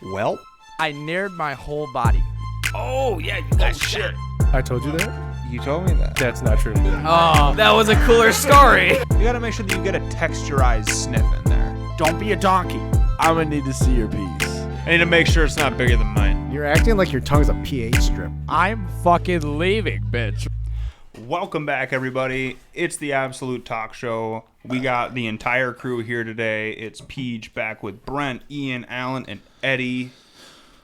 Well, I nared my whole body. Oh, yeah, you got shit. I told you that? You told me that. That's not true. Oh, that was a cooler story. You gotta make sure that you get a texturized sniff in there. Don't be a donkey. I'm gonna need to see your piece. I need to make sure it's not bigger than mine. You're acting like your tongue's a pH strip. I'm fucking leaving, bitch. Welcome back, everybody. It's the Absolute Talk Show. We got the entire crew here today. It's Peej back with Brent, Ian, Alan, and Eddie.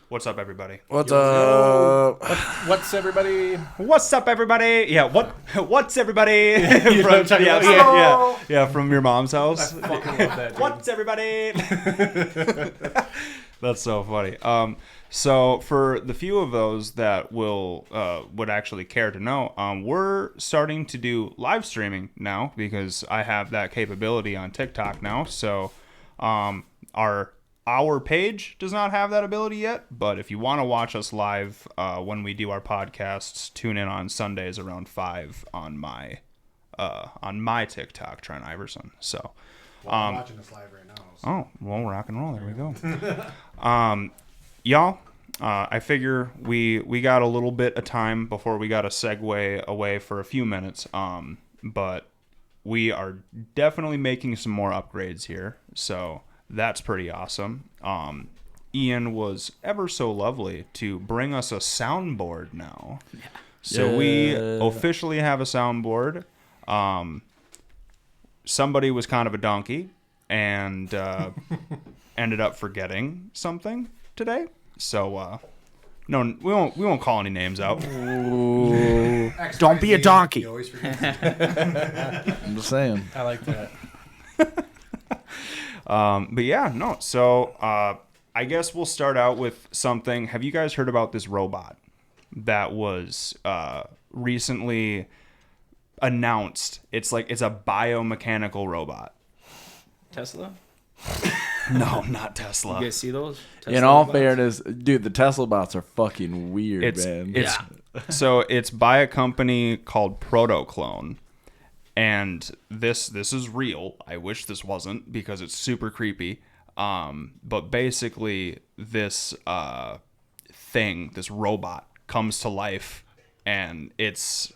What's up, everybody? What's up? What's everybody? What's up, everybody? Yeah, what's everybody? From your mom's house. I fucking love that, dude. What's everybody? That's so funny. So for the few of those that would actually care to know, we're starting to do live streaming now because I have that capability on TikTok now. So our page does not have that ability yet, but if you want to watch us live when we do our podcasts, tune in on Sundays around 5 on my TikTok, Trent Iverson. So I'm watching this live right now. So. Oh, well, rock and roll. There we go. Y'all, I figure we got a little bit of time before we got to segue away for a few minutes. But we are definitely making some more upgrades here. So that's pretty awesome. Ian was ever so lovely to bring us a soundboard now. Yeah. So we officially have a soundboard. Somebody was kind of a donkey and ended up forgetting something today. So no, we won't call any names out. Don't be a donkey. I'm just saying. I like that. But yeah, no. So I guess we'll start out with something. Have you guys heard about this robot that was recently announced? It's a biomechanical robot. Tesla? No, not Tesla. You guys see those? Tesla In all robots? fairness, dude, the Tesla bots are fucking weird, man. So it's by a company called Protoclone. And this is real. I wish this wasn't because it's super creepy. But basically this robot comes to life, and this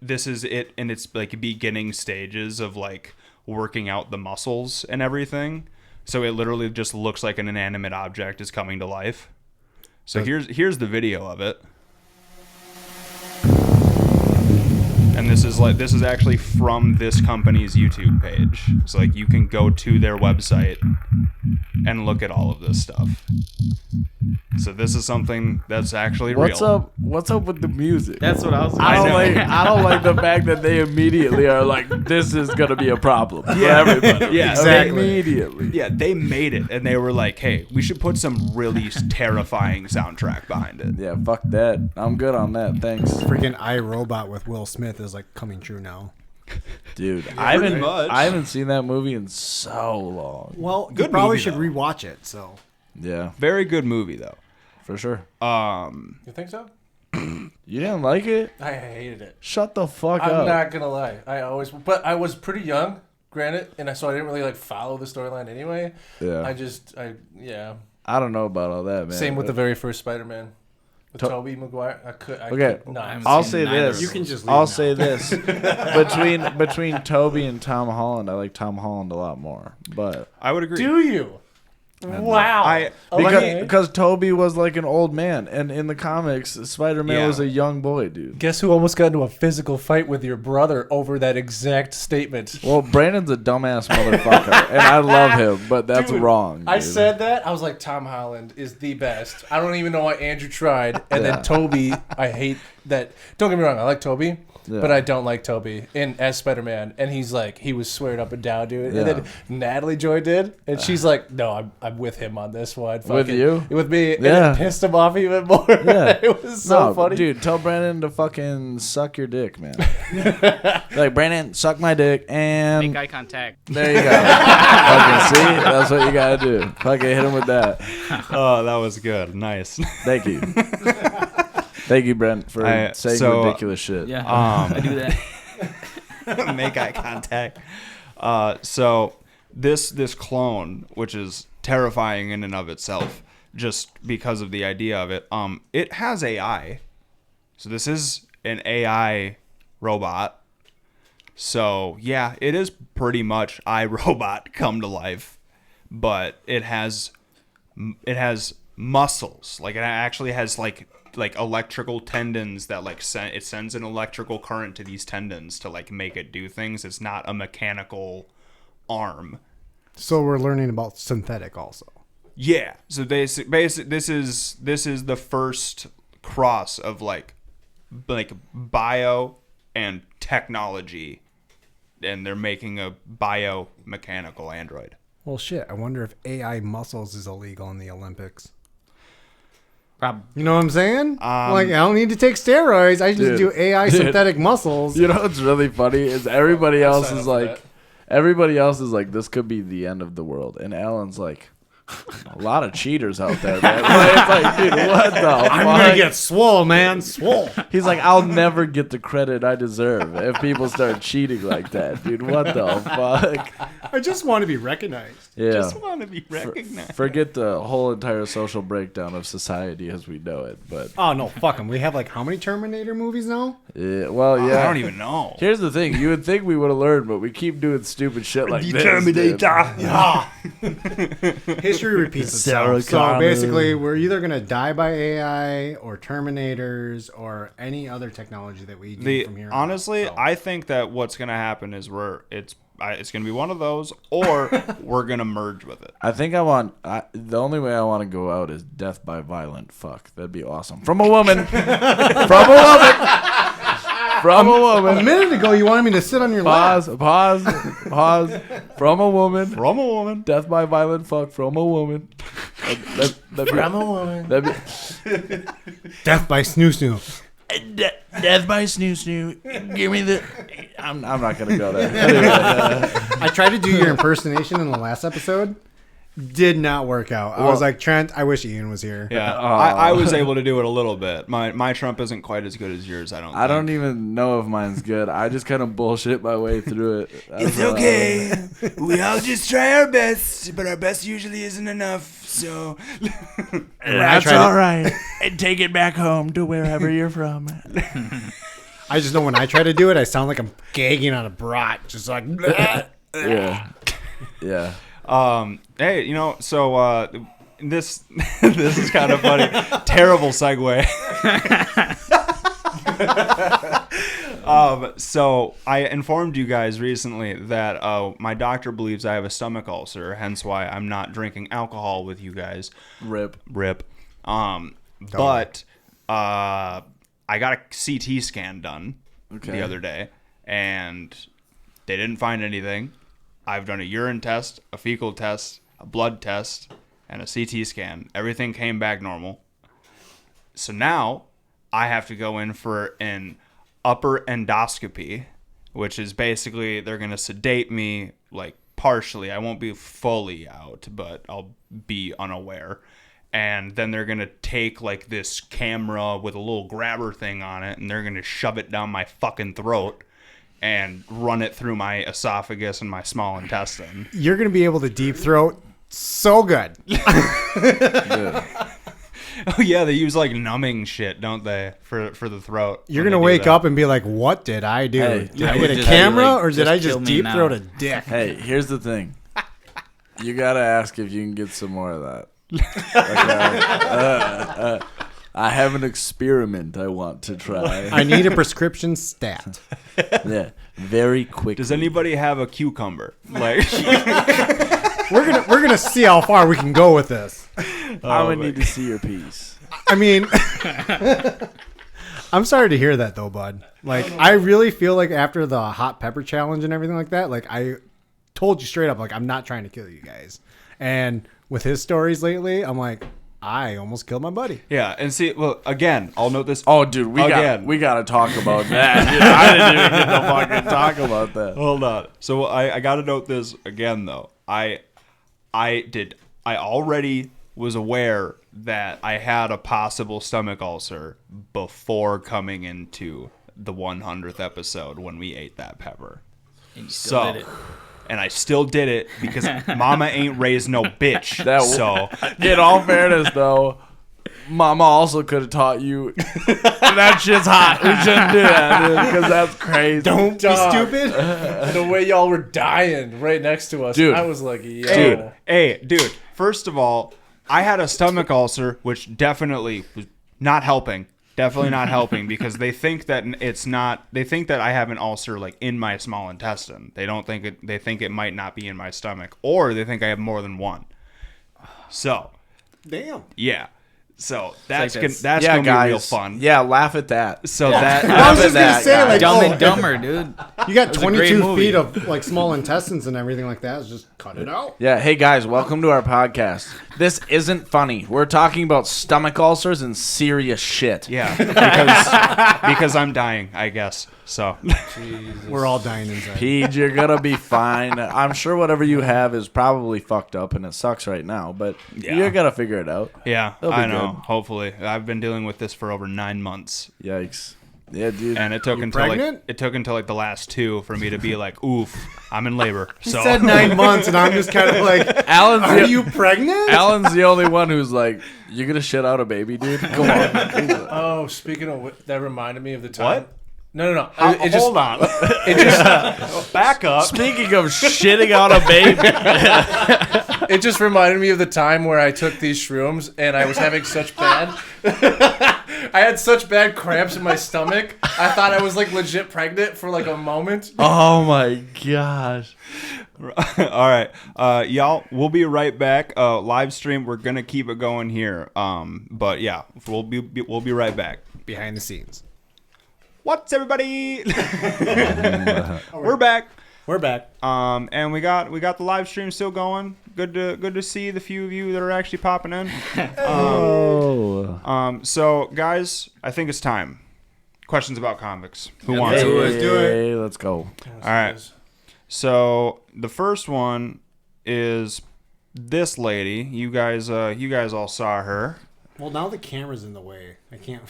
is it in its like beginning stages of like working out the muscles and everything. So it literally just looks like an inanimate object is coming to life. So here's the video of it. And this is actually from this company's YouTube page. So like you can go to their website and look at all of this stuff. So this is something that's actually real. What's up with the music? That's what I was I going don't like the fact that they immediately are like, this is gonna be a problem for everybody. Yeah, exactly. Immediately. Yeah, they made it, and they were like, hey, we should put some really terrifying soundtrack behind it. Yeah, fuck that. I'm good on that. Thanks. Freaking iRobot with Will Smith is like coming true now. Dude, Yeah, I much. haven't seen that movie in so long. Well, Good you probably movie, should though. rewatch it. So Yeah, Very good movie, though. for sure. You think so? You didn't like it? I hated it. Shut the fuck I'm up. not gonna lie. But I was pretty young, granted, and so I didn't really like follow the storyline anyway. Yeah. I don't know about all that, man. Same with the very first Spider-Man with Tobey Maguire. I could not. I'll say this. You can just leave I'll now. say this. between Toby and Tom Holland, I like Tom Holland a lot more. But I would agree. Do you? Wow. because Toby was like an old man, and in the comics, Spider-Man was a young boy, dude. Guess who almost got into a physical fight with your brother over that exact statement? Well, Brandon's a dumbass motherfucker, and I love him, but that's Dude, wrong. I dude. said that. I was like, Tom Holland is the best. I don't even know why Andrew tried. And then Toby, I hate that. Don't get me wrong. I like Toby, but I don't like Toby as Spider-Man. And he was swearing up and down, dude. Yeah. And then Natalie Joy did. And she's like, no, I'm with him on this one. With you? With me. And Yeah. it pissed him off even more. Yeah. It was so funny. Dude, tell Brandon to fucking suck your dick, man. Like, Brandon, suck my dick, and Make eye contact. there you go. Fucking see? That's what you gotta do. Fucking hit him with that. Oh, that was good. Nice. Thank you. Thank you, Brent, for saying ridiculous shit. Yeah, I do that. Make eye contact. So this clone, which is terrifying in and of itself, just because of the idea of it. It has AI. So this is an AI robot. So yeah, it is pretty much iRobot come to life, but it has muscles. Like it actually has like electrical tendons that like it sends an electrical current to these tendons to like make it do things. It's not a mechanical arm. So we're learning about synthetic also. Yeah. So this is the first cross of like bio and technology, and they're making a biomechanical android. Well, shit. I wonder if AI muscles is illegal in the Olympics. You know what I'm saying? Like, I don't need to take steroids. I just do AI synthetic muscles. You know what's really funny is everybody else is like, this could be the end of the world, and Alan's like, a lot of cheaters out there, man. It's like, dude, what the fuck? I'm gonna get swole, man. Swole. He's like, I'll never get the credit I deserve if people start cheating like that, dude. What the fuck? I just want to be recognized. Yeah. Just want to be recognized. Forget the whole entire social breakdown of society as we know it. But Oh no, fuck them. We have like how many Terminator movies now? yeah, well, yeah. I don't even know. Here's the thing: you would think we would have learned, but we keep doing stupid shit like this. History repeats Sarah itself. So Connor. basically, we're either gonna die by AI or Terminators or any other technology that we do from here on out. Honestly, So- I think that what's gonna happen is it's gonna be one of those, or we're gonna merge with it. I think the only way I want to go out is death by violent fuck. That'd be awesome. From a woman. From a woman. From a woman. A minute ago, you wanted me to sit on your lap. Pause. From a woman. From a woman. Death by violent fuck from a woman. From a woman. Death by snoo snoo. Death by snoo snoo. Give me the. I'm not gonna go there. I tried to do your impersonation in the last episode. Did not work out. I was like, Trent, I wish Ian was here. Yeah, I was able to do it a little bit. My Trump isn't quite as good as yours, I don't think. I don't even know if mine's good. I just kind of bullshit my way through it. It's okay. We all just try our best, but our best usually isn't enough. So That's all right. And take it back home to wherever you're from. I just know when I try to do it, I sound like I'm gagging on a brat. Just like, Yeah. Yeah. Hey, so this this is kind of funny. Terrible segue. So I informed you guys recently that my doctor believes I have a stomach ulcer, hence why I'm not drinking alcohol with you guys. Rip. But I got a CT scan done the other day, and they didn't find anything. I've done a urine test, a fecal test, a blood test, and a CT scan. Everything came back normal. So now I have to go in for an upper endoscopy, which is basically they're going to sedate me like partially. I won't be fully out, but I'll be unaware. And then they're going to take like this camera with a little grabber thing on it, and they're going to shove it down my fucking throat and run it through my esophagus and my small intestine. you're going to be able to deep throat so good. Oh yeah, they use like numbing shit, don't they, for the throat? You're going to wake up and be like, what did I do? Hey, did I would get a just camera like, or did just I kill just me deep now. throat a dick? Hey, here's the thing. You gotta ask if you can get some more of that. I have an experiment I want to try. I need a prescription stat. Yeah, very quick. Does anybody have a cucumber? Like, We're gonna see how far we can go with this. I'm gonna need to see your piece. I mean, I'm sorry to hear that though, bud. Like, I really feel like after the hot pepper challenge and everything like that, like I told you straight up, like I'm not trying to kill you guys. And with his stories lately, I'm like, I almost killed my buddy. yeah, and see, well, again, I'll note this. Oh, dude, we gotta talk about that. Dude, I didn't even get to fucking talk about that. Hold on. So I got to note this again, though. I already was aware that I had a possible stomach ulcer before coming into the 100th episode when we ate that pepper. And you still So, did it. and I still did it because Mama ain't raised no bitch. So, in all fairness, though, Mama also could have taught you that shit's hot. We shouldn't do that, dude, because that's crazy. Don't be stupid. The way y'all were dying right next to us, Dude. I was like, yo. dude. First of all, I had a stomach ulcer, which definitely was not helping. Definitely not helping because they think that it's not. They think that I have an ulcer like in my small intestine. They don't think it. They think it might not be in my stomach, or they think I have more than one. So, Damn. yeah. So that's like that's Yeah, gonna guys. be real fun. Yeah, laugh at that. So that I was just gonna say, like, Dumb oh, and Dumber, dude. you got was a great 22 movie. feet of like small intestines and everything like that. Just cut it out. Yeah, hey guys, welcome to our podcast. This isn't funny. We're talking about stomach ulcers and serious shit. yeah, because I'm dying, I guess. So We're all dying inside. Peej, you're gonna be fine. I'm sure whatever you have is probably fucked up and it sucks right now, but Yeah. you're gonna figure it out. yeah, It'll be I know. good. Hopefully, I've been dealing with this for over 9 months. Yikes. Yeah, dude. And it took You until pregnant? the last 2 for me to be like, oof, I'm in labor. He So said 9 months, and I'm just kind of like, Alan's are the, you pregnant? Alan's the only one who's like, you gonna shit out a baby, dude? Come on. Oh, speaking of that reminded me of the time. What? No. hold on. It just Back up. Speaking of shitting out a baby, it just reminded me of the time where I took these shrooms and I was having such bad. I had such bad cramps in my stomach. I thought I was like legit pregnant for like a moment. oh my gosh. All right, y'all. We'll be right back. Live stream. We're gonna keep it going here. But yeah, we'll be right back. Behind the scenes. What's everybody? We're back. We're back. And we got the live stream still going. Good to see the few of you that are actually popping in. So guys, I think it's time. Questions about convicts. Who wants it? Let's do it. Hey, let's go. All right. So the first one is this lady. You guys all saw her. Well, now the camera's in the way. I can't.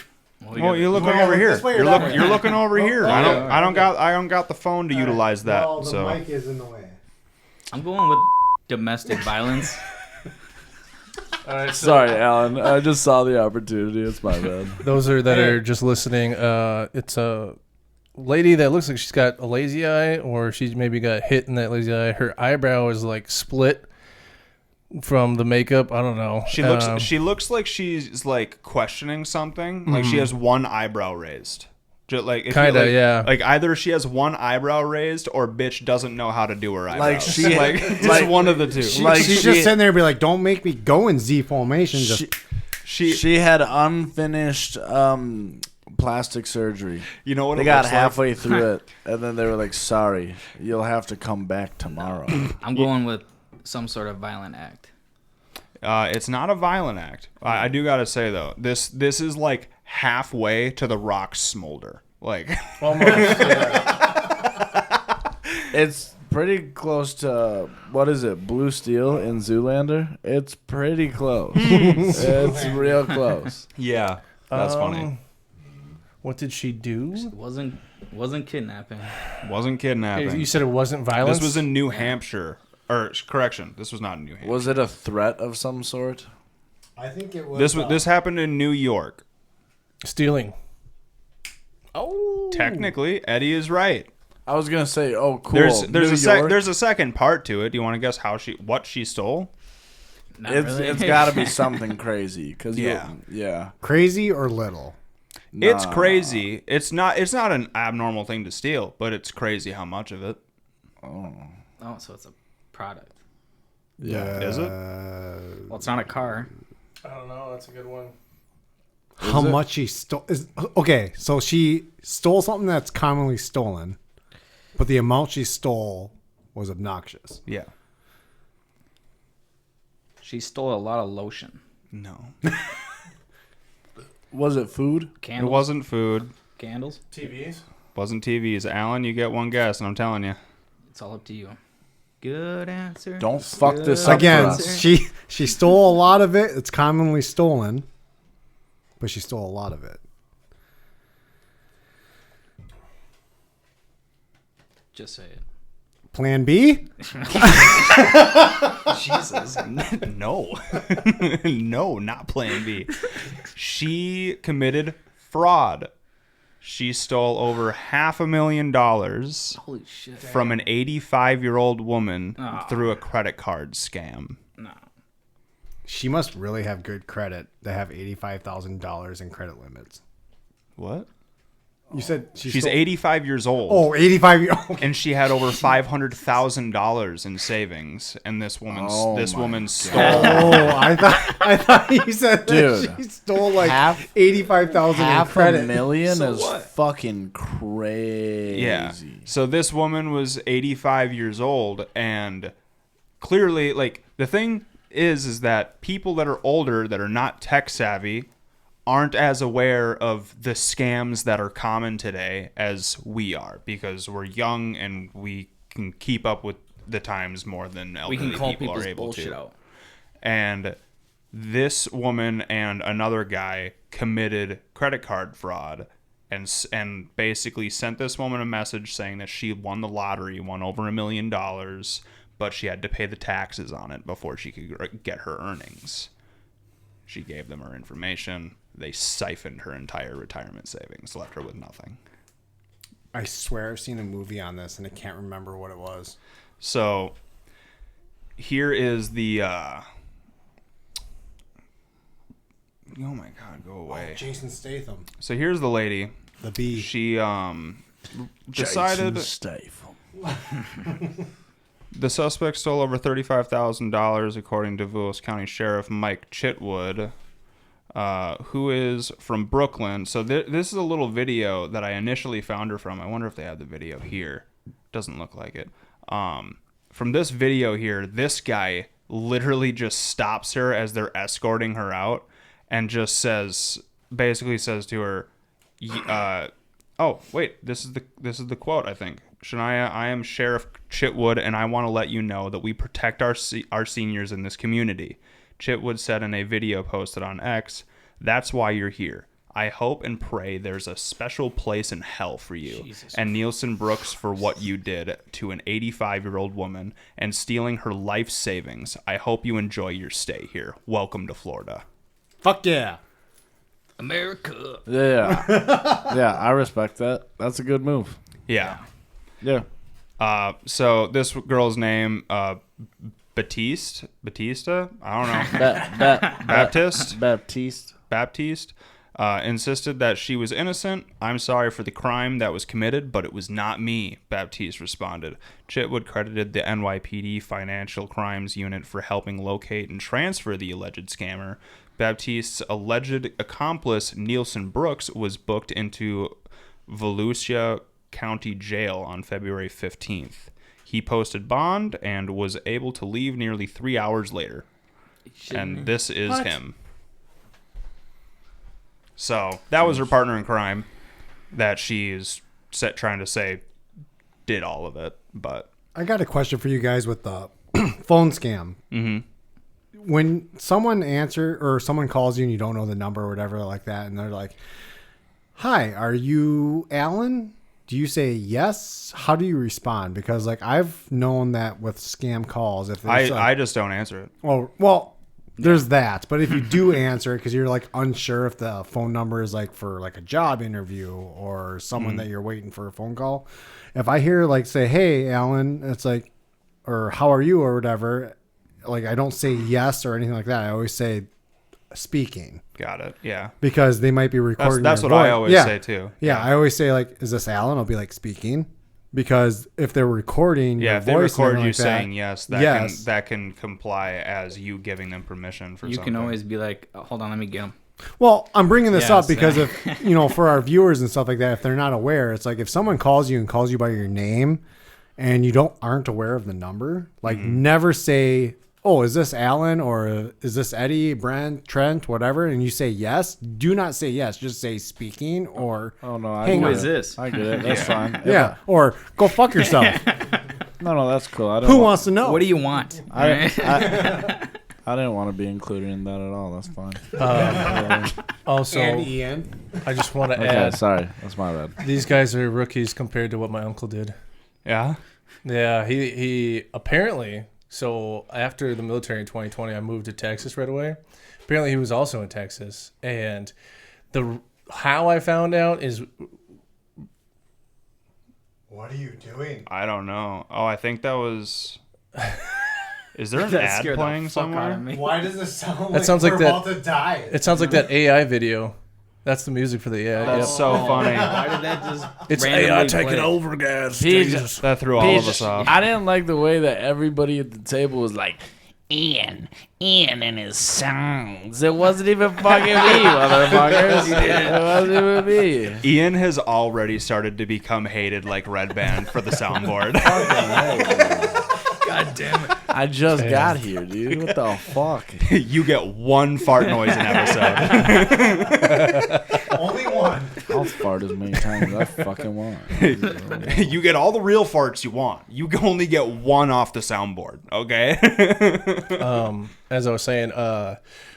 Well, you're looking Well, over here. this way or You're that looking. way? You're looking over here. Oh, I don't got the phone to utilize that. Well, the So mic is in the way. I'm going with domestic violence. All right, so Sorry, Alan. I just saw the opportunity. It's my bad. those are just listening. It's a lady that looks like she's got a lazy eye, or she's maybe got hit in that lazy eye. Her eyebrow is like split from the makeup. I don't know. she looks like she's like questioning something. Like she has one eyebrow raised. Just like if you- Kinda, like- yeah. Like either she has one eyebrow raised or bitch doesn't know how to do her eyebrows. Like she- like just like- one of the two. like She's she- just sitting there and be like, don't make me go in Z formation. Just She had unfinished plastic surgery. You know what They it got looks like? halfway through it, and then they were like, "Sorry, you'll have to come back tomorrow." I'm going with some sort of violent act. It's not a violent act. I do gotta say though, this is like halfway to the Rock's smolder. Like almost. Yeah. It's pretty close to what is it? Blue Steel in Zoolander. It's pretty close. It's real close. yeah, that's funny. What did she do? Wasn't kidnapping. Wasn't kidnapping. You said it wasn't violence. This was in New Hampshire. Or correction, this was not in New Hampshire. Was it a threat of some sort? I think it was. This happened in New York. stealing. Oh, Technically, Eddie is right. I was gonna say, oh, cool. There's New York? there's a second part to it. Do you want to guess what she stole? Not It's really. it's got to be something crazy because Yeah. crazy or little? It's Nah. crazy. It's not an abnormal thing to steal, but it's crazy how much of it. Oh, so it's a product. Yeah. Is it? Well, it's not a car. I don't know. That's a good one. How much she stole? Okay, so she stole something that's commonly stolen, but the amount she stole was obnoxious. Yeah. She stole a lot of lotion. No. Was it food? It Candles. wasn't food. Candles. TVs. Wasn't TVs. Alan, you get one guess, and I'm telling you. It's all up to you. Good answer. Don't fuck this up for Again, us. she stole a lot of it. It's commonly stolen, but she stole a lot of it. Just say it. Plan B? Jesus. No. No, not Plan B. She committed fraud. She stole over $500,000 Holy shit. from an 85-year-old woman through a credit card scam. No. She must really have good credit to have $85,000 in credit limits. What? You said She's 85 years old. Oh, 85 years old. And she had over $500,000 in savings, and this woman stole. Oh, I thought you said Dude. that she stole like Half- 85,000 in credit. $500,000 is fucking crazy. Yeah. So this woman was 85 years old, and clearly, like, the thing is that people that are older that are not tech savvy aren't as aware of the scams that are common today as we are, because we're young and we can keep up with the times more than elderly We can call people are people's able bullshit to. out. And this woman and another guy committed credit card fraud and basically sent this woman a message saying that she won the lottery, won over $1 million, but she had to pay the taxes on it before she could get her earnings. She gave them her information. They siphoned her entire retirement savings, left her with nothing. I swear I've seen a movie on this and I can't remember what it was. So here is the oh my god, go away. Jason Statham. So here's the lady. The bee. She decided the suspect stole over $35,000 according to Vilas County Sheriff Mike Chitwood, who is from Brooklyn. So this is a little video that I initially found her from. I wonder if they have the video here. Doesn't look like it. From this video here, this guy literally just stops her as they're escorting her out and just basically says to her, oh wait, this is the quote, I think. Shania, I am Sheriff Chitwood, and I want to let you know that we protect our seniors in this community. Chitwood said in a video posted on X, "That's why you're here. I hope and pray there's a special place in hell for you and Nielsen Brooks for what you did to an 85-year-old woman and stealing her life savings. I hope you enjoy your stay here. Welcome to Florida." Fuck yeah. America. Yeah. Yeah, I respect that. That's a good move. Yeah. Yeah. So this girl's name, Batista? I don't know. Baptiste insisted that she was innocent. "I'm sorry for the crime that was committed, but it was not me," Baptiste responded. Chitwood credited the NYPD Financial Crimes Unit for helping locate and transfer the alleged scammer. Baptiste's alleged accomplice, Nielsen Brooks, was booked into Volusia County Jail on February 15th. He posted bond and was able to leave nearly 3 hours later. And this is him. So that was her partner in crime that she's trying to say did all of it. But I got a question for you guys with the phone scam. mm-hmm. When someone someone calls you and you don't know the number or whatever like that, and they're like, "Hi, are you Alan?" Do you say yes? How do you respond? Because like I've known that with scam calls, if I just don't answer it. Well, there's that. But if you do answer it because you're like unsure if the phone number is like for like a job interview or someone that you're waiting for a phone call, if I hear like say, "Hey, Alan," it's like, or "How are you?" or whatever. Like I don't say yes or anything like that. I always say speaking. Got it. Yeah. Because they might be recording. That's your what I voice. always say too. Yeah, I always say like, "Is this Alan?" I'll be like, "Speaking," because if they're recording, Yeah, your if they voice and record everything you like saying that, yes, that can comply as you giving them permission for You something. can always be like, hold on, let me get him. Well, I'm bringing this up Yes. because if for our viewers and stuff like that, if they're not aware, it's like if someone calls you and calls you by your name, and you aren't aware of the number, like never say, "Oh, is this Alan or is this Eddie, Brent, Trent, whatever?" And you say yes. Do not say yes. Just say speaking or Oh no, I Hang get on. it. Who is this? I get it. That's fine. yeah, or go fuck yourself. No, that's cool. I don't Who want- wants to know? What do you want? I didn't want to be included in that at all. That's fine. Also, And Ian. I just want to Okay, add, sorry. That's my bad. these guys are rookies compared to what my uncle did. Yeah. Yeah, he apparently. So after the military in 2020, I moved to Texas right away. Apparently, he was also in Texas, and how I found out is. What are you doing? I don't know. Oh, I think that was. Is there an That ad scared the playing fuck out of somewhere? me. Why does this sound That sounds like we're that- about to die? It sounds like that AI video. That's the music for the AI. That's Yep. so funny. Why did that just It's randomly AI taking play? over, guys. Peej, That threw all of us off. I didn't like the way that everybody at the table was like, Ian and his songs. It wasn't even fucking me, motherfuckers. It wasn't even me. Ian has already started to become hated like Red Band for the soundboard. God damn it. I just got here, dude. What the fuck? You get one fart noise an episode. Only one. I'll fart as many times as I fucking want. You get all the real farts you want. You can only get one off the soundboard, okay? As I was saying,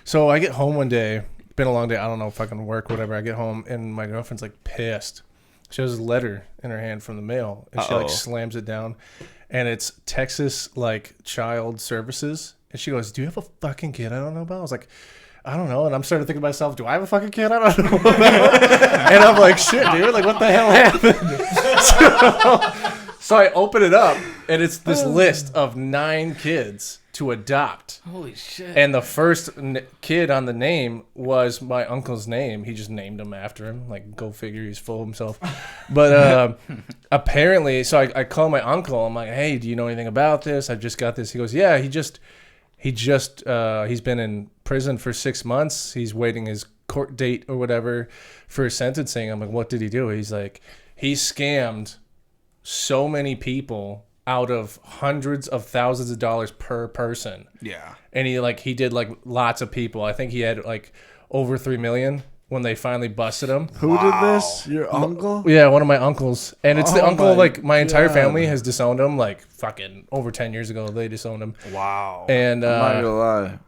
so I get home one day. Been a long day. I don't know, fucking work, whatever. I get home and my girlfriend's like pissed. She has a letter in her hand from the mail, and she like slams it down, and it's Texas like Child Services, and she goes, "Do you have a fucking kid I don't know about?" I was like, "I don't know," and I'm starting to think to myself, "Do I have a fucking kid I don't know about?" And I'm like, "Shit, dude! Like, what the hell happened?" So I open it up, and it's this list of 9 kids to adopt. Holy shit. And the first kid on the name was my uncle's name. He just named him after him. Like, go figure, he's full of himself. But apparently, so I call my uncle. I'm like, "Hey, do you know anything about this? I just got this." He goes, "Yeah, he's been in prison for 6 months. He's waiting his court date or whatever for his sentencing." I'm like, "What did he do?" He's like, "He scammed so many people out of hundreds of thousands of dollars per person." Yeah. And he did like lots of people. I think he had like over 3 million when they finally busted him. Who did this? Your uncle? Yeah, one of my uncles. And it's the Oh uncle, my like my entire God. family has disowned him like fucking over 10 years ago. They disowned him. Wow. And I'm not gonna lie.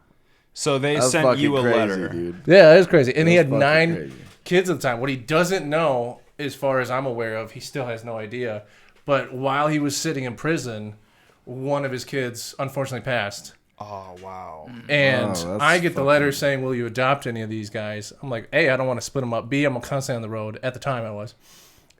So they That's sent fucking you a crazy, letter. dude. yeah, it was crazy. And he That's had fucking 9 crazy. kids at the time. What he doesn't know, as far as I'm aware of, he still has no idea. But while he was sitting in prison, one of his kids unfortunately passed. Oh, wow. And Oh, that's I get the fucking- letter saying, "Will you adopt any of these guys?" I'm like, A, I don't want to split them up. B, I'm constantly on the road. At the time I was.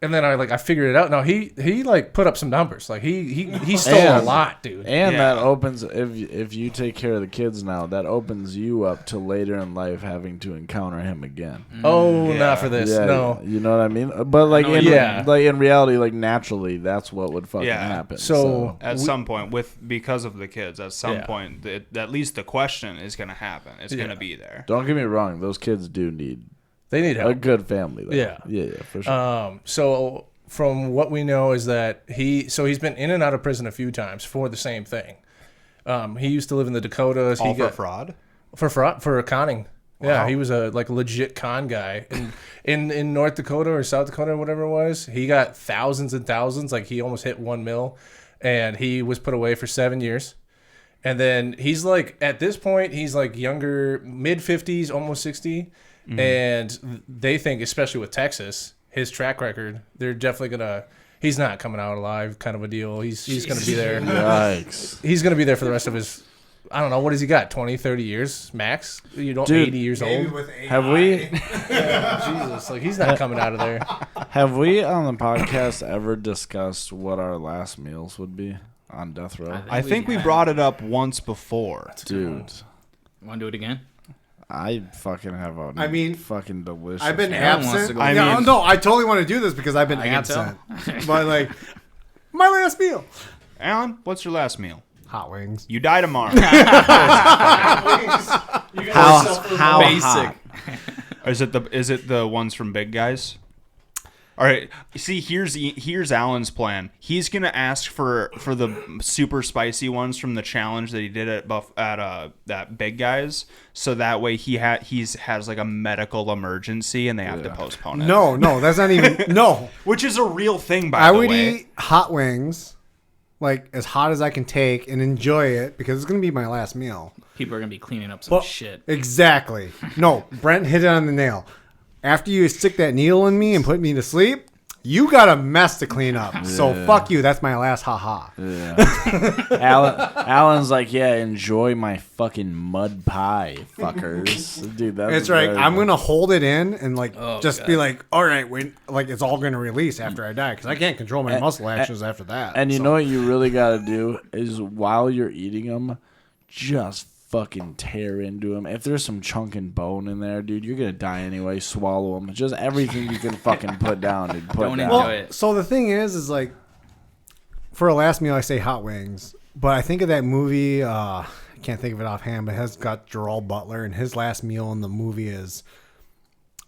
And then I figured it out. No, he like put up some numbers. Like he stole a And- lot, dude. And Yeah. that opens if you take care of the kids now, that opens you up to later in life having to encounter him again. Oh, Yeah. not for this. Yeah, No. you know what I mean. But like know, in yeah. like in reality, like naturally, that's what would fucking Yeah. happen. So At some point, because of the kids, at some Yeah. point, at least the question is going to happen. It's going Yeah. to be there. don't get me wrong, those kids do need they need a help. good family. Though. Yeah. yeah, for sure. So from what we know is that he's been in and out of prison a few times for the same thing. He used to live in the Dakotas. All he for got fraud? for fraud, for conning. Yeah, Wow. he was a like legit con guy in North Dakota or South Dakota or whatever it was. He got thousands and thousands. Like he almost hit 1 mil, and he was put away for 7 years. And then he's like, at this point, he's like younger, mid 50s, almost 60. And they think, especially with Texas, his track record, they're definitely gonna. He's not coming out alive, kind of a deal. He's gonna be there. Yikes. He's gonna be there for the rest of his. I don't know, what has he got? 20, 30 years max? You know, Dude, 80 years old. with AI. Have we Jesus, like he's not coming out of there. have we on the podcast ever discussed what our last meals would be on death row? I think we brought it up once before. Dude, Want to do it again? I fucking have a fucking delicious. I've been Aaron wants to absent. go. I Yeah, mean- no, I totally want to do this because I've been I can tell. absent. But like, my last meal, Alan, what's your last meal? hot wings. You die tomorrow. how Basic. hot? Is it the ones from Big Guys? All right. See, here's Alan's plan. He's gonna ask for the super spicy ones from the challenge that he did at Big Guys, so that way he has like a medical emergency and they have to postpone it. No, that's not even. No, Which is a real thing, by I the would way. eat hot wings, like as hot as I can take, and enjoy it because it's gonna be my last meal. People are going to be cleaning up some Well, shit. Exactly. No, Brent hit it on the nail. After you stick that needle in me and put me to sleep, You got a mess to clean up. So fuck you. That's my last haha. Yeah. Alan's like, yeah, enjoy my fucking mud pie, fuckers. Dude, that's It's right. very I'm funny. gonna hold it in and like just God. be like, all right, wait, like it's all gonna release after I die because I can't control my muscle actions after that. And you So- know what you really got to do is while you're eating them, just fucking tear into them. If there's some chunk and bone in there, dude, you're gonna die anyway. Swallow them. Just everything you can fucking put down, dude. Put Don't down. enjoy Well, it. so the thing is like, for a last meal, I say hot wings, but I think of that movie. I can't think of it offhand, but it has got Gerald Butler, and his last meal in the movie is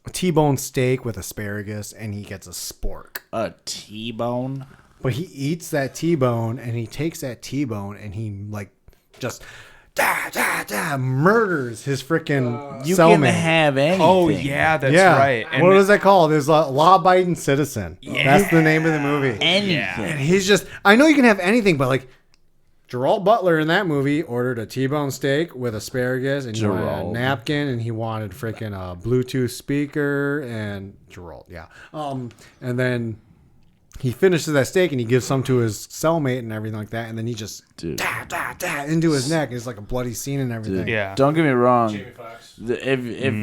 a T-bone steak with asparagus, and he gets a spork. A T-bone. But he eats that T-bone, and he takes that T-bone, and he like just murders his freaking You can cellmate. have anything. Oh yeah, that's Yeah. right. And What was that called? There's a law-abiding citizen. That's the name of the movie. anything. And he's just, I know you can have anything, but like Gerald Butler in that movie ordered a T-bone steak with asparagus and he wanted a Gerald. napkin and he wanted freaking a Bluetooth speaker and Gerald, yeah. And then he finishes that steak and he gives some to his cellmate and everything like that. And then he just Dude. into his neck. It's like a bloody scene and everything. Dude, Yeah. Don't get me wrong. Jamie Foxx. If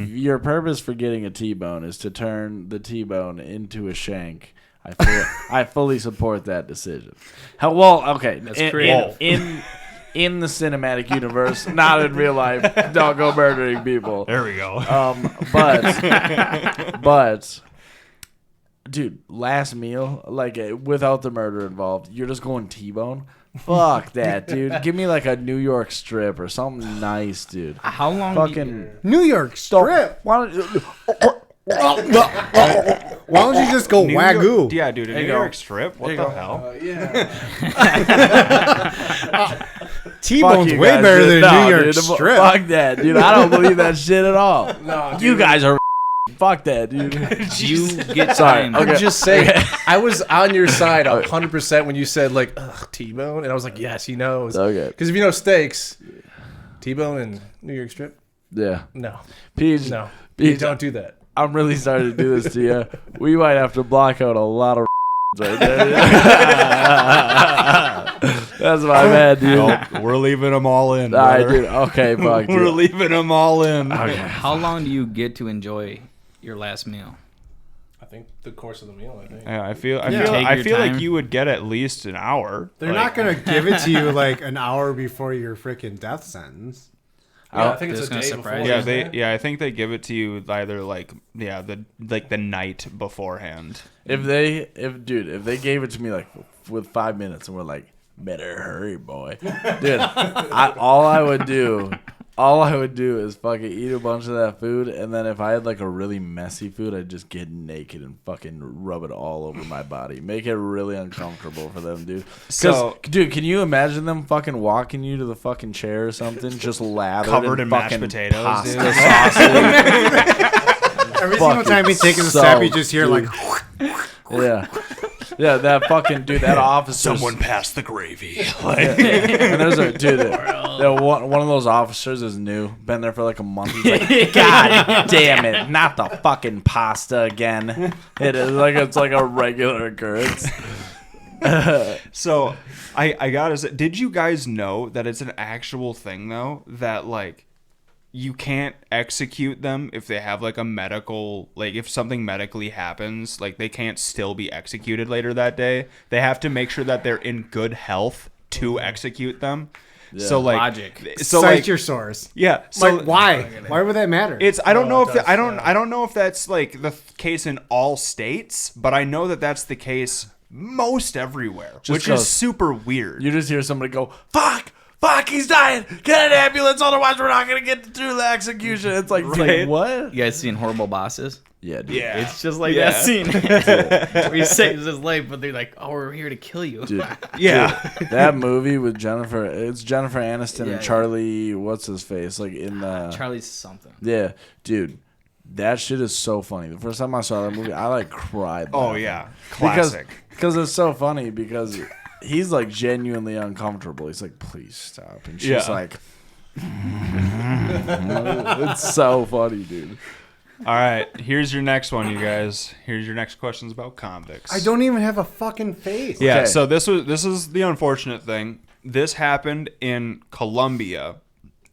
your purpose for getting a T-bone is to turn the T-bone into a shank, I fully support that decision. Okay, creative. in the cinematic universe, not in real life. Don't go murdering people. There we go. But dude, last meal, like without the murder involved, you're just going T-bone. Fuck that, dude. Give me like a New York strip or something nice, dude. How long? Fucking. New York strip. Why don't, Why don't you just go Wagyu? Yeah, dude, a New you go. York strip. What the hell? T-bone's you way guys, better dude. than a No, New York dude, strip. Fuck that, dude. I don't believe that shit at all. No, You dude. guys are. Fuck that, dude. You get Sorry. time. Okay. I'm just saying, I was on your side 100% when you said like T-bone, and I was like, yes, he knows. Okay. Because if you know steaks, T-bone and New York strip, Yeah. no, Peej, no, Peej, you don't do that. I'm really sorry to do this to you. We might have to block out a lot of right there. That's my bad, dude. Nope, we're leaving them all in. All right, brother. dude. Okay, fuck, We're dude. leaving them all in. How long do you get to enjoy your last meal? I think the course of the meal. I think. Yeah, I Take your feel like time. you would get at least an hour. They're Like, not going to give it to you like an hour before your freaking death sentence. Yeah, I think it's That's a gonna day surprise before. you. isn't it? I think they give it to you either the night beforehand. If they gave it to me like with 5 minutes and we're like, better hurry, boy, dude. All I would do is fucking eat a bunch of that food, and then if I had like a really messy food, I'd just get naked and fucking rub it all over my body, make it really uncomfortable for them, dude. So- Dude, can you imagine them fucking walking you to the fucking chair or something, just lathered Covered in mashed fucking potatoes, pasta dude. sausage? Every single time he's taking a so step, you just hear dude. like, Yeah, that fucking dude, that officer. passed the gravy. And there's a dude, one of those officers is new, been there for like a month. He's like, God damn it, not the fucking pasta again. It's like a regular occurrence. So, I gotta say, did you guys know that it's an actual thing though that like you can't execute them if they have like a medical, like if something medically happens, like they can't still be executed later that day. They have to make sure that they're in good health to execute them. So like Logic. So cite like your source. yeah. So Like, why? Why would that matter? It's I don't know if does, I don't know if that's like the case in all states, but I know that that's the case most everywhere, which is 'cause super weird. You just hear somebody go, fuck, he's dying. Get an ambulance, otherwise we're not going to get through the execution. It's like, Right. what? You guys seen Horrible Bosses? Yeah, dude. Yeah. It's just like Yeah. that scene where he saves his life, but they're like, "Oh, we're here to kill you." Dude, Yeah. that movie with Jennifer Aniston Yeah, and Charlie, what's his face? Like in the... Charlie's something. Yeah, dude. That shit is so funny. The first time I saw that movie, I like cried. Oh laughing. yeah. Classic. Because it's so funny because he's like genuinely uncomfortable. He's like, please stop. And she's Yeah. like, it's so funny, dude. All right, here's your next one, you guys. Here's your next questions about convicts. I don't even have a fucking face. Yeah, Okay. so this is the unfortunate thing. This happened in Colombia,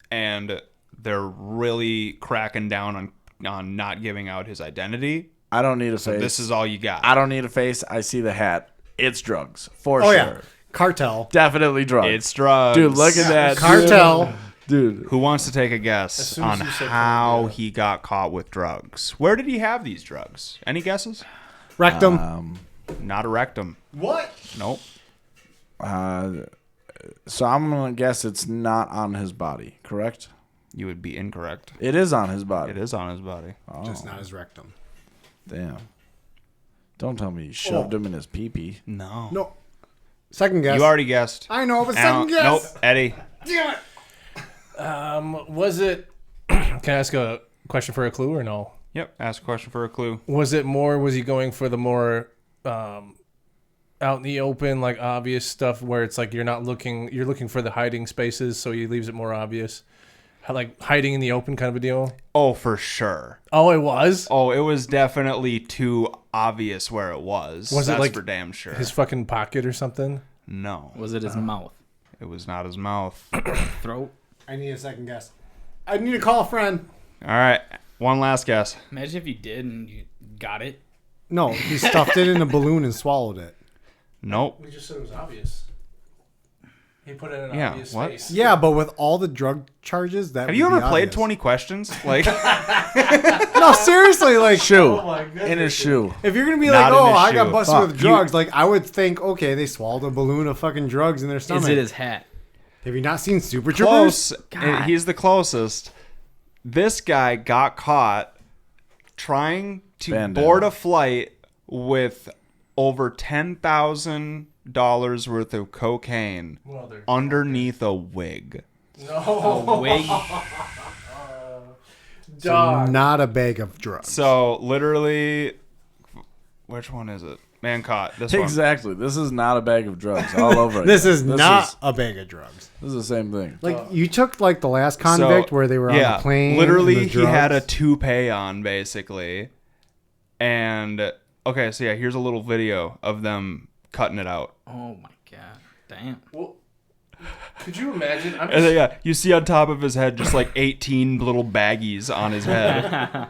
and they're really cracking down on not giving out his identity. I don't need a So face. this is all you got. I don't need a face. I see the hat. It's drugs for Oh sure. yeah, cartel. Definitely drugs. It's drugs. Dude, look at that. Cartel. Dude. Who wants to take a guess soon as on you said how Colombia. he got caught with drugs? Where did he have these drugs? Any guesses? Rectum. Not a rectum. What? Nope. So I'm gonna guess it's not on his body, correct? You would be incorrect. It is on his body. It is on his body. Oh, Just not his rectum. damn. Don't tell me he shoved him in his pee-pee. No. No. Second guess. You already guessed. I know, but Alan- second guess. Nope. Eddie. Damn it. Was it? Can I ask a question for a clue or no? Yep. Ask a question for a clue. Was it more? Was he going for the more out in the open, like obvious stuff where it's like you're looking for the hiding spaces, so he leaves it more obvious, like hiding in the open kind of a deal? Oh, for sure. Oh, it was Oh, it was definitely too obvious where it was. Was it That's like for damn sure. his fucking pocket or something. No. Was it his mouth? It was not his mouth. Throat? I need a second guess. I need to call a friend. All right. One last guess. Imagine if you did and you got it. No, he stuffed it in a balloon and swallowed it. Nope. We just said it was obvious. He put it in an Yeah, obvious what? space. Yeah, but with all the drug charges, that Have you would ever be played obvious. 20 questions? Like, No, seriously, like Shoe. Oh my goodness. In his shoe. if you're gonna be Not like, an oh, I issue. got busted Fuck. with drugs, like I would think, okay, they swallowed a balloon of fucking drugs in their stomach. Is it his hat? Have you not seen Super Troopers? close. And he's the closest. This guy got caught trying to Bandana. board a flight with over $10,000 worth of cocaine Mother. underneath a wig. No. Wig? Dog. Not a bag of drugs. So literally, which one is it? Man caught. This one. Exactly. This is not a bag of drugs all over This again. is not a bag of drugs. This is the same thing. Like you took like the last convict where they were on the plane. Literally, and the he had a drugs. toupee on, basically. And, okay, so yeah, here's a little video of them cutting it out. Oh my god. Damn. Well, could you imagine? I'm And then, just, yeah, you see on top of his head just like 18 little baggies on his head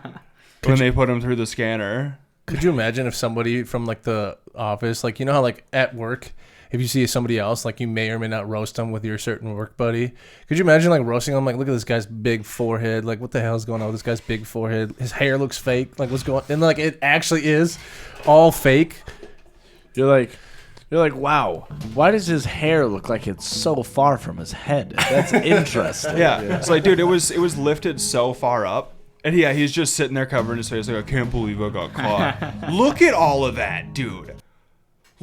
when they put him through the scanner. could you imagine if somebody from like the office, like you know how like at work, if you see somebody else, like you may or may not roast them with your certain work buddy. Could you imagine like roasting them? Like, look at this guy's big forehead. Like, what the hell is going on with this guy's big forehead? His hair looks fake. Like, what's going? And like, it actually is all fake. You're like, wow. Why does his hair look like it's so far from his head? That's interesting. Yeah. It's like, dude, it was lifted so far up. And yeah, he's just sitting there covering his face like, I can't believe I got caught. Look at all of that, dude.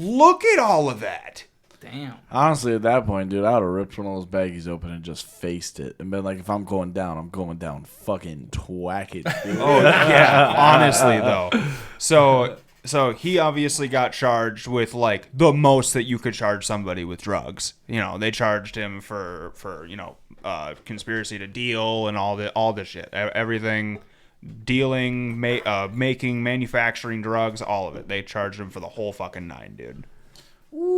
Look at all of that. Damn. Honestly, at that point, dude, I would have ripped one of those baggies open and just faced it. And been like, if I'm going down, I'm going down fucking twack it. Dude. Oh, yeah, honestly, though. So he obviously got charged with, like, the most that you could charge somebody with drugs. You know, they charged him for you know, conspiracy to deal and all the shit. Everything, dealing, making, manufacturing drugs, all of it. They charged him for the whole fucking nine, dude.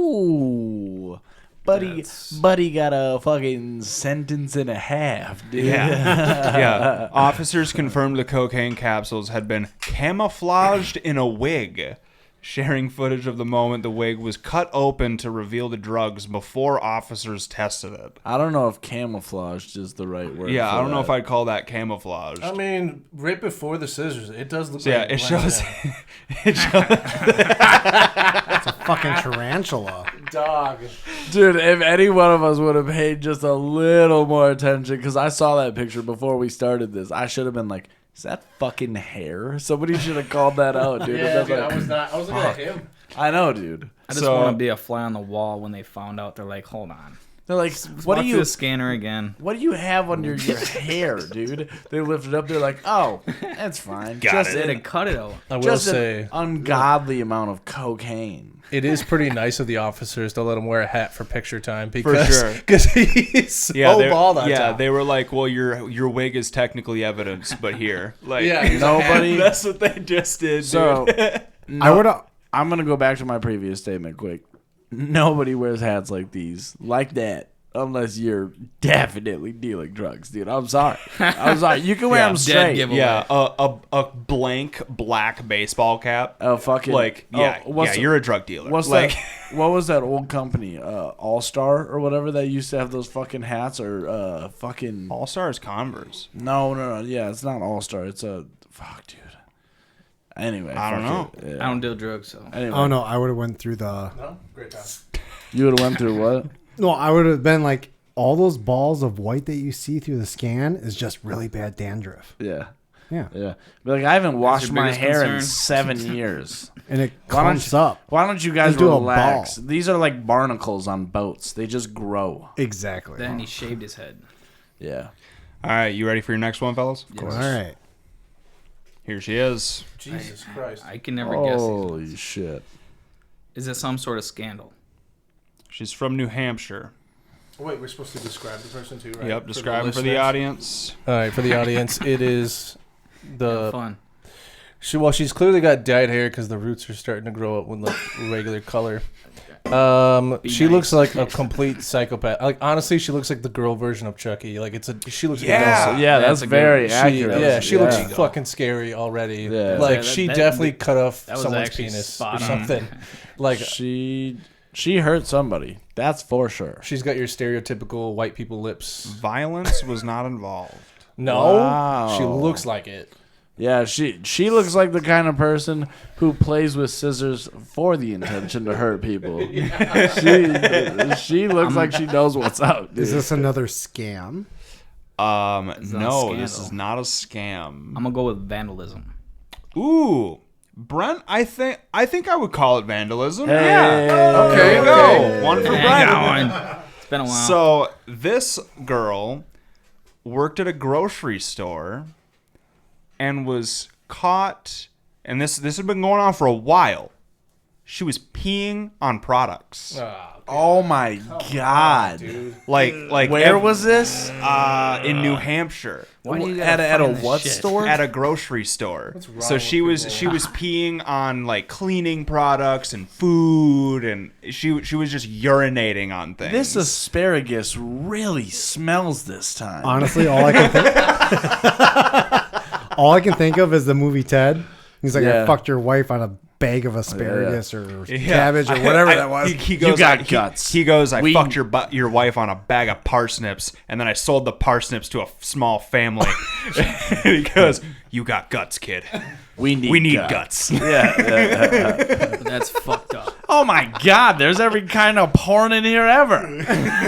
Ooh. Buddy got a fucking sentence and a half, dude. Yeah. Yeah. Officers confirmed the cocaine capsules had been camouflaged in a wig, sharing footage of the moment the wig was cut open to reveal the drugs before officers tested it. I don't know if camouflaged is the right word. Yeah, for I don't know that. if I'd call that camouflaged. I mean, right before the scissors, it does look So like yeah, it blends shows. in. It shows. fucking tarantula. Dog. Dude, if any one of us would have paid just a little more attention, because I saw that picture before we started this, I should have been like, is that fucking hair? Somebody should have called that out, dude. Yeah, And dude, like, I was not. I was looking at him. I know, dude. I just So- want to be a fly on the wall when they found out. They're like, hold on. They're like, what do Walk you through the scanner again? What do you have under your hair, dude? They lift it up. They're like, oh, that's fine. Got just it. They an, didn't cut it all. I will just say an ungodly amount of cocaine. it is pretty nice of the officers to let him wear a hat for picture time because sure. he's so they- bald on yeah, top. they were like, well, your wig is technically evidence, but here, like, Yeah, he's a Nobody. that's what they just did. So I would have. I'm gonna go back to my previous statement quick. Nobody wears hats like these, like that, unless you're definitely dealing drugs, dude. I'm sorry. You can wear them Dead straight. giveaway. Yeah, a blank black baseball cap. Oh, fucking Like, yeah, what's the- you're a drug dealer. What's like, that? What was that old company? All Star or whatever that used to have those fucking hats or fucking. All Stars Converse. No. Yeah, it's not All Star. It's a fuck, dude. Anyway, I don't fuck it. Yeah. I don't deal drugs, so. Anyway, Oh no, I would have went through the. No? Great time. you would have went through what? No, I would have been like all those balls of white that you see through the scan is just really bad dandruff. Yeah. Yeah, Yeah. But like I haven't washed your my biggest hair in concern? 7 years. and it Why don't clumps you- up. Why don't you guys Let's do a relax? ball. These are like barnacles on boats. They just grow. Exactly. Then he shaved his head. Yeah. All right, you ready for your next one, fellas? All right. Here she is. Jesus Christ. I can never guess. Holy shit. Is it some sort of scandal? She's from New Hampshire. Wait, we're supposed to describe the person too, right? Yep, describe the for the listeners? audience. All right, for the audience, it is the Fun. she's clearly got dyed hair because the roots are starting to grow up with like regular color. She nice. looks like a complete psychopath. Like honestly, she looks like the girl version of Chucky. Like she looks Yeah. like a Yeah, That's that's a good- very She, accurate. yeah, she looks Yeah. fucking scary already. Yeah. Like Yeah, she that- definitely cut off that was someone's actually penis spot or on. something. Like She hurt somebody. That's for sure. she's got your stereotypical white people lips. Violence was not involved. No, Wow. she looks like it. Yeah, she looks like the kind of person who plays with scissors for the intention to hurt people. She looks like she knows what's up. Is Dude. this another scam? not a No, this scandal. is not a scam. I'm gonna go with vandalism. Ooh, Brent, I think I would call it vandalism. Hey. Yeah. There you go. One for Brent. It's been a while. So this girl worked at a grocery store and was caught, and this had been going on for a while. She was peeing on products. Oh my god. Like Where was this? in New Hampshire. Why do you At gotta a find this what shit? store? At a grocery store. wrong So with she was peeing on like cleaning products and food, and she was just urinating on things. This asparagus really smells this time. Honestly, all I can think of is the movie Ted. He's like, Yeah. I fucked your wife on a bag of asparagus or Yeah. cabbage or whatever that was. He goes, You got he- guts. He goes, I We- fucked your wife on a bag of parsnips, and then I sold the parsnips to a small family. He goes, you got guts, kid. we need guts. Yeah. That's fucked up. Oh my god, there's every kind of porn in here ever.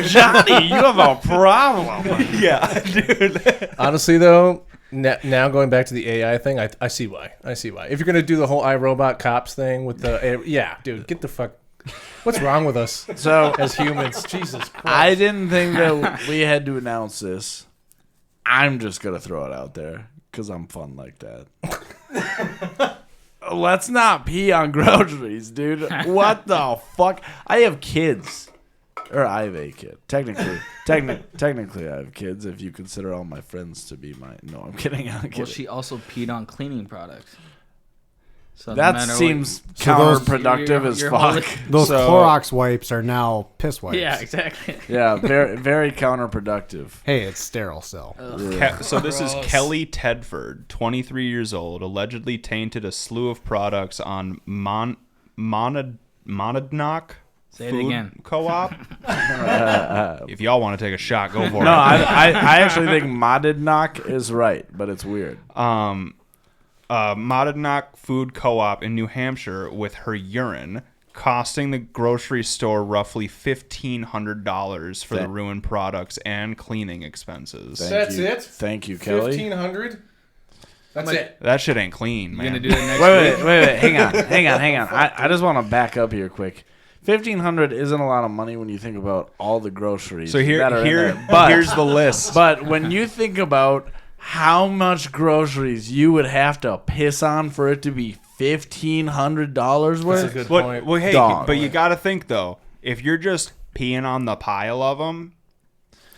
Johnny, you have a problem. Yeah, dude. Honestly, though, now going back to the AI thing, I see why. I see why. If you're gonna do the whole iRobot cops thing with the yeah, dude, get the fuck. What's wrong with us So as humans? Jesus Christ. I didn't think that we had to announce this. I'm just gonna throw it out there because I'm fun like that. Let's not pee on groceries, dude. What the fuck? I have kids. Or I have a kid. Technically I have kids if you consider all my friends to be my... No, I'm kidding. I'm kidding. Well, she also peed on cleaning products. So no That matter seems So those- counterproductive as you're fuck. Those So- Clorox wipes are now piss wipes. Yeah, exactly. Yeah, very, very counterproductive. Hey, it's sterile still. So this is Kelly Tedford, 23 years old, allegedly tainted a slew of products on Monadnock Say it Food again. Co-op. If y'all want to take a shot, go for No, it. I actually think Monadnock is right, but it's weird. Monadnock Food Co-op in New Hampshire with her urine, costing the grocery store roughly $1,500 for the ruined products and cleaning expenses. That's it? Thank you, Kelly. 1,500. That's it. That shit ain't clean, You man. gonna do that next week? Wait. Hang on. I just want to back up here quick $1,500 isn't a lot of money when you think about all the groceries. So that are in there. But here's the list. But when you think about how much groceries you would have to piss on for it to be $1,500 worth, That's a good point. Well, hey, Dog. but you got to think though. If you're just peeing on the pile of them,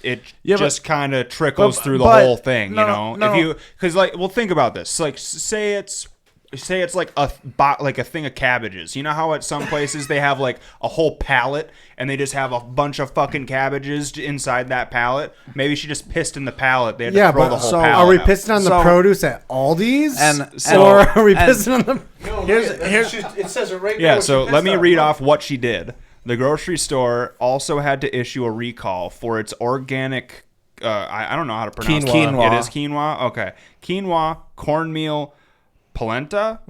it just kind of trickles through the whole thing, you know. If you, because like, well, think about this. Like, say it's like a thing of cabbages. You know how at some places they have like a whole pallet and they just have a bunch of fucking cabbages inside that pallet? Maybe she just pissed in the pallet. They had to throw the whole pallet are we out. pissing on the produce at Aldi's? So- or are we pissing on the... No, Here's- it says it right Yeah, there. so let me read off what she did. The grocery store also had to issue a recall for its organic, I don't know how to pronounce Quinoa. it. It is quinoa? Okay. Quinoa, cornmeal, polenta,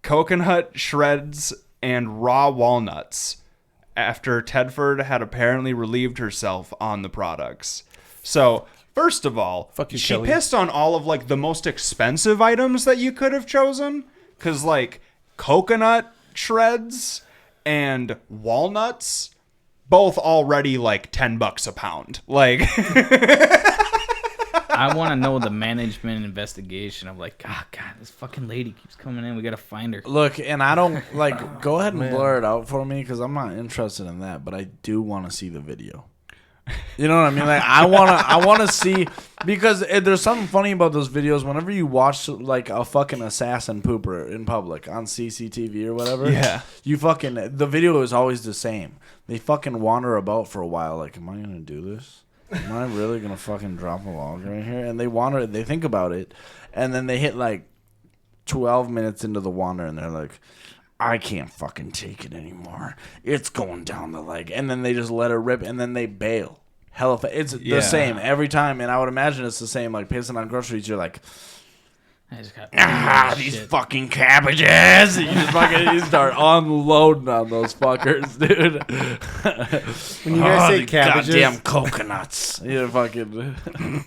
coconut shreds, and raw walnuts after Tedford had apparently relieved herself on the products. So, first of all, Fuck you, she Kelly. pissed on all of like the most expensive items that you could have chosen, because like coconut shreds and walnuts, both already like $10 a pound. Like, I want to know the management investigation of like, oh, God, this fucking lady keeps coming in. We got to find her. look, and I don't like. Go ahead and blur it out for me because I'm not interested in that. But I do want to see the video. You know what I mean? Like I wanna see, because there's something funny about those videos. Whenever you watch like a fucking assassin pooper in public on CCTV or whatever, Yeah. the video is always the same. They fucking wander about for a while. Like, am I gonna do this? Am I really gonna fucking drop a log right here? And they wander. They think about it, and then they hit like 12 minutes into the wander, and they're like, I can't fucking take it anymore. It's going down the leg. And then they just let it rip, and then they bail. It's the same every time, and I would imagine it's the same. Like pissing on groceries, you're like, I just got these fucking cabbages. And you start unloading on those fuckers, dude. When you guys say cabbages... goddamn coconuts. You fucking.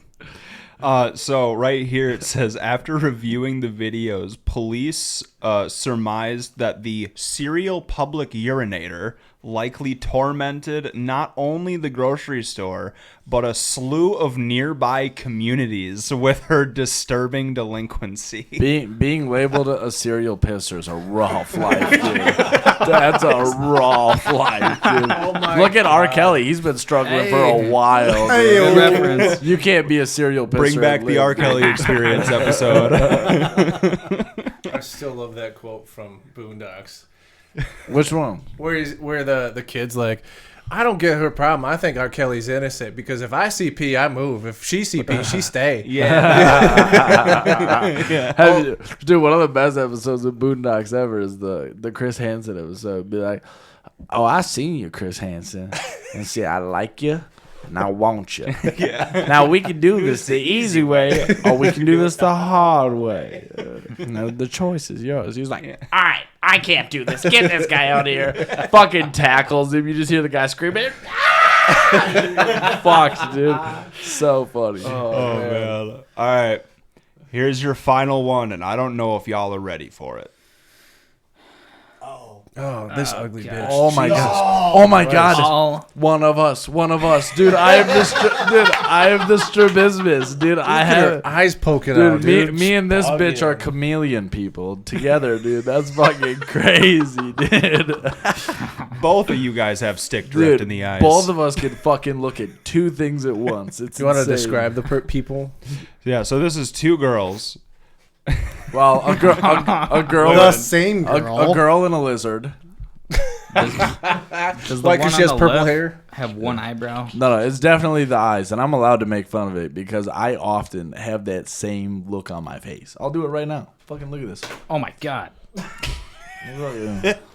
So right here it says, after reviewing the videos, police surmised that the serial public urinator likely tormented not only the grocery store, but a slew of nearby communities with her disturbing delinquency. Being labeled a serial pisser is a rough life, dude. That's a rough life, dude. Look at R. Kelly. He's been struggling for a while. Good reference. You can't be a serial pisser. Bring back the R. Kelly Experience episode. I still love that quote from Boondocks. Which one? Where the kid's like, I don't get her problem. I think R. Kelly's innocent because if I see P, I move. If she see P, she stay. Dude, one of the best episodes of Boondocks ever is the Chris Hansen episode. Be like, oh, I seen you, Chris Hansen, and see, I like you. And I want you. Now we can do this the easy way, or we can do this the hard way. The choice is yours. He's like, all right, I can't do this. Get this guy out of here. Fucking tackles him. You just hear the guy screaming. Fucked, dude. So funny. Oh, man. All right. Here's your final one, and I don't know if y'all are ready for it. Oh, this ugly bitch. Oh my god! Oh my god! All One of us, dude. I have the strabismus, dude. I have her eyes poking dude. out, dude. Me and this bitch are Bugging. chameleon people together, dude. That's fucking crazy, dude. Both of you guys have stick drift Dude, in the eyes. both of us can fucking look at two things at once. It's Do you want to insane. describe the people? Yeah, so this is two girls. Well, a girl, The same girl. a girl and a lizard. does the Like, one she has on the purple left hair? have one eyebrow? No, it's definitely the eyes, and I'm allowed to make fun of it because I often have that same look on my face. I'll do it right now. Fucking look at this. Oh my god!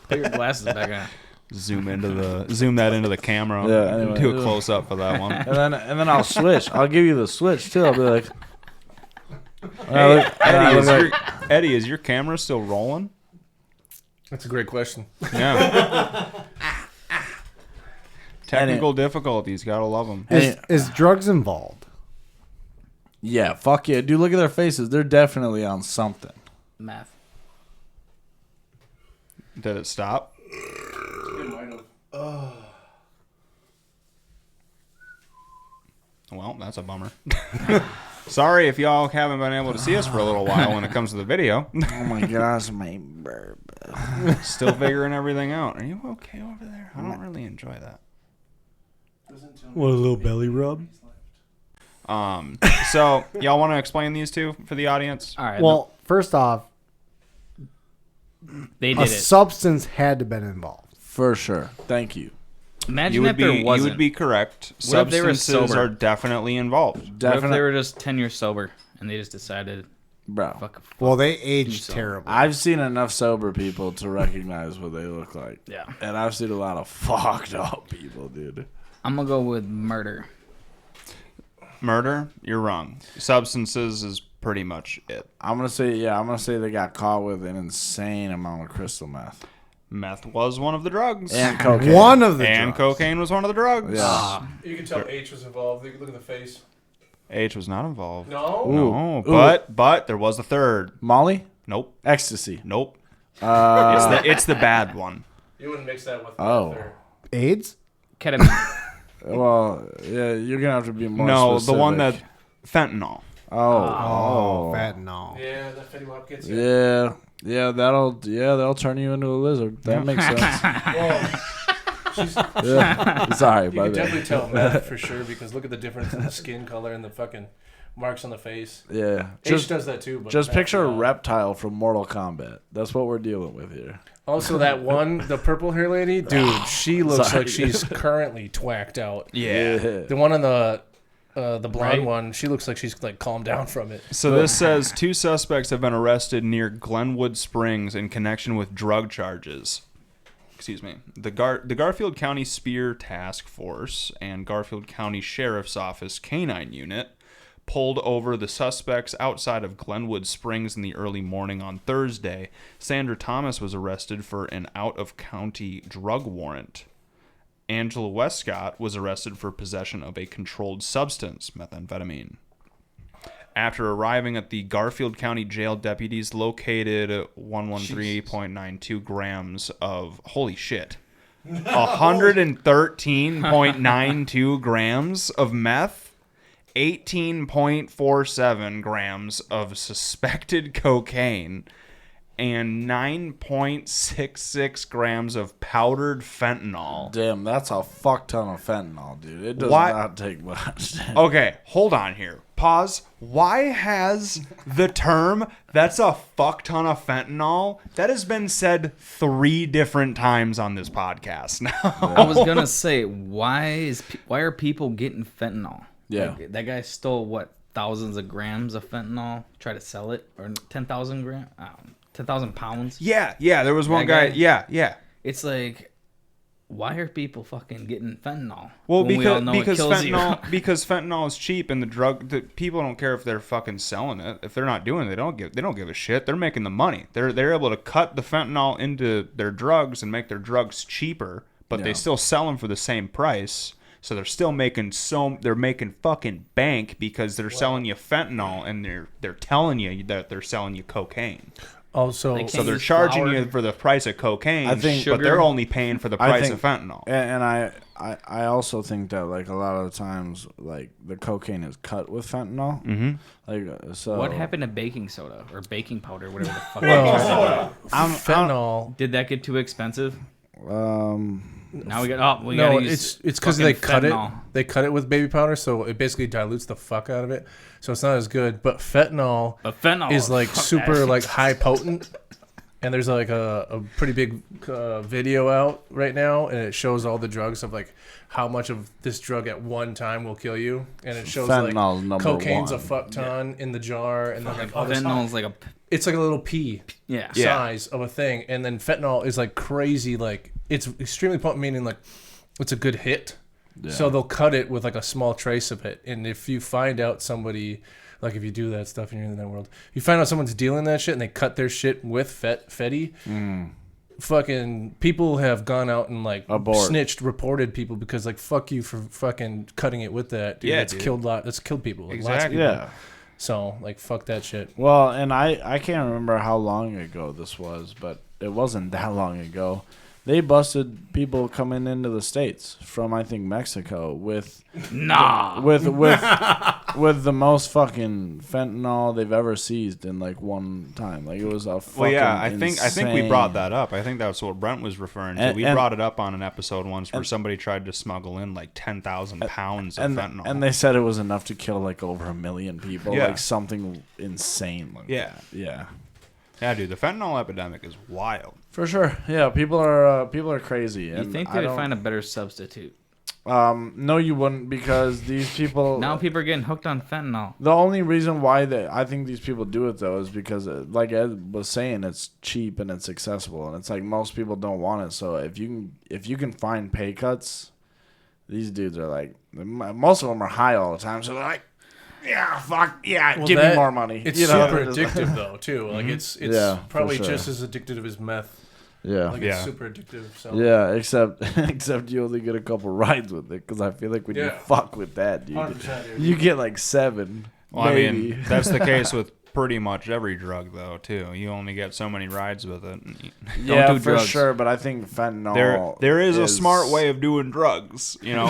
Put your glasses back on. Zoom that into the camera. Yeah, anyway. Do a close up for that one. And then I'll switch. I'll give you the switch too. I'll be like, Eddie, is your camera still rolling? That's a great question. Yeah. Technical difficulties, gotta love them. Is drugs involved? yeah, fuck yeah, dude. Look at their faces. They're definitely on something. Math. Did it stop? Well, that's a bummer. Sorry if y'all haven't been able to see us for a little while when it comes to the video. Oh my gosh, my burp. Still figuring everything out. Are you okay over there? I don't really enjoy that. What, a little belly rub? So y'all want to explain these two for the audience? All right. Well, first off, they a did it. substance had to been involved. For sure. Thank you. Imagine if there wasn't. You would be correct. What if they were Substances sober? are definitely involved. What if Definitely. they were just 10 years sober and they just decided, Bro. fuck. Well, they aged So- terrible. I've seen enough sober people to recognize what they look like. Yeah. And I've seen a lot of fucked up people, dude. I'm gonna go with murder. Murder? You're wrong. Substances is pretty much it. I'm gonna say they got caught with an insane amount of crystal meth. Meth was one of the drugs. And cocaine. One of the And drugs. cocaine was one of the drugs. Yeah. You can tell H was involved. Look at the face. H was not involved. No. No, Ooh. but there was a third. Molly? Nope. Ecstasy. Nope. It's the bad one. You wouldn't mix that with. Oh. meth or- AIDS? Ketamine. Well, yeah, you're gonna have to be more No, specific. the one that fentanyl. Oh. Fentanyl. Yeah, that Fetty Wap gets. Yeah, that'll turn you into a lizard. That makes sense. Well, Yeah. Sorry, you my can bad. definitely tell meth for sure because look at the difference in the skin color and the fucking marks on the face. Yeah. H does that too. But Just meth, picture a yeah. reptile from Mortal Kombat. That's what we're dealing with here. Also, that one, the purple hair lady, dude, she looks Sorry. like she's currently twacked out. Yeah. The one on the blonde Right. one, she looks like she's like calmed down from it. So this says 2 suspects have been arrested near Glenwood Springs in connection with drug charges. Excuse me. The Garfield County Spear Task Force and Garfield County Sheriff's Office Canine Unit pulled over the suspects outside of Glenwood Springs in the early morning on Thursday. Sandra Thomas was arrested for an out-of-county drug warrant. Angela Westcott was arrested for possession of a controlled substance, methamphetamine. After arriving at the Garfield County Jail, deputies located 113.92 grams of, holy shit, 113.92 grams of meth, 18.47 grams of suspected cocaine, and 9.66 grams of powdered fentanyl. Damn, that's a fuck ton of fentanyl, dude. It does What? not take much. Okay, hold on here. Pause. Why has the term, that's a fuck ton of fentanyl, that has been said 3 different times on this podcast now? I was gonna say, why are people getting fentanyl? Yeah. Like, that guy stole what, thousands of grams of fentanyl, try to sell it, or 10,000 grams, 10,000 pounds. Yeah, there was one That guy. guy? Yeah. It's like, why are people fucking getting fentanyl? Well, when we all know it because kills you? because fentanyl is cheap, and the people don't care if they're fucking selling it. If they're not doing it, they don't give a shit. They're making the money. They're able to cut the fentanyl into their drugs and make their drugs cheaper, but they still sell them for the same price. So they're still making fucking bank because they're selling you fentanyl, and they're telling you that they're selling you cocaine. Also, They So can't they're use charging flour. you for the price of cocaine, I think- but they're Sugar. only paying for the price of fentanyl. And I also think that like a lot of the times like the cocaine is cut with fentanyl. Mm-hmm. Like so. What happened to baking soda or baking powder, whatever the fuck? fentanyl. Did that get too expensive? Now we got. We No, gotta use it's because fucking they cut fentanyl. it. They cut it with baby powder, so it basically dilutes the fuck out of it. So it's not as good. But fentanyl But fentanyl is like fuck super that. like high potent. And there's like a pretty big video out right now, and it shows all the drugs of like how much of this drug at one time will kill you, and it shows Fentanyl's like number cocaine's one. a fuck ton in the jar, and then like other Fentanyl is like a it's like a little pea yeah. size of a thing, and then fentanyl is like crazy, like it's extremely potent, meaning like it's a good hit. So they'll cut it with like a small trace of it, and if you find out somebody, like if you do that stuff and you're in that world, you find out someone's dealing that shit and they cut their shit with Fetty. Fucking people have gone out and like snitched, reported people because like fuck you for fucking cutting it with that. Dude, Yeah, that's dude. that's killed people. Like, lots of Exactly. people. Yeah. So like fuck that shit. Well, and I can't remember how long ago this was, but it wasn't that long ago. They busted people coming into the States from, I think, Mexico with with the most fucking fentanyl they've ever seized in like one time. Like it was a fucking Well, yeah, I think we brought insane- that up. I think that's what Brent was referring to. We brought it up on an episode once where somebody tried to smuggle in like 10,000 pounds of fentanyl. And they said it was enough to kill like over 1 million people. Yeah. Like something insane like Yeah. that. Yeah. Yeah, dude, the fentanyl epidemic is wild. For sure. Yeah, people are crazy. You And think I they would don't- find a better substitute? No, you wouldn't, because these people. Now people are getting hooked on fentanyl. The only reason why I think these people do it though is because, like Ed was saying, it's cheap and it's accessible, and it's like most people don't want it. So if you can find pay cuts, these dudes are like, most of them are high all the time. So they're like, yeah, fuck, yeah, Well, give me that- more money. It's You know? super addictive though too. Like it's Yeah, for probably sure. just as addictive as meth. Yeah. Like Yeah. it's super addictive. So Yeah, except you only get a couple rides with it, because I feel like when you Yeah. fuck with that, dude, 100%, dude. you get like 7. Well, I maybe. mean, that's the case with pretty much every drug, though, too. You only get so many rides with it. yeah, do for drugs. sure. But I think fentanyl. There is a smart way of doing drugs, you know.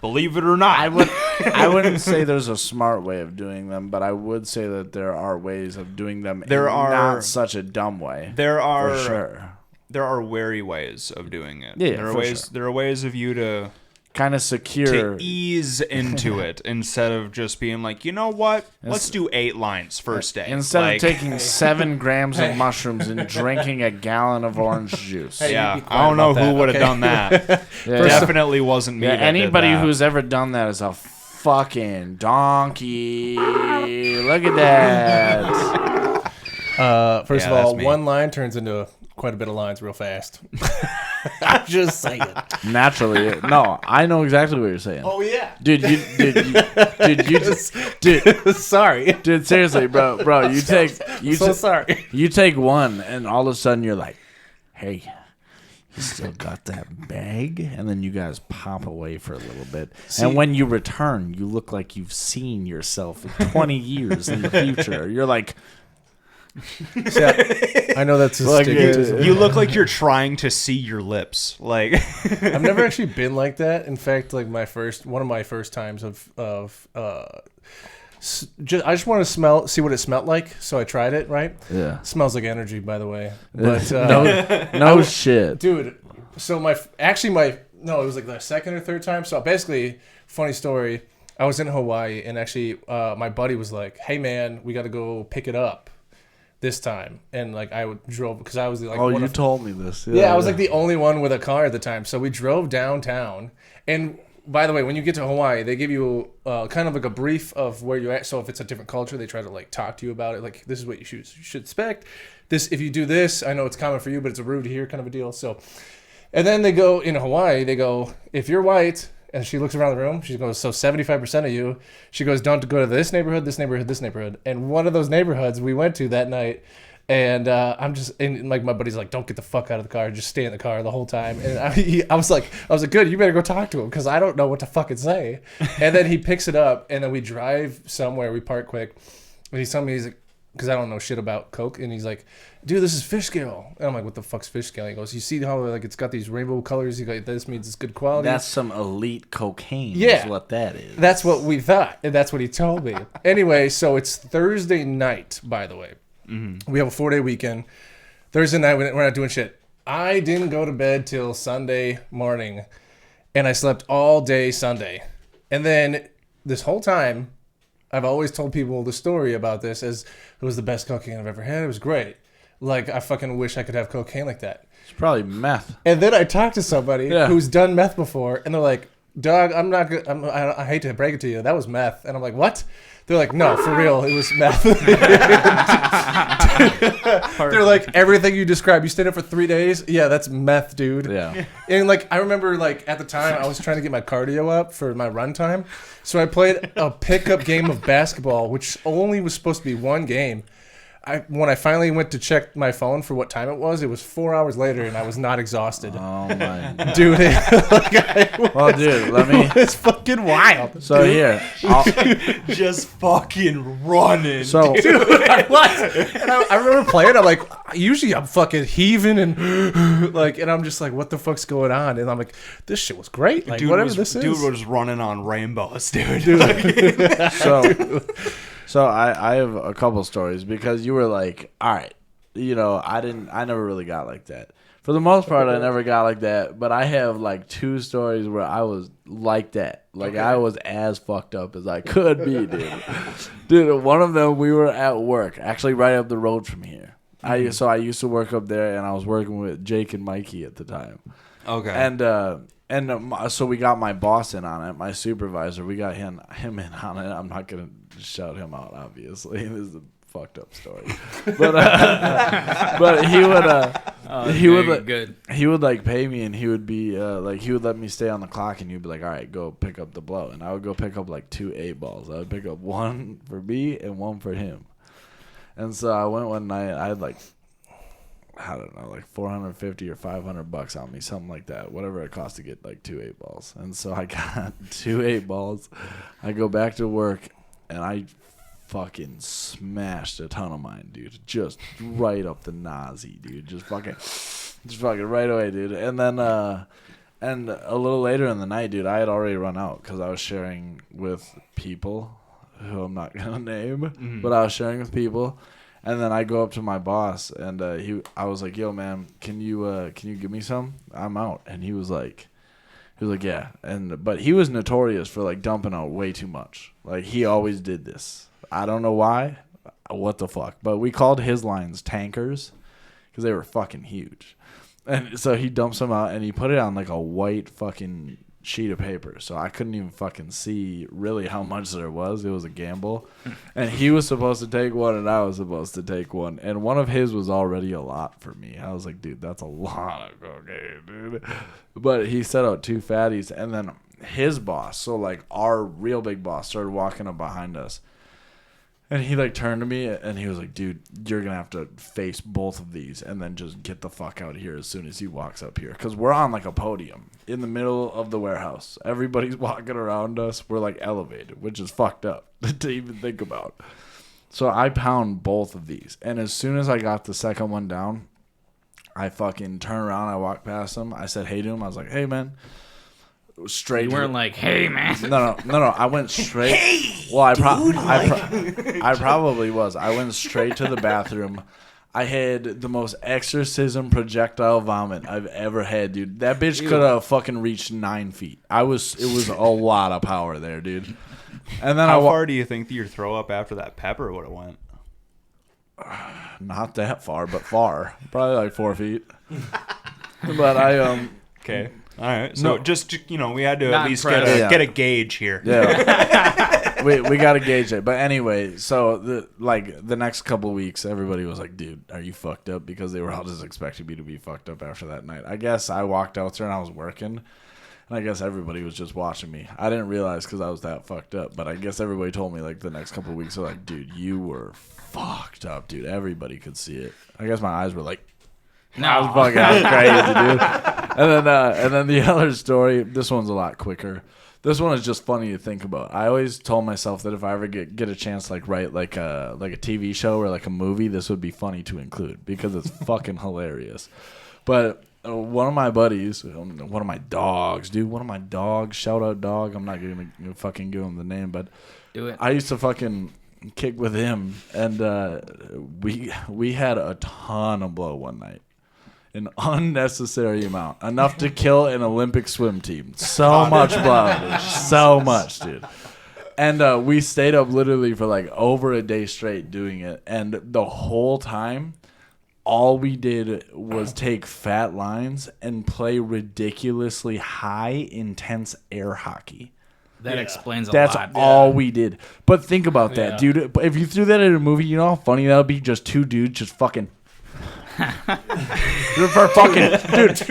Believe it or not. I wouldn't say there's a smart way of doing them, but I would say that there are ways of doing them. There in are- not such a dumb way. There are for sure. There are wary ways of doing it. Yeah, there are for ways. sure. There are ways of you to Kind of secure. ease into it instead of just being like, you know what? Let's do 8 lines first day. Instead Like, of taking 7 grams of mushrooms and drinking a gallon of orange juice. Hey, yeah, you be quiet I don't know about who that, would have okay? done that. Yeah, Definitely wasn't me. yeah, that did anybody that. who's ever done that is a fucking donkey. Look at that. First Yeah, of all, that's me. one line turns into quite a bit of lines real fast. I'm just saying. Naturally, no, I know exactly what you're saying. Oh yeah. Dude, Sorry. dude, seriously, bro, you So sorry. you take one, and all of a sudden you're like, hey, you still got that bag? And then you guys pop away for a little bit. And when you return, you look like you've seen yourself 20 years in the future. You're like, I know that's a Like, stigmatism. You look like you're trying to see your lips. Like, I've never actually been like that. In fact, like one of my first times I just want to see what it smelled like. So I tried it. Right? yeah. Smells like energy, by the way. But No shit. dude, so it was like the second or third time. So basically, funny story. I was in Hawaii, and actually, my buddy was like, "Hey man, we got to go pick it up this time." And like drove because I was like, Oh, one you of- told me this. Yeah, I was like the only one with a car at the time. So we drove downtown. And by the way, when you get to Hawaii, they give you kind of like a brief of where you're at. So if it's a different culture, they try to like talk to you about it. Like, this is what you should expect. This, if you do this, I know it's common for you, but it's a rude here kind of a deal. So, and then they go in Hawaii, they go, if you're white, and she looks around the room, she goes, so 75% of you, she goes, don't go to this neighborhood, this neighborhood, this neighborhood. And one of those neighborhoods we went to that night, and and like my buddy's like, don't get the fuck out of the car, just stay in the car the whole time. And I was like, good, you better go talk to him because I don't know what to fucking say. And then he picks it up, and then we drive somewhere, we park quick, and he's telling me, he's like, because I don't know shit about Coke, and he's like, dude, this is fish scale. And I'm like, what the fuck's fish scale? He goes, you see how like it's got these rainbow colors? You go, this means it's good quality. That's some elite cocaine. Yeah. Is what that is. That's what we thought, and that's what he told me. Anyway, so it's Thursday night, by the way. Mm-hmm. We have a 4-day weekend. Thursday night, we're not doing shit. I didn't go to bed till Sunday morning, and I slept all day Sunday. And then this whole time, I've always told people the story about this as it was the best cocaine I've ever had. It was great. Like, I fucking wish I could have cocaine like that. It's probably meth. And then I talked to somebody Yeah. who's done meth before, and they're like, "Dog, I'm not good. I hate to break it to you, that was meth." And I'm like, "What?" They're like, "No, for real, it was meth." They're like, "Everything you described, you stayed up for 3 days. Yeah, that's meth, dude." Yeah. And like, I remember like at the time I was trying to get my cardio up for my run time, so I played a pickup game of basketball, which only was supposed to be one game. When I finally went to check my phone for what time it was 4 hours later, and I was not exhausted. Oh my. Dude, Well, dude, let me. it's fucking wild. So here, Just fucking running. so I was. And I remember playing. I'm like, usually I'm fucking heaving and like, and I'm just like, what the fuck's going on? And I'm like, this shit was great. Like, whatever this is. Dude was running on rainbows, dude. So I have a couple stories because you were like, all right, I never really got like that. For the most part, I never got like that, but I have like 2 stories where I was like that. Like I was as fucked up as I could be, dude. Dude, one of them, we were at work, actually right up the road from here. So I used to work up there, and I was working with Jake and Mikey at the time. Okay. And so we got my boss in on it, my supervisor. We got him in on it. I'm not gonna shout him out, obviously. This is a fucked up story, but he would like pay me, and he would be like, he would let me stay on the clock, and he'd be like, all right, go pick up the blow, and I would go pick up like 2 8-balls. I would pick up 1 for me and 1 for him. And so I went one night. I had like, I don't know, like $450 or $500 on me, something like that. Whatever it cost to get like 2 8-balls. And so I got 2 8-balls. I go back to work, and I fucking smashed a ton of mine, dude. Just right up the nazi, dude. Just fucking right away, dude. And then, and a little later in the night, dude, I had already run out because I was sharing with people who I'm not gonna name, but I was sharing with people, and then I go up to my boss, and I was like, "Yo, man, can you give me some? I'm out." And he was like, "Yeah," but he was notorious for like dumping out way too much. Like he always did this. I don't know why, what the fuck, but we called his lines tankers because they were fucking huge, and so he dumps them out, and he put it on like a white fucking sheet of paper, so I couldn't even fucking see really how much there was. It was a gamble, and he was supposed to take 1 and I was supposed to take 1, and one of his was already a lot for me. I was like, dude, that's a lot of cocaine, dude. But he set out 2 fatties, and then his boss, so like our real big boss, started walking up behind us, and he like turned to me, and he was like, dude, you're gonna have to face both of these and then just get the fuck out of here as soon as he walks up here, because we're on like a podium in the middle of the warehouse. Everybody's walking around us. We're like elevated, which is fucked up to even think about. So I pound both of these, and as soon as I got the second one down, I fucking turn around, I walk past him, I said hey to him, I was like, hey man. Straight. You weren't like, hey man. No. I went straight. Hey, well, I probably was. I went straight to the bathroom. I had the most exorcism projectile vomit I've ever had, dude. That bitch could have fucking reached 9 feet. It was a lot of power there, dude. And then how far do you think your throw up after that pepper would have went? Not that far, but far. Probably like 4 feet. But Okay. All right. So just, we had to Not at least impressed. get a gauge here. Yeah. we got to gauge it. But anyway, so the next couple of weeks, everybody was like, dude, are you fucked up? Because they were all just expecting me to be fucked up after that night. I guess I walked out there and I was working, and I guess everybody was just watching me. I didn't realize because I was that fucked up, but I guess everybody told me like the next couple of weeks, they're like, dude, you were fucked up, dude. Everybody could see it. I guess my eyes were like, I was crazy, dude. And then the other story, this one's a lot quicker. This one is just funny to think about. I always told myself that if I ever get a chance, like write like a TV show or like a movie, this would be funny to include because it's fucking hilarious. But one of my buddies, one of my dogs, shout out dog. I'm not gonna fucking give him the name, but do it. I used to fucking kick with him, and we had a ton of blow one night. An unnecessary amount. Enough to kill an Olympic swim team. So much blood, dude. So much, dude. And we stayed up literally for like over a day straight doing it. And the whole time, all we did was take fat lines and play ridiculously high, intense air hockey. That explains a That's lot. That's all we did. But think about that, dude. If you threw that in a movie, you know how funny that would be? Just 2 dudes just fucking... for fucking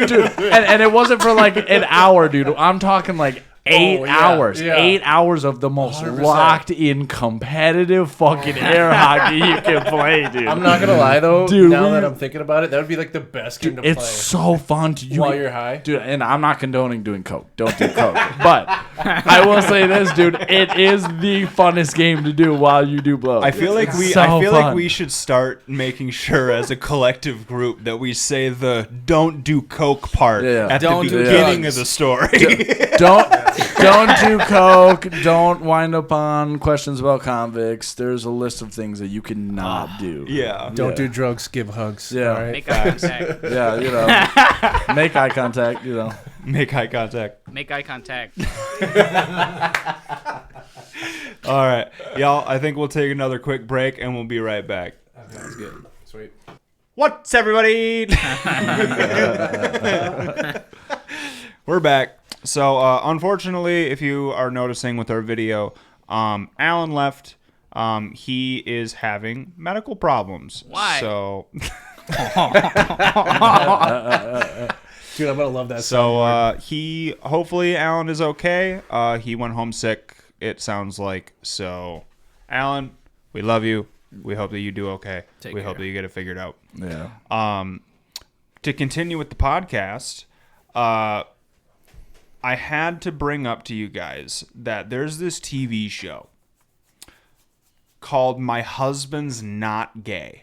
dude, and it wasn't for like an hour, dude. I'm talking like 8 Oh, yeah, hours. yeah. 8 hours of the most 100%. locked in competitive fucking air hockey you can play, dude. I'm not gonna lie though. Dude, now we- that I'm thinking about it, that would be like the best game to play. It's so fun to while you're high. dude. And I'm not condoning doing coke. Don't do coke. But I will say this, dude. It is the funnest game to do while you do blow. I feel like It's so like fun. we should start making sure as a collective group that we say the "don't do coke" part Yeah. at Don't the do beginning drugs. of the story. don't do coke. Don't wind up on questions about convicts. There's a list of things that you cannot do. Yeah. Don't do drugs, give hugs. Yeah. All right? Make eye contact. Yeah, you know, make eye contact. You know. Make eye contact. Make eye contact. All right, y'all. I think we'll take another quick break and we'll be right back. That's good. Sweet. What's everybody? We're back. So, unfortunately, if you are noticing with our video, Alan left. He is having medical problems. Why? So, Dude, I'm gonna love that. so he hopefully Alan is okay. He went home sick. It sounds like so. Alan, we love you. We hope that you do okay. Take we care. hope that you get it figured out. Yeah. To continue with the podcast, I had to bring up to you guys that there's this TV show called My Husband's Not Gay.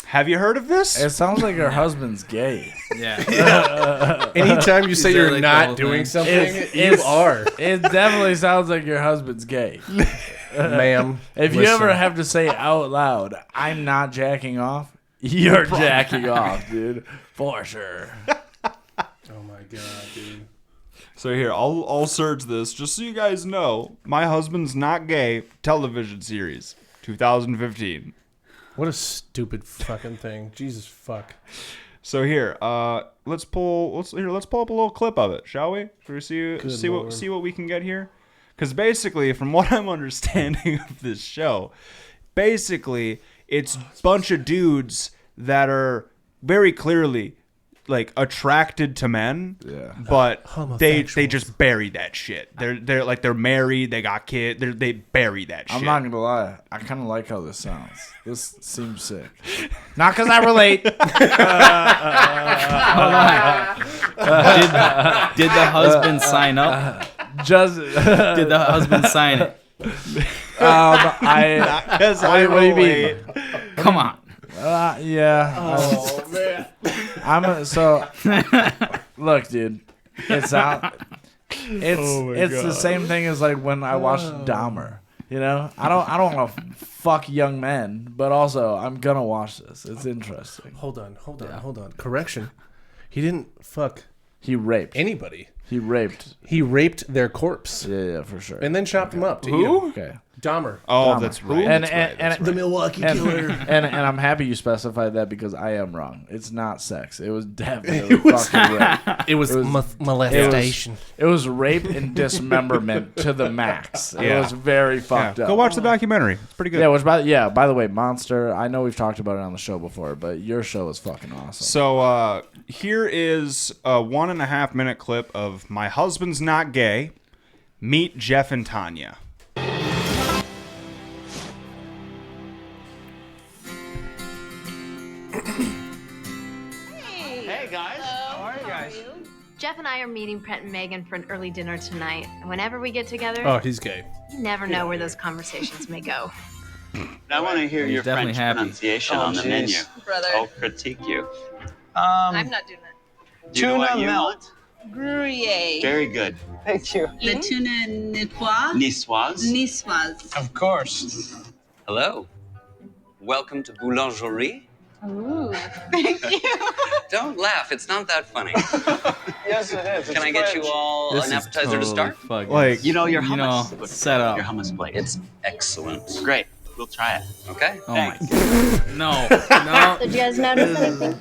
Have you heard of this? It sounds like your husband's gay. Yeah. anytime you say Is that you're like the not whole doing thing? something, you are, It definitely sounds like your husband's gay. ma'am. If you Listen. ever have to say out loud, "I'm not jacking off," you're jacking off, dude, for sure. Oh my god, dude. So here, I'll search this just so you guys know. My Husband's Not Gay television series, 2015. What a stupid fucking thing. Jesus fuck. So here, let's pull up a little clip of it, shall we? Should we see Lord. what we can get here? Because basically, from what I'm understanding of this show, basically it's a bunch of dudes that are very clearly like attracted to men, Yeah. but they Homosexuals. just bury that shit. They're married, they got kids, they bury that shit. I'm not gonna lie, I kind of like how this sounds. This seems sick. Not because I relate. Did the husband sign up? Just Did the husband sign it? Because I what do you mean? relate. Come on. Yeah. Oh man. Look, dude. It's out. It's the same thing as like when I watched Dahmer. You know, I don't want to fuck young men, but also I'm gonna watch this. It's interesting. Hold on. Correction. He didn't fuck He raped. anybody. He raped. He raped their corpse Yeah, for sure. and then chopped him up to eat Who? him. Okay. Dahmer. Oh, Dahmer. that's right. And, that's and, right, that's and, The Milwaukee and, Killer. and I'm happy you specified that because I am wrong. It's not sex. It was definitely fucking rape. It was, molestation. It was rape and dismemberment to the max. It Yeah. was very Yeah, fucked up. go watch the documentary. It's pretty good. Yeah, by the way, Monster, I know we've talked about it on the show before, but your show is fucking awesome. So here is a 1.5 minute clip of My Husband's Not Gay. Meet Jeff and Tanya. Hey guys, how are you guys? Jeff and I are meeting Brent and Megan for an early dinner tonight. And whenever we get together, Oh, he's gay. you never know where those conversations may go. I want to hear He's your definitely French happy. pronunciation on the jeez. menu. Brother. I'll critique you. I'm not doing that. Do you know Tuna what you melt. want? Gruyere. Very good. Thank you. The tuna niçoise. Niçoise. Niçoise. Of course. Hello. Welcome to Boulangerie. Ooh. Thank you. Don't laugh. It's not that funny. Yes, it is. Can I get you all This an is appetizer totally to start? fucking- Like, You know your You hummus. know, set up. Your hummus plate. It's excellent. Great. We'll try it. Okay. Oh my Thanks. No. Did you guys notice anything?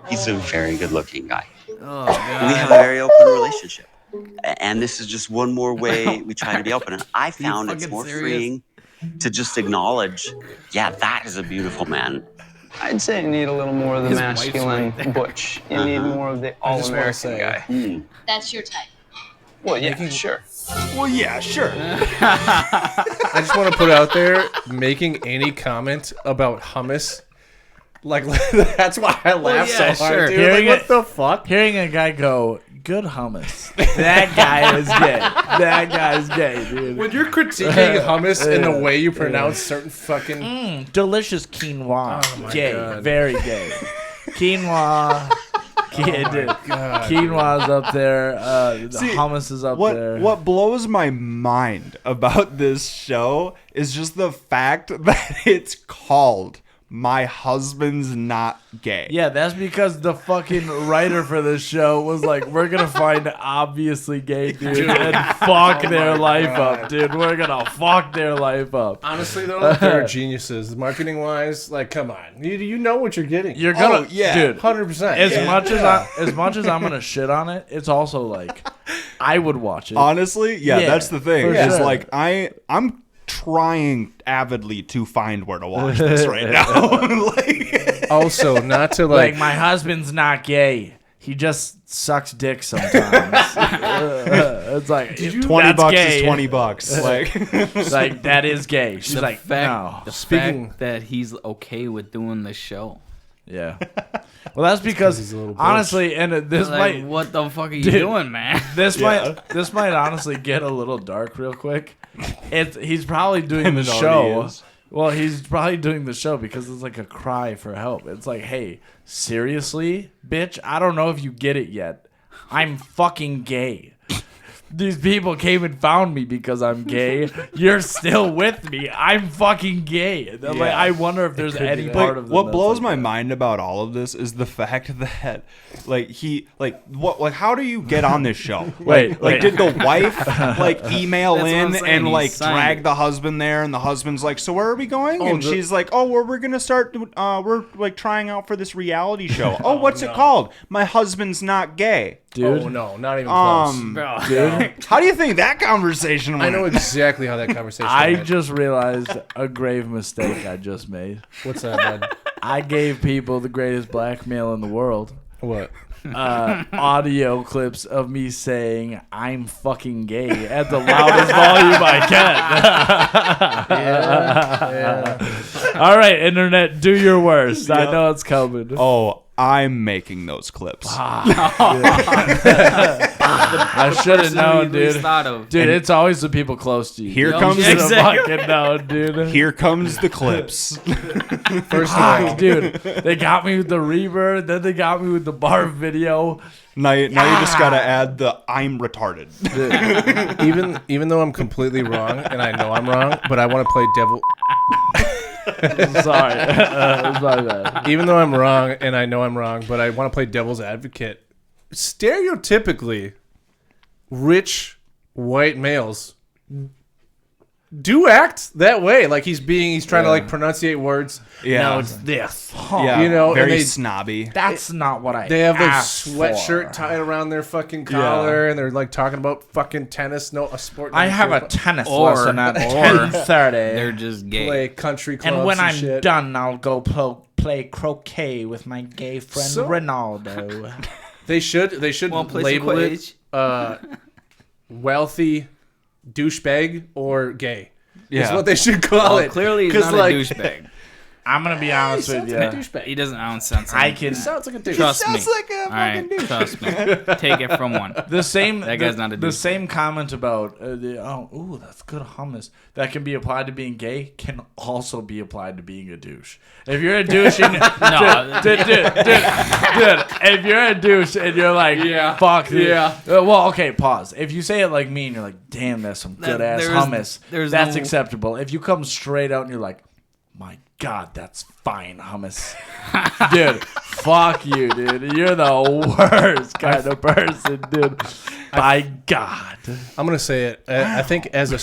He's a very good-looking guy. Oh, We God. have a very open relationship. And this is just one more way we try to be open. And I found it's fucking more serious? freeing to just acknowledge, yeah, that is a beautiful man. I'd say you need a little more of the His wife's masculine right there. butch. You need more of the I just wanna all-American say- guy. That's your type. Well, yeah, sure. Well, yeah, sure. I just want to put out there, making any comment about hummus, like that's why I laugh yeah, so hard, sure. dude. Hearing Like, what it- the fuck? Hearing a guy go, good hummus. That guy is gay. That guy's gay, dude. When you're critiquing hummus in the way you pronounce certain fucking Delicious quinoa. Oh my Gay. God. Very gay. Quinoa. Dude. Quinoa's up there. See, Hummus is up what there. what blows my mind about this show is just the fact that it's called My Husband's Not Gay. Yeah, that's because the fucking writer for this show was like, we're gonna find obviously gay dudes and fuck their life up, dude. We're gonna fuck their life up. honestly though, they're geniuses. Marketing wise, like come on, you know what you're getting. You're gonna, yeah. dude. 100%. As much as I'm gonna shit on it, it's also like I would watch it. Honestly, yeah, Yeah, that's the thing. for Is sure. like I'm trying avidly to find where to watch this right now. Like, Also, not to like like my husband's not gay. He just sucks dick sometimes. It's like 20 that's bucks gay. is 20 bucks. Like, Like that is gay. She's The like, fact, the Speaking- fact that he's okay with doing the show. no. Yeah. Well, that's because he's a little bitch. honestly, and this Like, might what the fuck are you Dude. doing, man? this might honestly get a little dark real quick. He's probably doing And the it already show. is. Well, he's probably doing the show because it's like a cry for help. It's like, hey, seriously, bitch, I don't know if you get it yet. I'm fucking gay. These people came and found me because I'm gay. You're still with me. I'm fucking gay. Like, I wonder if there's any part of what them blows that's my like that. mind about all of this is the fact that how do you get on this show? Wait. Did the wife email That's what I'm in saying, and he signed drag it. the husband there, and the husband's like, so where are we going? And the- she's like, oh, we're gonna start we're like trying out for this reality show. Oh, what's it called? My Husband's Not Gay. dude. oh no, not even close. Bro. How do you think that conversation went? I know exactly how that conversation I went. just realized a grave mistake I just made. What's that, man? I gave people the greatest blackmail in the world. What? Audio clips of me saying I'm fucking gay at the loudest volume I can. All right, internet, do your worst. I know it's coming. Oh, I'm making those clips. I should have Person known, we least dude. thought of. Dude, it's always the people close to you. Here Yup. comes You should have Exactly. fucking known, dude. Here comes the clips. First of all, Fuck, dude. They got me with the reverb, then they got me with the bar video. Now you just gotta add the I'm retarded. even though I'm completely wrong and I know I'm wrong, but I want to play devil. Sorry. It's my bad. Even though I'm wrong and I know I'm wrong, but I want to play devil's advocate. Stereotypically, rich white males do act that way. Like he's trying to like pronunciate words. Yeah. No, it's this. Yeah, You know, and very they- snobby. That's not what I They have their asked sweatshirt for. tied around their fucking collar, and they're like talking about fucking tennis. No, a sport. I have a to tennis Or- lesson at or 10:30. They're just gay. play country clubs And when I'm shit. done, I'll go play croquet with my gay friend So- Ronaldo. They should Wanna play some label it Peej? wealthy douchebag or gay. Is Yeah. what they should call Well, it. clearly he's 'Cause, not like, a douchebag. I'm gonna be honest with sounds you. like a douchebag. He doesn't own sense. I can Sounds like a douche. Trust me. Sounds like a All right, fucking douche. trust me. Take it from one. the same. That guy's not a the douche. same comment about that's good hummus that can be applied to being gay can also be applied to being a douche. If you're a douche, and, No. dude, if you're a douche and you're like, Yeah. fuck, dude. Yeah. Well, okay, pause. If you say it like me and you're like, damn, that's some good ass There's- hummus, there's that's no- acceptable. If you come straight out and you're like, my God, that's fine hummus. Dude, fuck you, dude. You're the worst kind of person, dude. By God. I'm gonna say it. I think as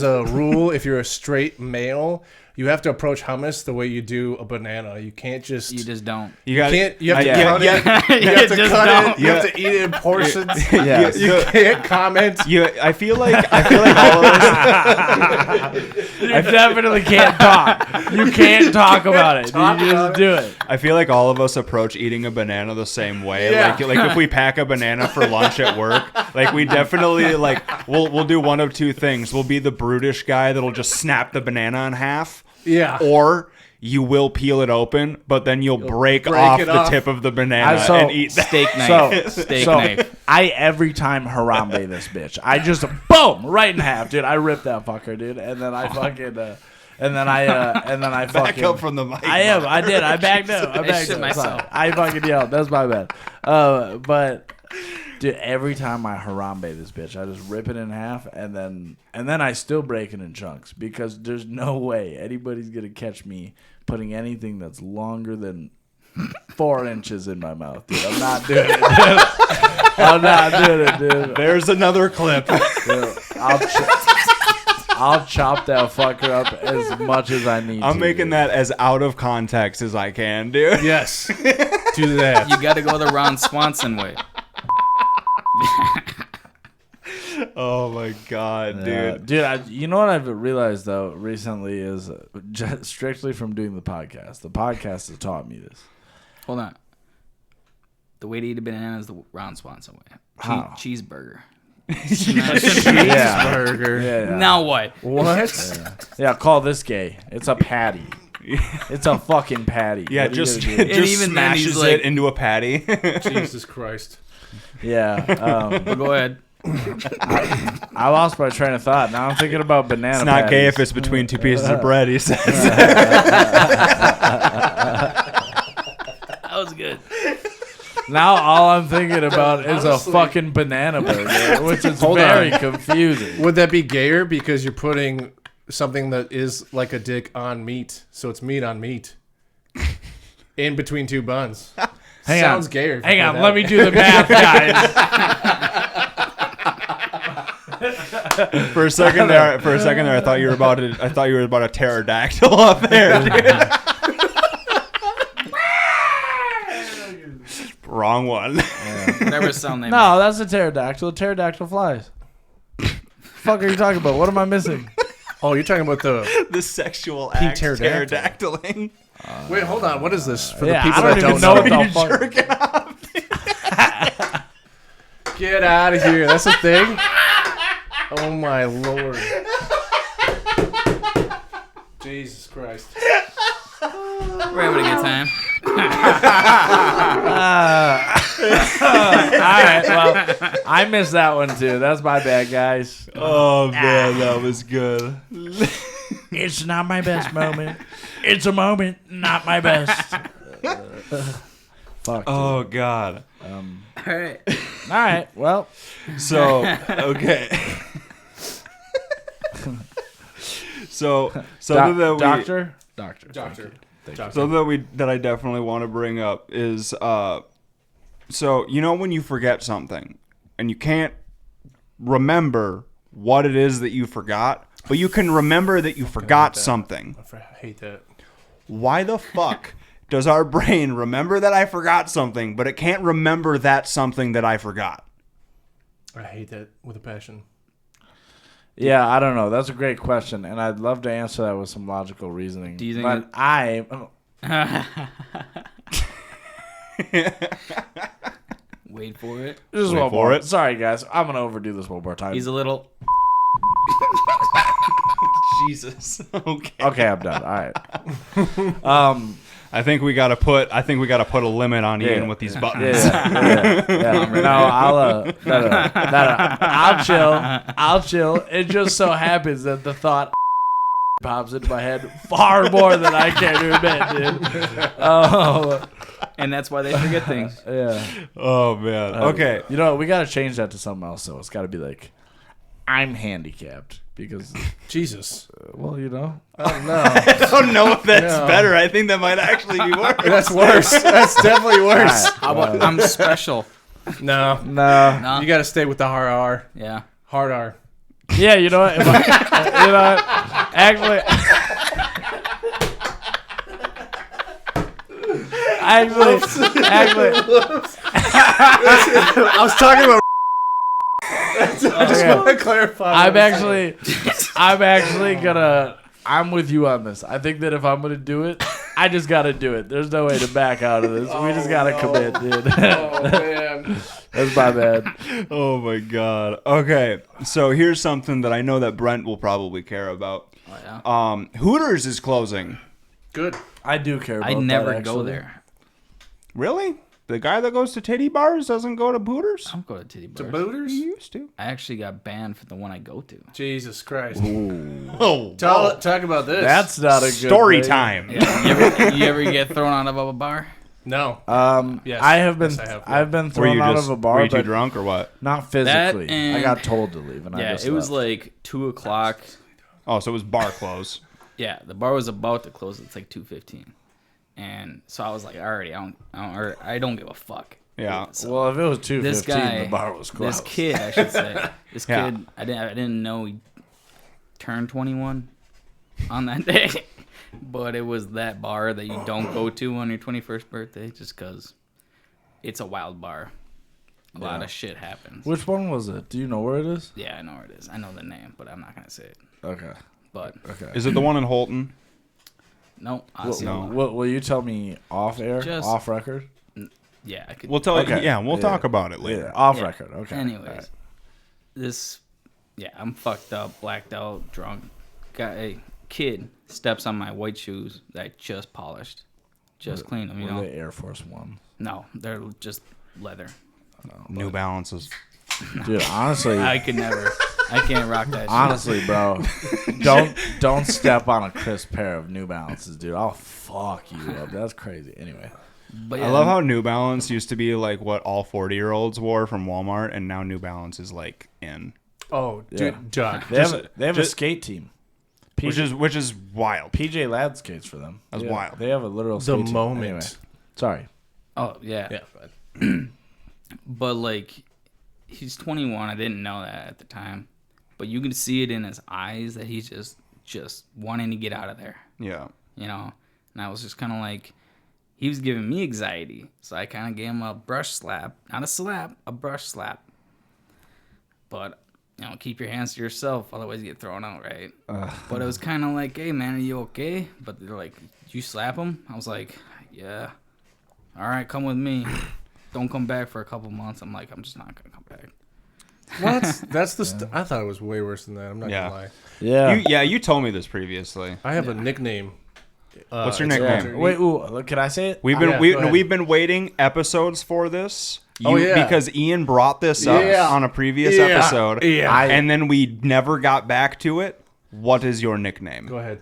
a rule, if you're a straight male, You have to approach hummus the way you do a banana. You can't just. You just don't. You have to cut it. You have to cut it. You have to eat it in portions. You can't comment. I feel like all of us. You definitely can't talk. You can't talk about it. You just do it. I feel like all of us approach eating a banana the same way. Yeah. Like if we pack a banana for lunch at work, like we definitely like we'll do one of two things. We'll be the brutish guy that'll just snap the banana in half. Yeah. Or you will peel it open, but then you'll break off the tip of the banana and eat that. Steak knife. Steak knife. I every time Harambe this bitch, I just boom right in half, dude. I ripped that fucker, dude, and then I fucking. And then I fucking back up from the mic. I did. I backed up. I backed shit up. myself. I fucking yelled. That's my bad. But dude, every time I Harambe this bitch, I just rip it in half, and then I still break it in chunks because there's no way anybody's gonna catch me putting anything that's longer than 4 inches in my mouth, dude. I'm not doing it, dude. I'm not doing it, dude. There's another clip. Dude, I'll chop that fucker up as much as I need to. I'm making dude. that as out of context as I can, dude. Yes. Do that. You got to go the Ron Swanson way. Oh my god, dude. Dude, you know what I've realized though recently is just strictly from doing the podcast. The podcast has taught me this. Hold on. The way to eat a banana is the Ron Swanson way. How? Cheeseburger. Cheeseburger. Yeah. Now what? What? Yeah, call this gay. It's a patty. It's a fucking patty. Yeah, What are you just gonna do? even then, smashes he's like- it into a patty. Jesus Christ. Yeah. But go ahead. I lost my train of thought. Now I'm thinking about banana. It's not gay patties. if it's between two pieces of bread, he says. That was good. Now all I'm thinking about is a fucking banana burger, which is very confusing. Would that be gayer because you're putting something that is like a dick on meat, so it's meat on meat, in between two buns? Sounds gayer. if you Hang put on, it let that me way. do the math, guys. For a second there, I thought you were about a pterodactyl up there, dude. Wrong one. Whatever sound they No, that's a pterodactyl. A pterodactyl flies. Fuck are you talking about? What am I missing? Oh, you're talking about the. The sexual Pete act pterodactyl. pterodactyling. Wait, hold on. What is this for Yeah, the people I that don't don't even know know? what the fuck. Get out of here. That's a thing. Oh my lord. Jesus Christ. We're having a good time. All right, well, I missed that one too. That's my bad, guys. Oh man, that was good. It's not my best moment. It's a moment, not my best. Fuck. Oh god. All right. All right. Well, So okay. So something that we doctor. something that I definitely want to bring up is so you know when you forget something and you can't remember what it is that you forgot, but you can remember that you forgot something. I hate that. Why the fuck does our brain remember that I forgot something, but it can't remember that something that I forgot? I hate that with a passion. Yeah, I don't know. That's a great question, and I'd love to answer that with some logical reasoning. Do you think but Wait for it. just Wait one for more. it. Sorry, guys. I'm gonna overdo this one more time. He's a little. Jesus. Okay. Okay, I'm done. All right. I think we gotta put a limit on Ian with these buttons. No, I'll chill. It just so happens that the thought pops into my head far more than I care to admit, dude. Oh, And that's why they forget things. yeah. Oh man. Okay. You know what? We gotta change that to something else. So it's gotta be like, I'm handicapped because, Jesus. well, you know. Oh no. I don't know if that's better. I think that might actually be worse. That's worse. That's definitely worse. How about I'm special? No. No. No. You got to stay with the hard R. Yeah. Hard R. Yeah, you know what? If I, you know, actually, Actually, I was talking about. I just want to clarify. I'm with you on this. I think that if I'm gonna do it, I just gotta do it. There's no way to back out of this. We just gotta commit, dude. Oh man. That's my bad. Oh my god. Okay, so here's something that I know that Brent will probably care about. Oh, yeah. Hooters is closing. Good. I do care about I never that, go actually. there. Really? The guy that goes to titty bars doesn't go to Hooters? I don't go to titty To bars. booters? He used to. I actually got banned for the one I go to. Jesus Christ. Oh, Talk about this. That's not a good story thing. time. Yeah, you ever get thrown out of a bar? no. Yes, Yes. I have been. Yes, I have, yeah. I've been Were thrown you out just of a bar, were you too but drunk or what? not physically. That and- I got told to leave, and I Yeah, just it was left. like 2:00. Oh, so it was bar close. Yeah, the bar was about to close. It's like 2:15, and so I was like, already, I don't give a fuck. Yeah. So Well, if it was this 2:15, guy, the bar was closed. this kid, I should say, this Yeah. kid, I didn't know he turned 21 on that day, but it was that bar that you don't go to on your 21st birthday, just because it's a wild bar. A lot of shit happens. Which one was it? Do you know where it is? Yeah, I know where it is. I know the name, but I'm not gonna say it. Okay. But Okay. Is it the one in Holton? no, honestly, no. Will you tell me off air, Just- off record? yeah, I could. We'll tell Okay. you. Yeah, we'll Yeah. talk about it later. Yeah, off Yeah. record. Okay. Anyways, All right. I'm fucked up, blacked out, drunk. Got a kid steps on my white shoes that I just polished, just cleaned them. You Were know, they Air Force One? no, they're just leather. New Balances. Dude, honestly, I could never. I can't rock that. Shit. honestly, bro, don't step on a crisp pair of New Balances, dude. I'll fuck you up. That's crazy. Anyway, But I love how New Balance used to be like what all 40-year-olds wore from Walmart, and now New Balance is like in, Oh, dude, Doug. they have a skate team. which is wild. PJ Ladd skates for them. That's Yeah, wild. They have a literal The skate team. moment. Anyway, sorry. Oh yeah. Yeah. But But like, he's 21. I didn't know that at the time, but you can see it in his eyes that he's just wanting to get out of there. Yeah. You know, and I was just kind of like, he was giving me anxiety, so I kind of gave him a brush slap, not a slap, a brush slap. But you know, keep your hands to yourself, otherwise you get thrown out, right? But it was kind of like, hey man, are you okay? But they're like, did you slap him? I was like, yeah. All right, come with me. Don't come back for a couple months. I'm like, I'm just not gonna come back. that's the. I thought it was way worse than that. I'm not Yeah. gonna lie. Yeah. You told me this previously. I have a nickname. What's your it's nickname? Walter. Wait, ooh, can I say it? We've been Yeah, go ahead. we've been waiting episodes for this. Oh, yeah. Because Ian brought this up Yeah. on a previous Yeah. episode. Yeah. And then we never got back to it. What is your nickname? Go ahead.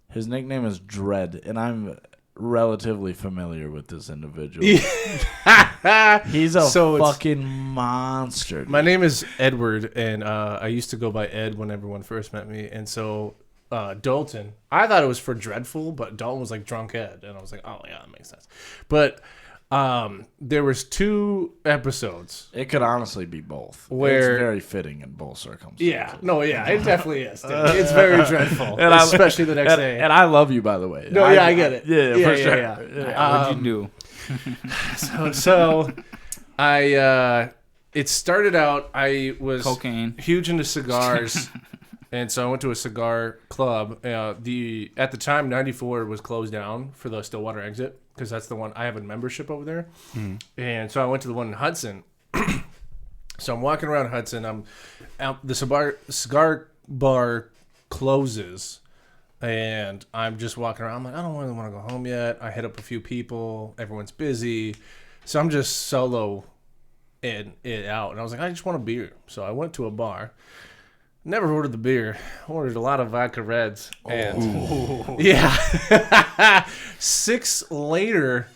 His nickname is Dread, and I'm relatively familiar with this individual. He's a So it's- fucking monster. My name is Edward, and I used to go by Ed when everyone first met me. And so Dalton, I thought it was for Dreadful, but Dalton was like Drunk Ed, and I was like, oh yeah, that makes sense. But there was 2 episodes. It could honestly be both. Where- it's very fitting in both circumstances. Yeah, no, yeah, it definitely is. Dude. It's very dreadful, especially the next day. And I love you, by the way. No, yeah, I get it. Yeah, Yeah, for yeah, sure. yeah. What'd you do? So I it started out, I was Cocaine. huge into cigars, and so I went to a cigar club. At the time 94 was closed down for the Stillwater exit, because that's the one I have a membership over there. And so I went to the one in Hudson. So I'm walking around Hudson, I'm out, the cigar bar closes, and I'm just walking around. I'm like, I don't really want to go home yet. I hit up a few people. Everyone's busy. So I'm just solo it out. And I was like, I just want a beer. So I went to a bar. Never ordered the beer. Ordered a lot of vodka reds. And yeah. 6 later,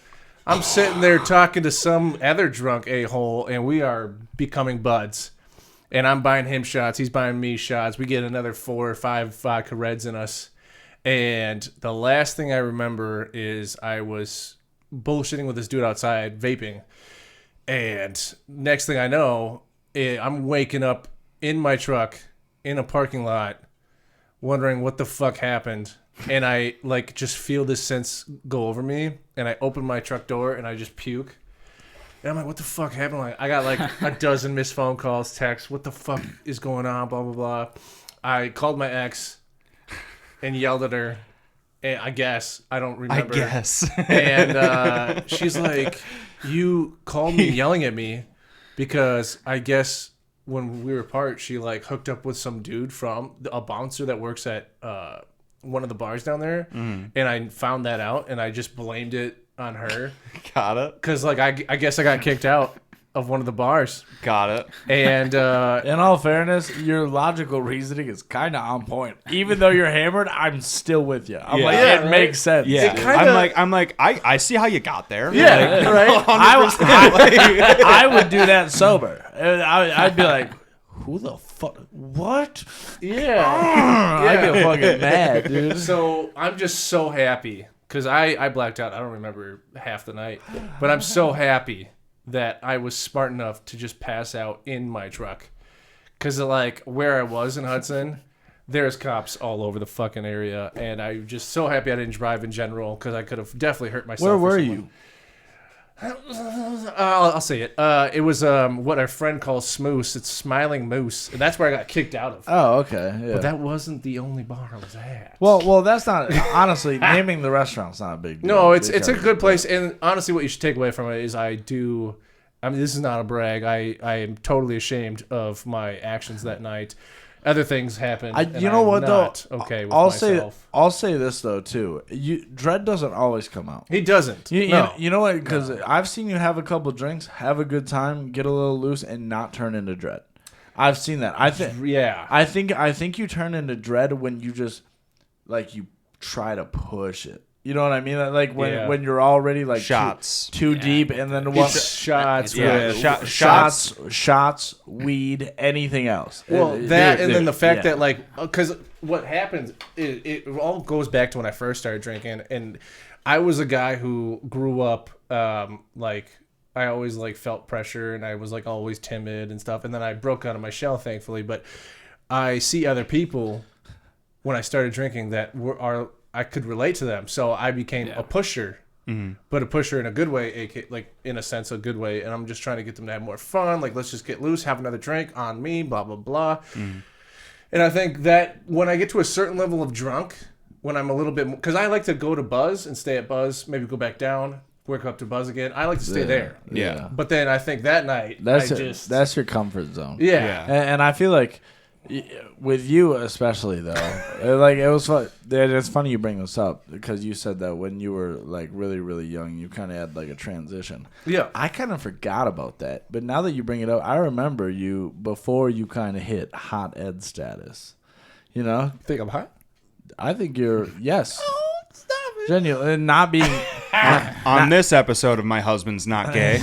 I'm sitting there talking to some other drunk a-hole, and we are becoming buds. And I'm buying him shots. He's buying me shots. We get another 4 or 5 vodka reds in us. And the last thing I remember is I was bullshitting with this dude outside, vaping. And next thing I know, I'm waking up in my truck in a parking lot, wondering what the fuck happened. and I like just feel this sense go over me, and I open my truck door and I just puke. And I'm like, what the fuck happened? Like, I got like a dozen missed phone calls, texts. What the fuck is going on? Blah, blah, blah. I called my ex and yelled at her. And I guess. I don't remember. I guess. And she's like, you called me yelling at me because I guess when we were apart, she like hooked up with some dude from a bouncer that works at one of the bars down there. And I found that out and I just blamed it on her. Got it. Because like I guess I got kicked out of one of the bars. Got it. And in all fairness, your logical reasoning is kind of on point. Even though you're hammered, I'm still with you. I'm like, Yeah, it right? makes sense. Yeah. kinda- I'm like, I see how you got there. yeah, right. I would do that sober. I'd be like, who the fuck? What? Yeah. I'd be fucking mad, dude. So I'm just so happy because I blacked out. I don't remember half the night, but I'm so happy that I was smart enough to just pass out in my truck. Because like where I was in Hudson, there's cops all over the fucking area, and I'm just so happy I didn't drive in general because I could have definitely hurt myself. Where or were someone. you? I'll say it. It was what our friend calls Smoose. It's Smiling Moose, and that's where I got kicked out of. Oh, okay. Yeah. But that wasn't the only bar I was at. Well, that's not honestly naming the restaurant's not a big deal. No, it's a good place, and honestly, what you should take away from it is I mean, this is not a brag. I am totally ashamed of my actions that night. Other things happened. You know what though? Okay, with I'll myself. say this though too. Dread doesn't always come out. He doesn't. You No. know what? Because I've seen you have a couple drinks, have a good time, get a little loose, and not turn into Dread. I've seen that. I think you turn into Dread when you just like you try to push it. You know what I mean? Like when you're already like Shots. too deep, and then what? Shots. Yeah. Shots, weed, anything else. Well, then the fact that like, because what happens, it all goes back to when I first started drinking, and I was a guy who grew up like I always like felt pressure, and I was like always timid and stuff, and then I broke out of my shell, thankfully. But I see other people when I started drinking that I could relate to them, so I became a pusher. But a pusher in a good way, like in a sense, a good way. And I'm just trying to get them to have more fun. Like, let's just get loose, have another drink on me, blah, blah, blah. And I think that when I get to a certain level of drunk, when I'm a little bit more, because I like to go to Buzz and stay at Buzz, maybe go back down, work up to Buzz again. I like to stay there. Yeah. But then I think that night, that's your comfort zone. Yeah. And I feel like with you especially though, like it was fun. It's funny you bring this up because you said that when you were like really really young, you kind of had like a transition. Yeah, I kind of forgot about that, but now that you bring it up, I remember you before you kind of hit hot Ed status. You know, think I'm hot. I think you're yes. Genuinely, and not being on this episode of My Husband's Not Gay.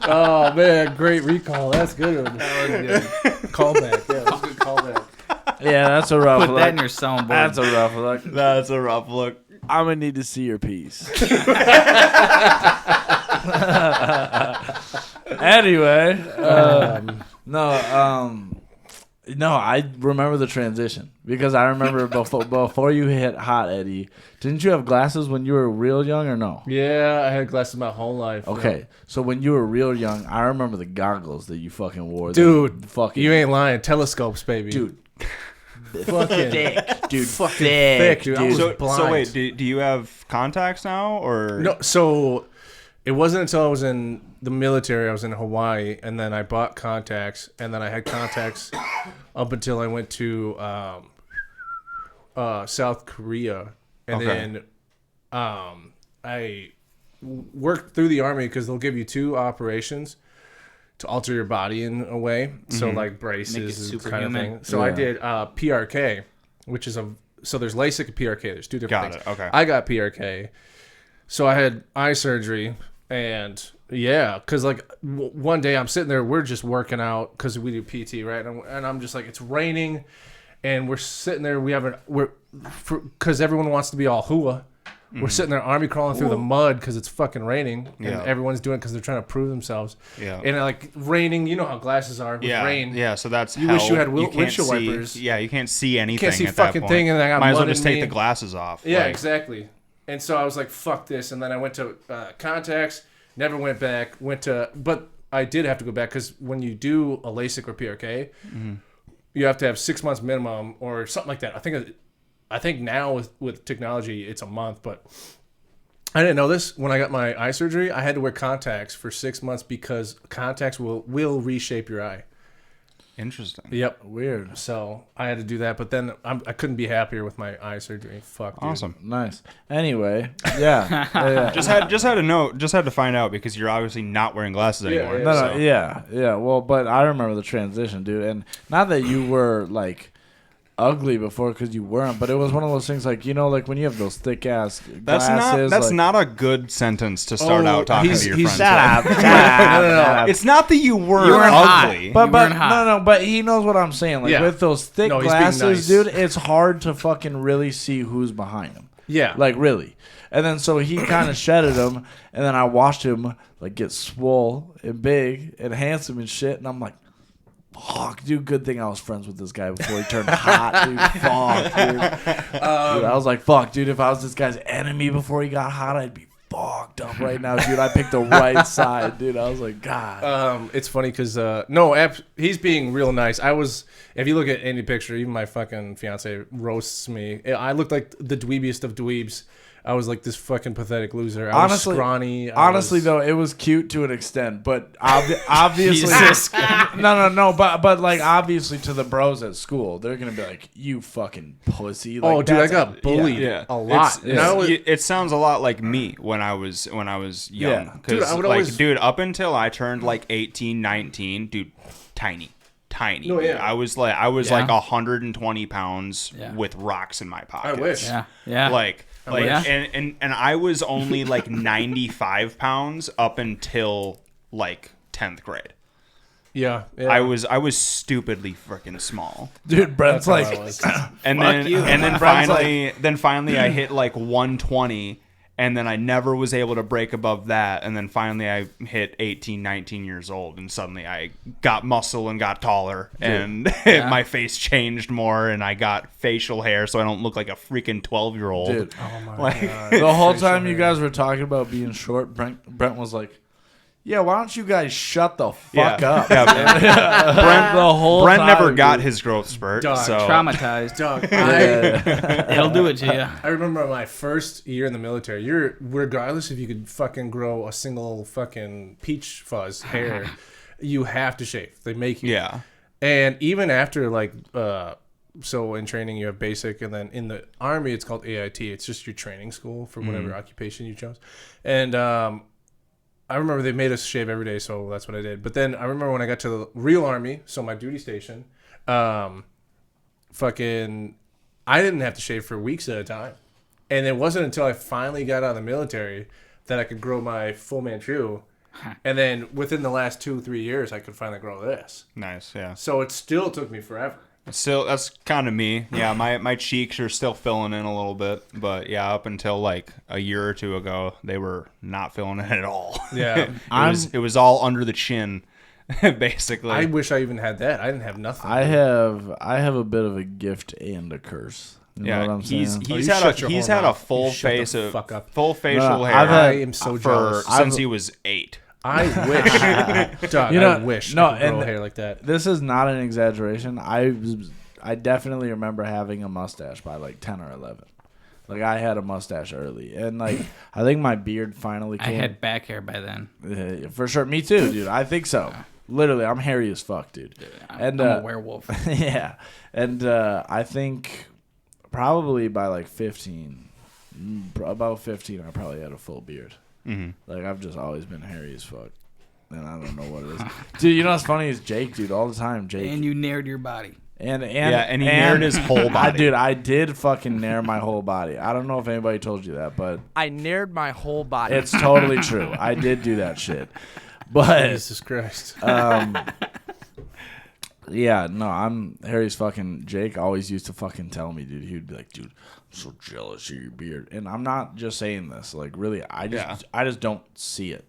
Oh man, great recall. That's good. That was good. Callback. Yeah, that's a good callback. Yeah, that's a rough Put look. that in your soundboard. That's a rough look. That's a rough look. I'm gonna need to see your piece. Anyway, no, I remember the transition because I remember before you hit hot, Eddie. Didn't you have glasses when you were real young or no? Yeah, I had glasses my whole life. Okay, yeah. So when you were real young, I remember the goggles that you fucking wore. Dude, fucking you ain't lying. Telescopes, baby. Dude. Fucking thick, dude. Fucking thick, dude. I was blind. So wait, do you have contacts now or no? So it wasn't until I was in the military. I was in Hawaii, and then I bought contacts, and then I had contacts up until I went to South Korea, and then I worked through the Army because they'll give you 2 operations to alter your body in a way. So like braces and kind of thing. So I did PRK, which is so there's LASIK and PRK. There's 2 different things. Okay. I got PRK. So I had eye surgery, and yeah, because like one day I'm sitting there, we're just working out because we do PT, right? And I'm just like, it's raining, and we're sitting there. Because everyone wants to be all hua. We're sitting there army crawling through the mud because it's fucking raining, and Yeah. everyone's doing it because they're trying to prove themselves. Yeah. And like raining, you know how glasses are with rain. Yeah, so that's You wish you had can't windshield see- wipers. Yeah, you can't see anything. Can't see at fucking that point. thing, and I got might as well mud just in take me. the glasses off. Yeah, like, exactly. And so I was like, "Fuck this!" And then I went to contacts. Never went back. But I did have to go back because when you do a LASIK or PRK, you have to have 6 months minimum or something like that. I think now with technology it's a month, but I didn't know this. When I got my eye surgery, I had to wear contacts for 6 months because contacts will reshape your eye. Interesting. Yep. Weird. So I had to do that, but then I couldn't be happier with my eye surgery. Fuck, dude. Awesome. Nice. Anyway, yeah. yeah. Just had to find out because you're obviously not wearing glasses anymore. yeah. No, so. yeah. Well, but I remember the transition, dude, and not that you were like ugly before because you weren't, but it was one of those things like, you know, like when you have those thick ass glasses. That's like, not a good sentence to start out talking to your friends. Shut up. No. It's not that you weren't ugly. But weren't hot. no, but he knows what I'm saying. Like Yeah. with those thick No, he's being glasses, nice. dude, it's hard to fucking really see who's behind him. Yeah. Like really. And then so he kind of shedded him, and then I watched him like get swole and big and handsome and shit, and I'm like, fuck, dude, good thing I was friends with this guy before he turned hot, dude. Fuck, dude. Dude, I was like, fuck, dude, if I was this guy's enemy before he got hot, I'd be fucked up right now, dude. I picked the right side, dude. I was like, God. It's funny because he's being real nice. If you look at any picture, even my fucking fiance roasts me. I looked like the dweebiest of dweebs. I was like this fucking pathetic loser. I was scrawny. Honestly, though, it was cute to an extent, but obviously, no, but like obviously to the bros at school, they're gonna be like, "You fucking pussy!" Like, dude, I got bullied a lot. It sounds a lot like me when I was young. Yeah. Dude, Dude, I would always- up until I turned like 18, 19, dude, tiny. No, dude. yeah. I was like 120 pounds with rocks in my I pockets. wish. Yeah. And I was only like 95 pounds up until like 10th grade. Yeah. I was stupidly freaking small. dude, Brent's That's how like, I was. And then finally I hit like 120, and then I never was able to break above that, and then finally I hit 18, 19 years old, and suddenly I got muscle and got taller, and my face changed more, and I got facial hair so I don't look like a freaking 12-year-old. dude, Oh my Like- god. the whole time you guys were talking about being short, Brent was like, "Yeah, why don't you guys shut the fuck up?" Yeah, Brent, the whole Brent time, never got dude. his growth spurt. Dog, So Traumatized. Dog, It'll do it to you. I remember my first year in the military. You're regardless if you could fucking grow a single fucking peach fuzz hair, you have to shave. They make you. yeah. And even after like so in training you have basic, and then in the army it's called AIT. It's just your training school for whatever occupation you chose. And I remember they made us shave every day, so that's what I did. But then I remember when I got to the real army, so my duty station, fucking, I didn't have to shave for weeks at a time. And it wasn't until I finally got out of the military that I could grow my full Manchu. And then within the last 2-3 years, I could finally grow this. Nice, yeah. So it still took me forever. Still, that's kind of me. Yeah, my cheeks are still filling in a little bit, but yeah, up until like a year or two ago, they were not filling in at all. Yeah. it was all under the chin, basically. I wish I even had that. I didn't have nothing. I have a bit of a gift and a curse. You know what I'm saying? he's you had shut your he's whole had a mouth. full You shut the face of fuck up. full facial No, hair. I am so jealous. since he was 8. I wish. Dog, You know, I wish no, I could grow and hair like that. This is not an exaggeration. I definitely remember having a mustache by like 10 or 11. Like I had a mustache early, and like I think my beard finally I came. had back hair by then. For sure, me too, dude. I think so. Literally, I'm hairy as fuck, dude. I'm a werewolf. Yeah, and I think probably by like 15, about 15, I probably had a full beard. Mm-hmm. Like I've just always been hairy as fuck, and I don't know what it is, dude. You know what's funny is Jake, dude. All the time, Jake. And you nared your body. And he nared his whole body. I did fucking nair my whole body. I don't know if anybody told you that, but I nared my whole body. it's totally true. I did do that shit. But Jesus Christ. Yeah, no, I'm Harry's fucking Jake always used to fucking tell me, dude. He would be like, dude, I'm so jealous of your beard. And I'm not just saying this. Like, really, I just don't see it.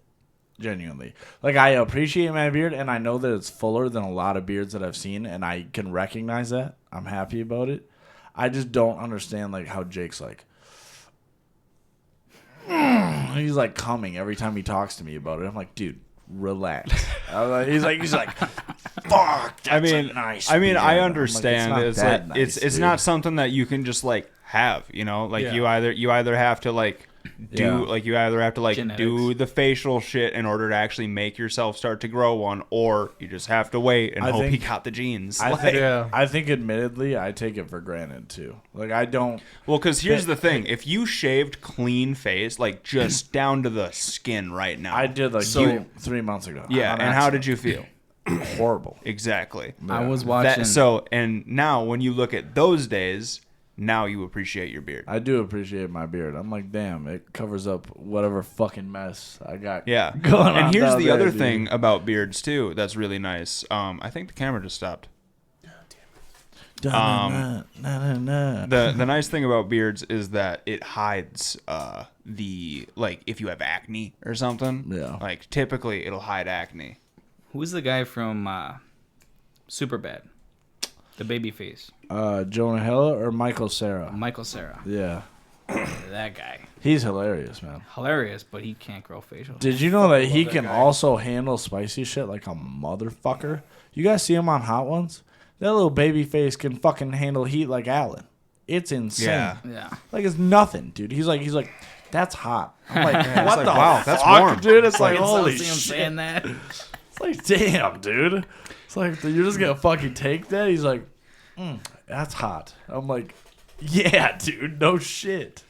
Genuinely. Like, I appreciate my beard, and I know that it's fuller than a lot of beards that I've seen, and I can recognize that. I'm happy about it. I just don't understand, like, how Jake's like, he's like coming every time he talks to me about it. I'm like, dude, relax. He's like, fuck. I mean, I understand. Like, it's like nice, it's not something that you can just like have, you know, like you either have to like do Genetics. do the facial shit in order to actually make yourself start to grow one, or you just have to wait and hope he got the genes. I think admittedly I take it for granted too. Like, I don't. Well, because here's the thing: if you shaved clean face, like just down to the skin right now, I did like 3 months ago. Yeah, and how did you feel? Horrible. Exactly. Yeah. I was watching. And now when you look at those days, now you appreciate your beard. I do appreciate my beard. I'm like, damn, it covers up whatever fucking mess I got. Yeah. Going on. And here's the other dude. thing about beards too that's really nice. I think the camera just stopped. The nice thing about beards is that it hides the, like, if you have acne or something. Yeah. Like, typically it'll hide acne. Who's the guy from Superbad? The baby face. Jonah Hill or Michael Cera? Michael Cera. Yeah. That guy. He's hilarious, man. Hilarious, but he can't grow facial. Did you know that he can also handle spicy shit like a motherfucker? You guys see him on Hot Ones? That little baby face can fucking handle heat like Alan. It's insane. Yeah. Like, it's nothing, dude. He's like, that's hot. I'm like, what the wow, fuck, that's warm. dude? It's like, holy see him shit. saying that. It's like, damn, dude. It's like, you're just gonna fucking take that? He's like, that's hot. I'm like, yeah, dude, no shit.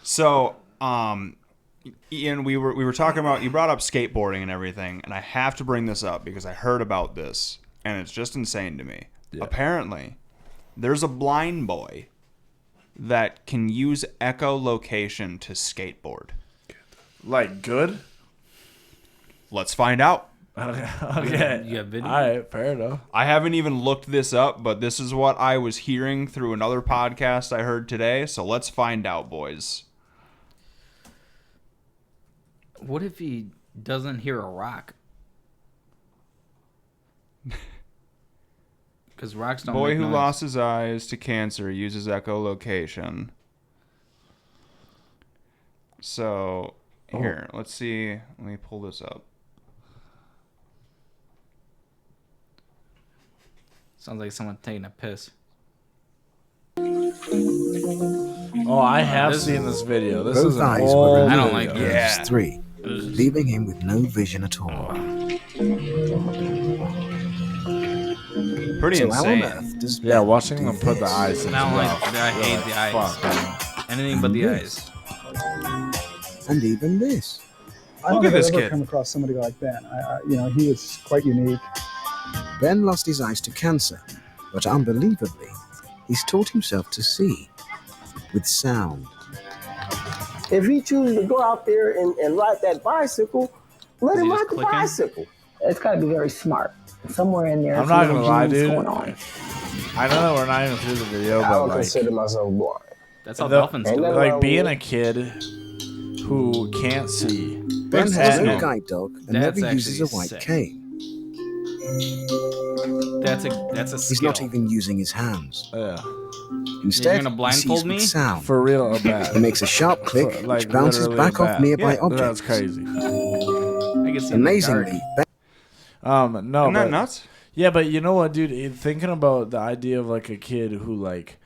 So, Ian, we were talking about, you brought up skateboarding and everything, and I have to bring this up because I heard about this, and it's just insane to me. Yeah. Apparently, there's a blind boy that can use echolocation to skateboard. Like, good? Let's find out. Okay. You have video? All right, fair enough. I haven't even looked this up, but this is what I was hearing through another podcast I heard today, so let's find out, boys. What if he doesn't hear a rock? Because rocks don't Boy make who noise. lost his eyes to cancer uses echolocation. So, here, let's see. Let me pull this up. Sounds like someone taking a piss. Oh, I have seen this video. This Both is an eyes old were I don't removed like at it. age 3, leaving him with no vision at all. Pretty So how on insane. earth does Yeah, Ben watching do them put the this? eyes in. I don't like I hate the eyes. Fuck. Anything but the eyes. And even this. I don't Look at think I've this ever kid. come across somebody like Ben. He was quite unique. Ben lost his eyes to cancer, but unbelievably, he's taught himself to see with sound. If he chooses to go out there and ride that bicycle, let him ride the bicycle. It's got to be very smart. Somewhere in there, I'm not gonna lie, genius dude. going on. I know that we're not even through the video, I but don't like, consider myself blind. That's how dolphins do it. like being a kid who can't see. Ben has no sick. guide dog and That's never uses a actually white sick. cane. That's a He's skill. not even using his hands. Yeah. Instead, gonna he blindfold sees me? with sound. For real or bad? He makes a sharp click, Like, which bounces literally back off bad. nearby Yeah, objects. That's crazy. I can see Amazingly, Ben No, Isn't but that nuts? yeah, but you know what, dude? Thinking about the idea of like a kid who like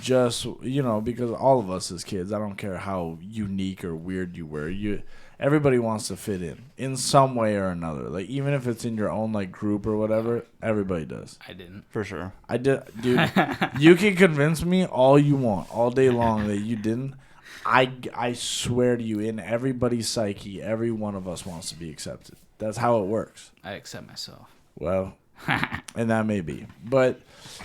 just because all of us as kids, I don't care how unique or weird you were, everybody wants to fit in some way or another. Like, even if it's in your own like group or whatever, everybody does. I didn't. For sure. I did, dude. You can convince me all you want, all day long, that you didn't. I swear to you, in everybody's psyche, every one of us wants to be accepted. That's how it works. I accept myself. Well, and that may be, but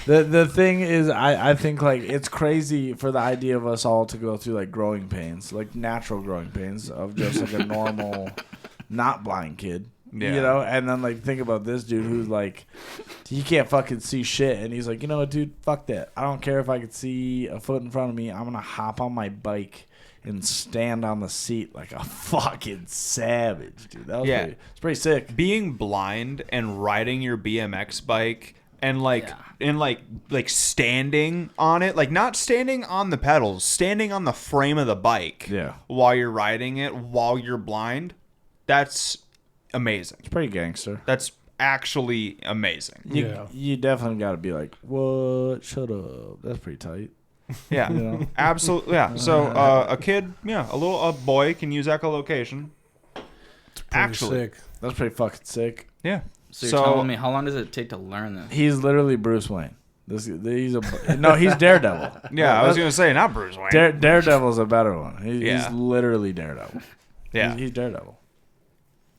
the thing is, I think like it's crazy for the idea of us all to go through like growing pains, like natural growing pains of just like a normal, not blind kid. Yeah. You know, and then like think about this dude who's like, he can't fucking see shit, and he's like, you know what, dude, fuck that. I don't care if I can see a foot in front of me. I'm gonna hop on my bike and stand on the seat like a fucking savage, dude. That was it's pretty sick. Being blind and riding your BMX bike and like standing on it, like not standing on the pedals, standing on the frame of the bike while you're riding it while you're blind. That's amazing. It's pretty gangster. That's actually amazing. You definitely got to be like, what? Shut up. That's pretty tight. Yeah, You know? absolutely. Yeah. So a kid, a boy can use echolocation. Actually, sick. That's pretty fucking sick. Yeah. So you're telling me how long does it take to learn this? He's literally Bruce Wayne. He's Daredevil. Yeah, I was gonna say not Bruce Wayne. Daredevil's a better one. He's literally Daredevil. Yeah, he's Daredevil.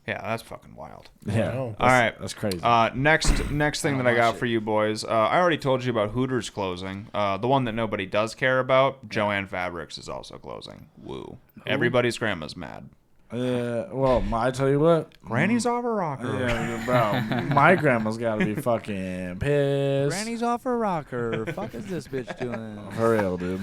Yeah, that's fucking wild. Yeah. All right, that's crazy. Next thing that I got for you boys. I already told you about Hooters closing. The one that nobody does care about, Joann Fabrics, is also closing. Woo! Everybody's grandma's mad. Well, I tell you what, Granny's off her rocker. Yeah, bro. My grandma's got to be fucking pissed. Granny's off her rocker. Fuck is this bitch doing? For real, dude.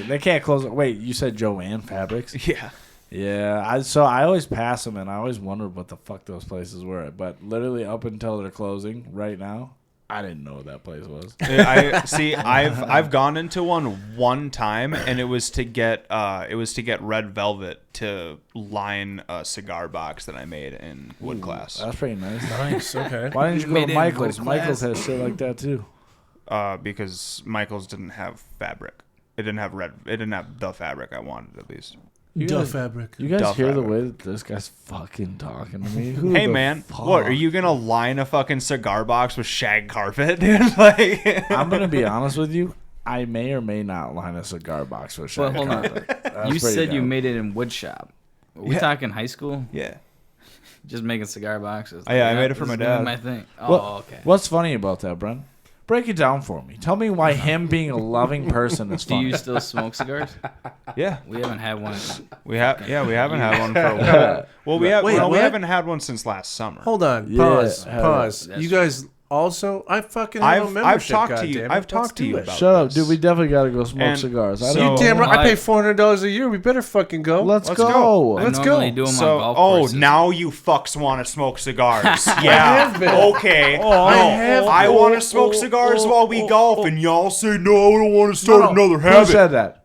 They can't close it. Wait, you said Joann Fabrics? Yeah. Yeah. I always pass them, and I always wondered what the fuck those places were. But literally up until they're closing right now, I didn't know what that place was. I've gone into one time, and it was to get red velvet to line a cigar box that I made in wood class. That's pretty nice. Nice. Okay. Why didn't you go to Michael's? Michael's has shit like that too. Because Michael's didn't have fabric. It didn't have the fabric I wanted, at least. Fabric. You guys Duh hear the fabric. way that this guy's fucking talking to me? Who Hey the man, fuck? what are you gonna line a fucking cigar box with shag carpet, dude? Like, I'm gonna be honest with you. I may or may not line a cigar box with shag Well, hold on. carpet. You said you made it in wood shop. Are we talking high school? Yeah. Just making cigar boxes. Oh, yeah, I made it for my this is dad. my thing. Oh, okay. What's funny about that, Brent? Break it down for me. Tell me why him being a loving person is Do funny. you still smoke cigars? Yeah. We haven't had one. We haven't had one for a while. Well, we Wait, haven't had one since last summer. Hold on. Yeah, Pause. that's You guys also, I fucking have a I've membership. talked to you. goddammit. I've talked to you Let's do it. about Shut up, this. dude. We definitely gotta go smoke And cigars. I so- don't You damn right. I Why? pay $400 a year. We better fucking go. Let's Let's go. go. I Let's normally go. do them So, on golf courses. now you fucks want to smoke cigars. Yeah. have been. Okay. I have I been. want to smoke cigars while we golf, and y'all say no. I don't want to start No, another Who habit. said that?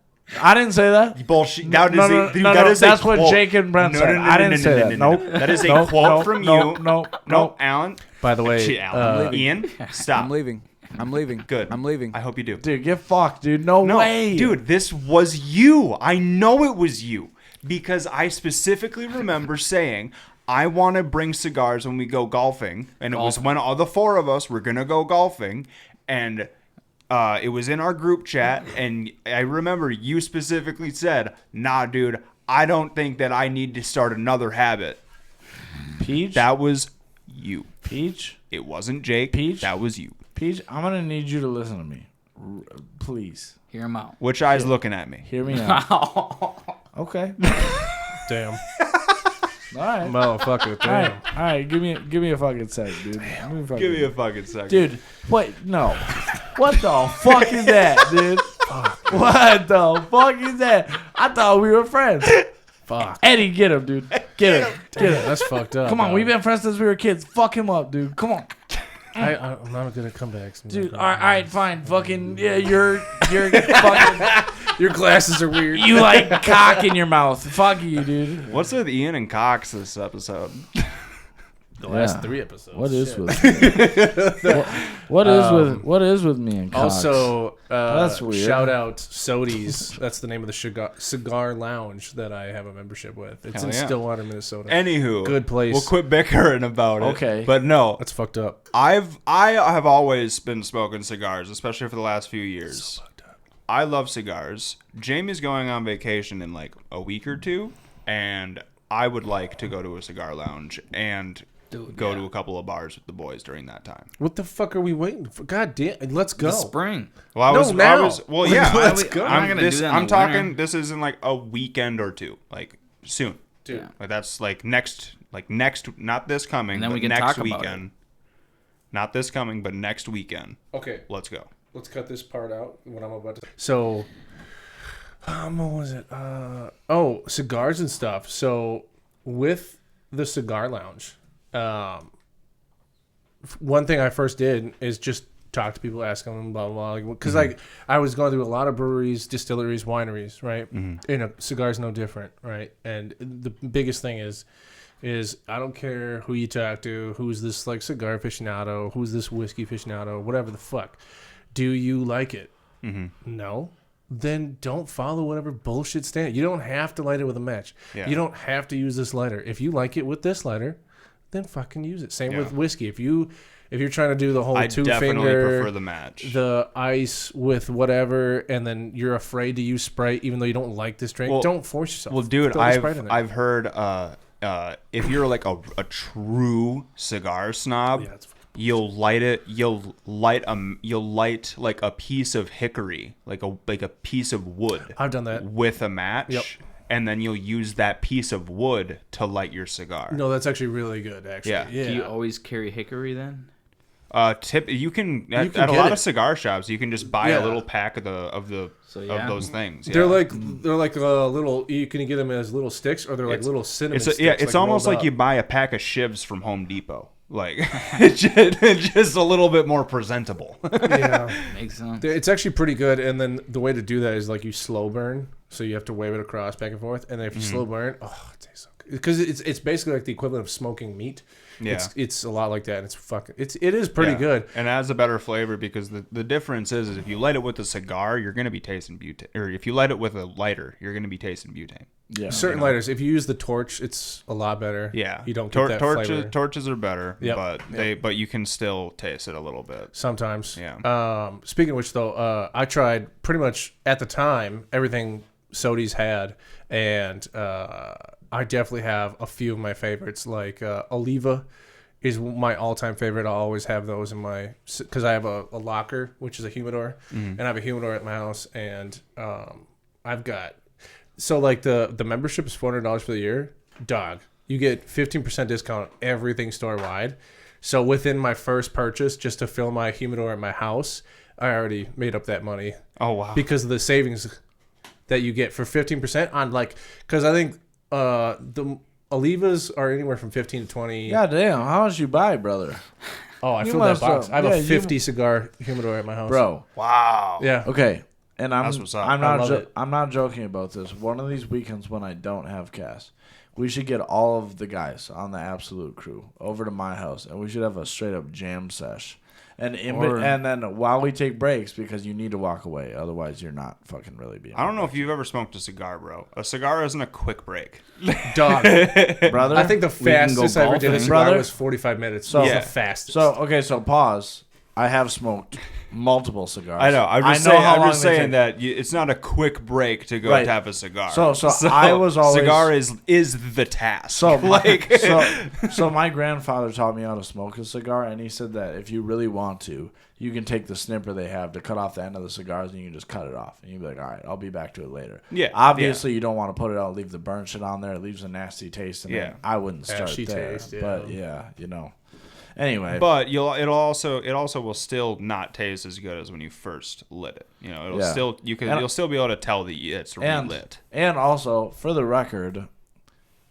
I didn't say that. Bullshit. That is No, that is a that's what quote. Jake and Brent said. I didn't say that. Nope. That is a Nope, quote nope, from nope, you. nope, No, nope. Alan. By the way, Shit, Alan. Ian, stop. I'm leaving. Good. I'm leaving. I hope you do. Dude, get fucked, dude. No way. Dude, this was you. I know it was you because I specifically remember saying I want to bring cigars when we go golfing, and it was when all the four of us were gonna go golfing, and it was in our group chat, and I remember you specifically said, "Nah, dude, I don't think that I need to start another habit." Peej? That was you. Peej? It wasn't Jake. Peej? That was you. Peej, I'm gonna need you to listen to me. Please. Hear him out. Which eye's looking at me? Hear me out. Okay. Damn. All right. Motherfucker. Damn. All right. Give me a fucking sec, dude. Give me a fucking second. Dude, wait, no. What the fuck is that, dude? What the fuck is that? I thought we were friends. Fuck. Eddie, get him, dude. Get him. Get him. That's fucked up. Come on, dog. we've been friends since we were kids. Fuck him up, dude. Come on. I'm not gonna come back. Dude, all right, fine. Fucking, yeah, you're fucking, Your glasses are weird. you like cock in your mouth. Fuck you, dude. What's with Ian and Cox this episode? The last 3 episodes. What is Shit. with what is with me and Cox? Also, That's weird. shout out Sodies. That's the name of the cigar lounge that I have a membership with. It's Hell in yeah. Stillwater, Minnesota. Anywho, Good place. We'll quit bickering about it. Okay. but no, That's fucked up. I have always been smoking cigars, especially for the last few years. I love cigars. Jamie's going on vacation in like a week or two, and I would like to go to a cigar lounge and go to a couple of bars with the boys during that time. What the fuck are we waiting for? God damn, let's go. The spring. Well, Well, yeah. Let's go. I'm not gonna do that in I'm the talking. winter. This is in like a weekend or two, like soon. Dude. Yeah. Like that's like next Like not this coming, And then but we can next talk about weekend. Not this coming, but next weekend. Okay. Let's go. Let's cut this part out. What I'm about to. So, what was it? Cigars and stuff. So, with the cigar lounge, one thing I first did is just talk to people, ask them, blah blah blah. Because like I was going through a lot of breweries, distilleries, wineries, right? Cigars no different, right? And the biggest thing is I don't care who you talk to, who's this like cigar aficionado, who's this whiskey aficionado, whatever the fuck. Do you like it? No. Then don't follow whatever bullshit standard. You don't have to light it with a match. Yeah. You don't have to use this lighter. If you like it with this lighter, then fucking use it. Same with whiskey. If you're trying to do the whole I two definitely finger, prefer the match. the ice with whatever, and then you're afraid to use Sprite even though you don't like this drink, don't force yourself. Well, dude, Throw the Sprite in there. I've heard if you're like a true cigar snob, you'll light like a piece of hickory, like a piece of wood. I've done that with a match. Yep. And then you'll use that piece of wood to light your cigar. No, that's actually really good. Actually, yeah. Do you always carry hickory then? You can at a lot of cigar shops. You can just buy a little pack of those things. They're like little. You can get them as little sticks, or they're like little cinnamon sticks. It's almost like you buy a pack of shivs from Home Depot. Like it's just a little bit more presentable. Yeah, makes sense. It's actually pretty good. And then the way to do that is like you slow burn. So you have to wave it across back and forth, and then if you slow burn, it tastes so good. Because it's basically like the equivalent of smoking meat. Yeah, it's a lot like that. And it is pretty good, and it has a better flavor because the difference is if you light it with a cigar, you're going to be tasting butane, or if you light it with a lighter, you're going to be tasting butane. Yeah, certain lighters. If you use the torch, it's a lot better. Yeah, you don't get that flavor. Torches are better, Yep. but you can still taste it a little bit Sometimes. Yeah. Speaking of which, though, I tried pretty much at the time everything Sodi's had, and I definitely have a few of my favorites. Like Oliva is my all-time favorite. I always have those in my, because I have a locker, which is a humidor, and I have a humidor at my house, and I've got, so like the membership is $400 for the year. Dog, you get 15% discount on everything store-wide. So within my first purchase, just to fill my humidor at my house, I already made up that money. Oh wow! Because of the savings that you get for 15% on, like, because I think the Olivas are anywhere from 15 to 20. God damn, how much you buy, brother? Oh, I filled that box. I have a 50 cigar humidor at my house. Bro. Wow. Yeah. Okay. And That's what's up. I'm not joking about this. One of these weekends when I don't have Cass, we should get all of the guys on the Absolute crew over to my house, and we should have a straight up jam sesh. And then while we take breaks, because you need to walk away, otherwise you're not fucking really being. I don't know if you've ever smoked a cigar, bro. A cigar isn't a quick break. Dog. Brother, I think the fastest I ever did a cigar was 45 minutes. So the fastest. So pause. I have smoked multiple cigars. I know. I'm just saying that it's not a quick break to go to have a cigar. So I was always cigar is the task. So so my grandfather taught me how to smoke a cigar, and he said that if you really want to, you can take the snipper they have to cut off the end of the cigars, and you can just cut it off, and you'd be like, all right, I'll be back to it later. Yeah. Obviously, you don't want to put it out, leave the burn shit on there. It leaves a nasty taste, and then I wouldn't start Ashy there. taste, But anyway, but it also will still not taste as good as when you first lit it. You know, you'll still be able to tell that it's relit. And also, for the record,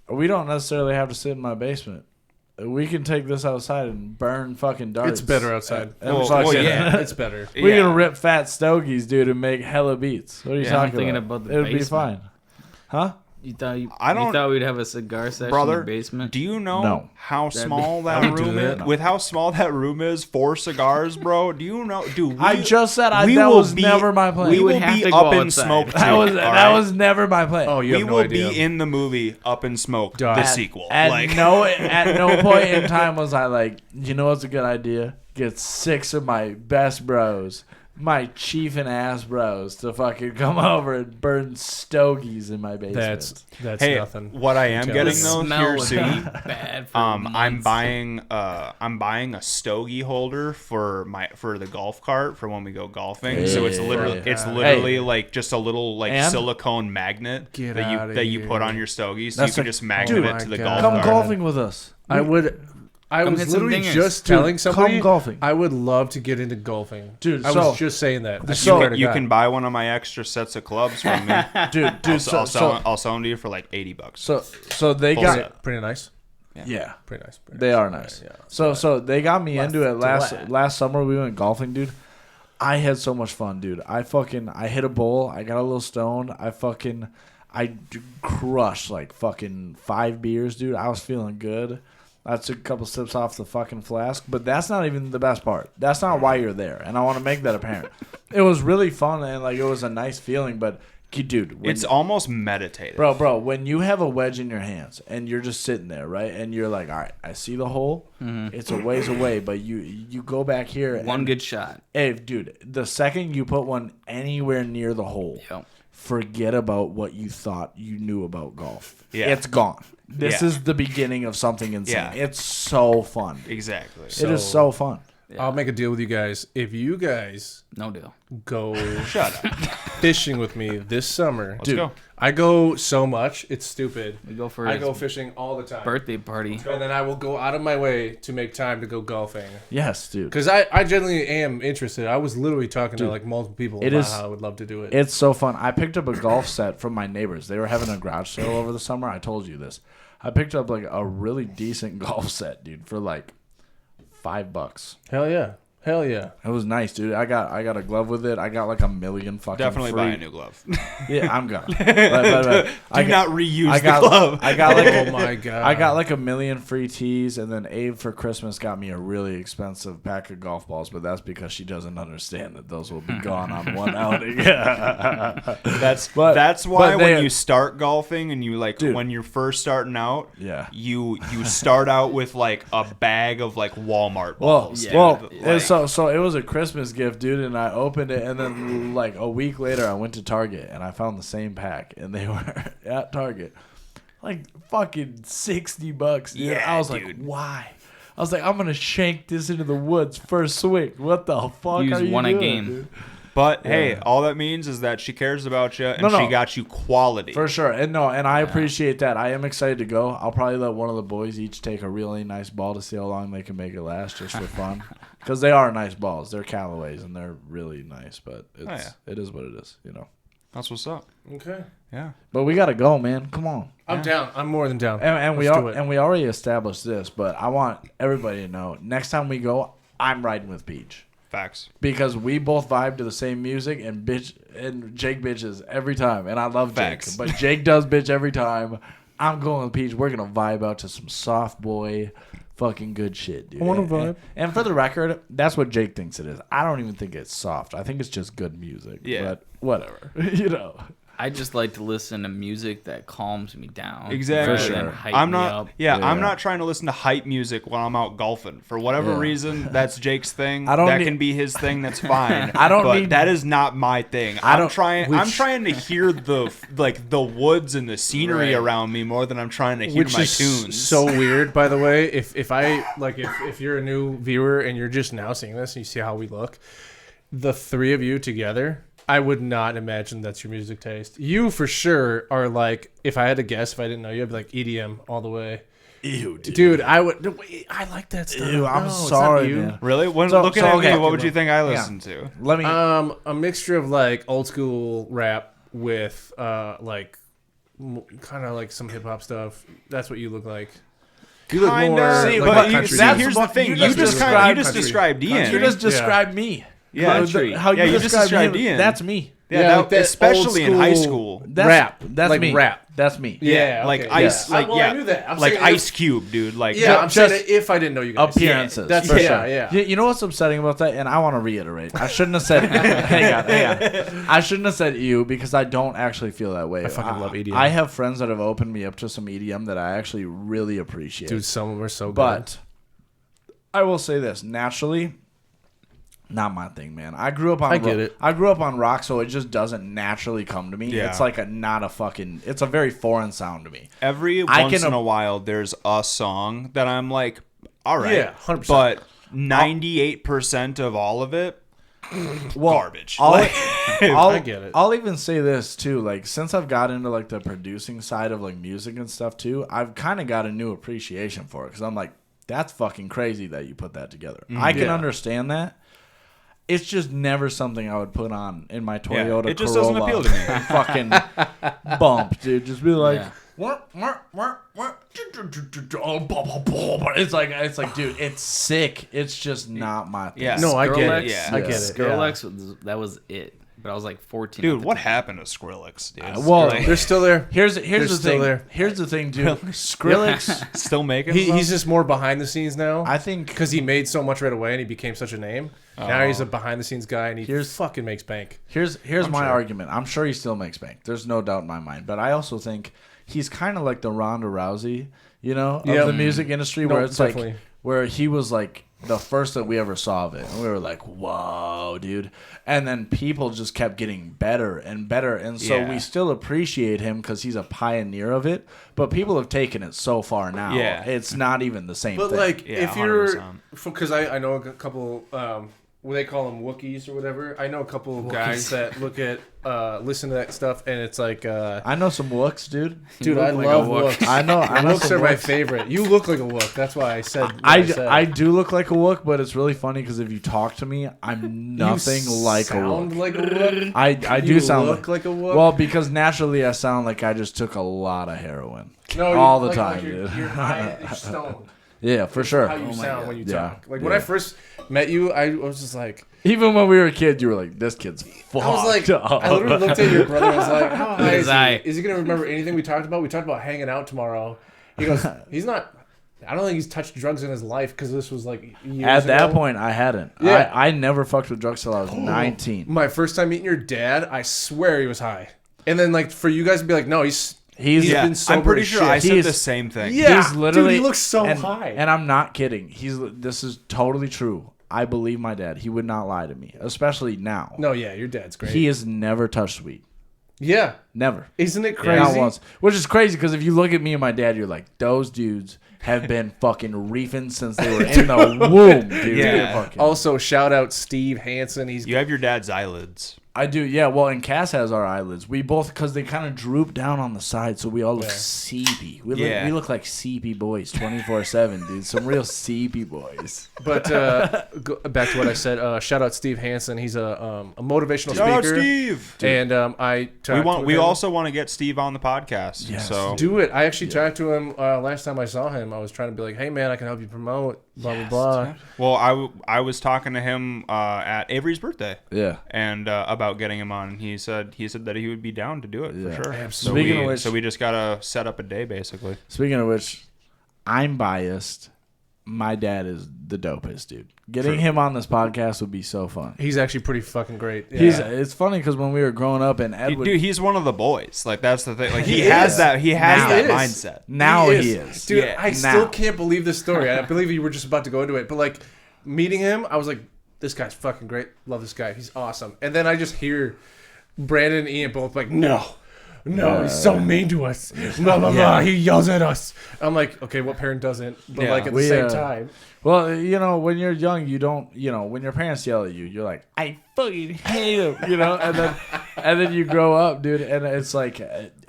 we don't necessarily have to sit in my basement. We can take this outside and burn fucking darts. It's better outside. Yeah, it's better. We can rip fat stogies, dude, and make hella beats. What are you talking I'm thinking about the It would basement. be fine. Huh? You thought we'd have a cigar session in the basement? Do you know how small that room is? With how small that room is, 4 cigars, bro. Do you know? Dude, I just said that was never my plan. We will be up in smoke. That was never my plan. Oh, you have no idea. We will be in the movie Up in Smoke, the sequel. At no point in time was I like, you know what's a good idea? Get 6 of my best bros my chief and ass bros to fucking come over and burn stogies in my basement. That's hey, nothing. What I am getting though here would soon, be bad for I'm months. buying a stogie holder for the golf cart for when we go golfing. So it's literally like just a little like silicone magnet that you put on your stogie, so you can just magnet it to the golf cart. Come golfing with us. I was literally just telling somebody golfing. I would love to get into golfing. Dude, I was just saying that. I So swear to you God. can buy one of my extra sets of clubs from me. dude. I'll sell them to you for like $80. So they Full got set. pretty nice. Yeah, pretty nice. They are nice. Yeah. So they got me into it last summer. We went golfing, dude. I had so much fun, dude. I hit a bowl. I got a little stoned. I crushed like fucking 5 beers, dude. I was feeling good. I took a couple sips off the fucking flask, but that's not even the best part. That's not why you're there, and I want to make that apparent. It was really fun, and like it was a nice feeling, but dude, it's almost meditative. Bro, when you have a wedge in your hands and you're just sitting there, right, and you're like, all right, I see the hole. Mm-hmm. It's a ways away, but you go back here. One good shot. Hey, dude, the second you put one anywhere near the hole, forget about what you thought you knew about golf. Yeah. It's gone. This is the beginning of something insane. Yeah. It's so fun. Exactly. It is so fun. I'll make a deal with you guys. If you guys no deal go shut up fishing with me this summer, Let's go. I go so much it's stupid. We go for I his go fishing all the time. birthday party. And then I will go out of my way to make time to go golfing. Yes, dude. Because I genuinely am interested. I was literally talking to Dude, like multiple people it about is- how I would love to do it. It's so fun. I picked up a golf set from my neighbors. They were having a garage sale over the summer. I told you this. I picked up like a really decent golf set, dude, for like $5. Hell yeah. Hell yeah. It was nice, dude. I got a glove with it. I got like a million fucking Definitely free. buy a new glove. Yeah, I'm gonna. Do not reuse the glove. I got like Oh my God. I got like a million free tees, and then Abe for Christmas got me a really expensive pack of golf balls, but that's because she doesn't understand that those will be gone on one outing. That's But why they- when you start golfing and you like Dude. when you're first starting out, Yeah. you start out with like a bag of like Walmart Well, balls. and so it was a Christmas gift, dude, and I opened it, and then like a week later, I went to Target and I found the same pack, and they were at Target, like fucking $60. Dude. Yeah, I was like, dude. why? I was like, I'm gonna shank this into the woods first swing. What the fuck You are just you won a doing, game. dude? But hey, all that means is that she cares about you and No, no. she got you quality. For sure, and I appreciate that. I am excited to go. I'll probably let one of the boys each take a really nice ball to see how long they can make it last, just for fun. Because they are nice balls. They're Callaways and they're really nice. But it is what it is, you know. That's what's up. Okay. Yeah. But we gotta go, man. Come on. I'm down. I'm more than down. And we Let's are do it. and we already established this, but I want everybody to know next time we go, I'm riding with Peej. Facts. Because we both vibe to the same music, and Jake bitches every time, and I love Facts. Jake, but Jake does bitch every time. I'm going with Peej. We're gonna vibe out to some soft boy, fucking good shit, dude. I wanna And- vibe. And for the record, that's what Jake thinks it is. I don't even think it's soft. I think it's just good music. Yeah. But whatever, you know. I just like to listen to music that calms me down. Exactly. rather than sure. hype I'm me not. up. Yeah, Yeah. I'm not trying to listen to hype music while I'm out golfing. For whatever Yeah. reason, that's Jake's thing. I don't that need- can be his thing. That's fine. I don't But need- that is not my thing. I I'm don't- trying. I'm which- trying to hear the woods and the scenery Right. around me more than I'm trying to hear Which my is tunes. so weird, by the way. If you're a new viewer and you're just now seeing this and you see how we look, the three of you together, I would not imagine that's your music taste. You for sure are like, if I had to guess, if I didn't know you, I'd be like EDM all the way. Ew, Dude, I like that stuff. Ew, I'm No, it's not sorry, you. man. Really? When So- looking so, at okay. me, what would you think I listen to? Let me. A mixture of like old school rap with like kind of like some hip hop stuff. That's what you look like. You look Kinda. more See, like but a country see, dude. here's the thing. You just country. described Ian. You just described me. Yeah, Country. How Yeah, you just described him, Ian. That's me. Yeah, like that especially in old high school school. That's, rap. That's Like me. rap. That's me. Yeah, like okay, ice, yeah. like Well, yeah, I knew that. I'm like saying Ice Cube, dude. Like Yeah, I'm just saying if I didn't know you guys. appearances. That's for yeah, sure. yeah. You know what's upsetting about that? And I want to reiterate. I shouldn't have said. hang on. I shouldn't have said you because I don't actually feel that way. I fucking love EDM. I have friends that have opened me up to some EDM that I actually really appreciate. Dude, some of them are so good. But I will say this: naturally, Not my thing, man. I grew up on. I get it. I grew up on rock, so it just doesn't naturally come to me. Yeah. It's like it's a very foreign sound to me. Every once in a while, there's a song that I'm like, all right, Yeah, 100%. but 98% of all of it, garbage. I get it. I'll even say this too. Like, since I've got into like the producing side of like music and stuff too, I've kind of got a new appreciation for it because I'm like, that's fucking crazy that you put that together. I can understand that. It's just never something I would put on in my Toyota. It just Corolla doesn't appeal to me. Fucking bump, dude. Just be like, Yeah. It's like, dude, it's sick. It's just not my thing. Yeah. No, I get it. Skrillex, I get it. Skrillex, that was it. But I was like 14. Dude, what happened to Skrillex, dude? Well, They're still there. Here's the still thing. there. Here's the thing, dude. Skrillex, still making He's just more behind the scenes now. I think, because he made so much right away and he became such a name. Now he's a behind the scenes guy and he fucking makes bank. Here's my argument. I'm sure he still makes bank. There's no doubt in my mind. But I also think he's kind of like the Ronda Rousey, of the music industry, where it's definitely. like where he was like the first that we ever saw of it, and we were like, whoa, dude. And then people just kept getting better and better, and so we still appreciate him because he's a pioneer of it. But people have taken it so far now, it's not even the same But thing. like, Yeah, if you're, 100%. because I know a couple, what they call them, Wookiees or whatever. I know a couple of guys that listen to that stuff, and it's like, I know some Wooks, dude. Dude, I love Wooks. I know Wooks some are my Wooks. favorite. You look like a Wook. That's why I said. what said. I do look like a Wook, but it's really funny because if you talk to me, I'm nothing like a Wook. Sound like a Wook. I do sound look like a Wook. Well, because naturally I sound like I just took a lot of heroin. No, all the like, time, like dude. you're high, you're stoned. Yeah, for sure. How you sound when you Yeah. talk. Like when I first met you, I was just like. Even when we were kids, you were like, "This kid's fucked I was like, up." I literally looked at your brother. I was like, "How high is high. he? Is he gonna remember anything we talked about? We talked about hanging out tomorrow." He goes, "He's not. I don't think he's touched drugs in his life because this was like years At that ago." point, I hadn't. Yeah. I never fucked with drugs till I was 19. My first time meeting your dad, I swear he was high. And then like for you guys to be like, "No, he's been sober." I'm pretty as sure shit. I said the same thing. Yeah, He's literally, dude, he looks so and, high. And I'm not kidding. This is totally true. I believe my dad. He would not lie to me, especially now. No, yeah, your dad's great. He has never touched weed. Yeah, Never. isn't it crazy? Not once. Which is crazy because if you look at me and my dad, you're like, those dudes have been fucking reefing since they were in the womb, dude. Yeah. Fucking- Also, shout out Steve Hansen. You have your dad's eyelids. I do, yeah. Well, and Cass has our eyelids. We both, because they kind of droop down on the side, so we all look seepy. We look like seepy boys 24/7, dude. Some real seepy boys. But go back to what I said. Shout out Steve Hansen. He's a motivational Shout out speaker. Steve. And I talked with We him. also want to get Steve on the podcast. Yes. So Do it. I actually talked to him last time I saw him. I was trying to be like, "Hey man, I can help you promote." Blah blah blah. Well, I was talking to him at Avery's birthday. Yeah. And about getting him on, and he said that he would be down to do it for sure. Absolutely. Speaking of which- so we just gotta set up a day basically. Speaking of which, I'm biased. My dad is the dopest, dude. Getting him on this podcast would be so fun. He's actually pretty fucking great. Yeah. It's funny because when we were growing up and Edward, Dude, he's one of the boys. Like that's the thing. Like he He has is. that. He has Now that he is. mindset. now he is. Dude, Yeah. I still can't believe this story. I believe you were just about to go into it, but like meeting him, I was like, "This guy's fucking great. Love this guy. He's awesome." And then I just hear Brandon and Ian both like, "No, he's so mean to us. Blah blah blah. He yells at us." I'm like, "Okay, what parent doesn't?" But Yeah. like at the We, same time, Well, when you're young, you don't, when your parents yell at you, you're like, I fucking hate him, and then you grow up, dude, and it's like,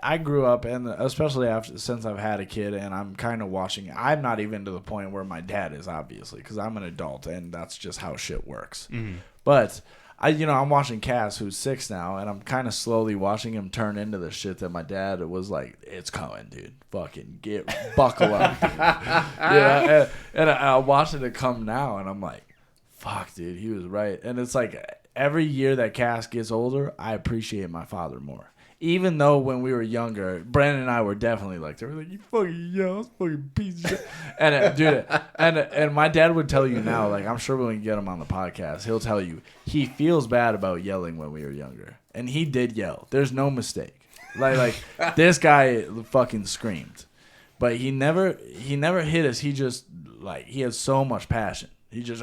I grew up, and especially since I've had a kid, and I'm kind of watching, I'm not even to the point where my dad is, obviously, because I'm an adult, and that's just how shit works. Mm-hmm. But I'm watching Cass, who's 6 now, and I'm kind of slowly watching him turn into the shit that my dad was like, it's coming, dude. Fucking buckle up, dude. And I'm watching it come now, and I'm like, fuck, dude, he was right. And it's like, every year that Cass gets older, I appreciate my father more. Even though when we were younger, Brandon and I were definitely like, they were like, you fucking yell, fucking piece of shit. And dude, and my dad would tell you now, like, I'm sure when we get him on the podcast, he'll tell you he feels bad about yelling when we were younger, and he did yell. There's no mistake. Like this guy fucking screamed, but he never hit us. He just he had so much passion. He just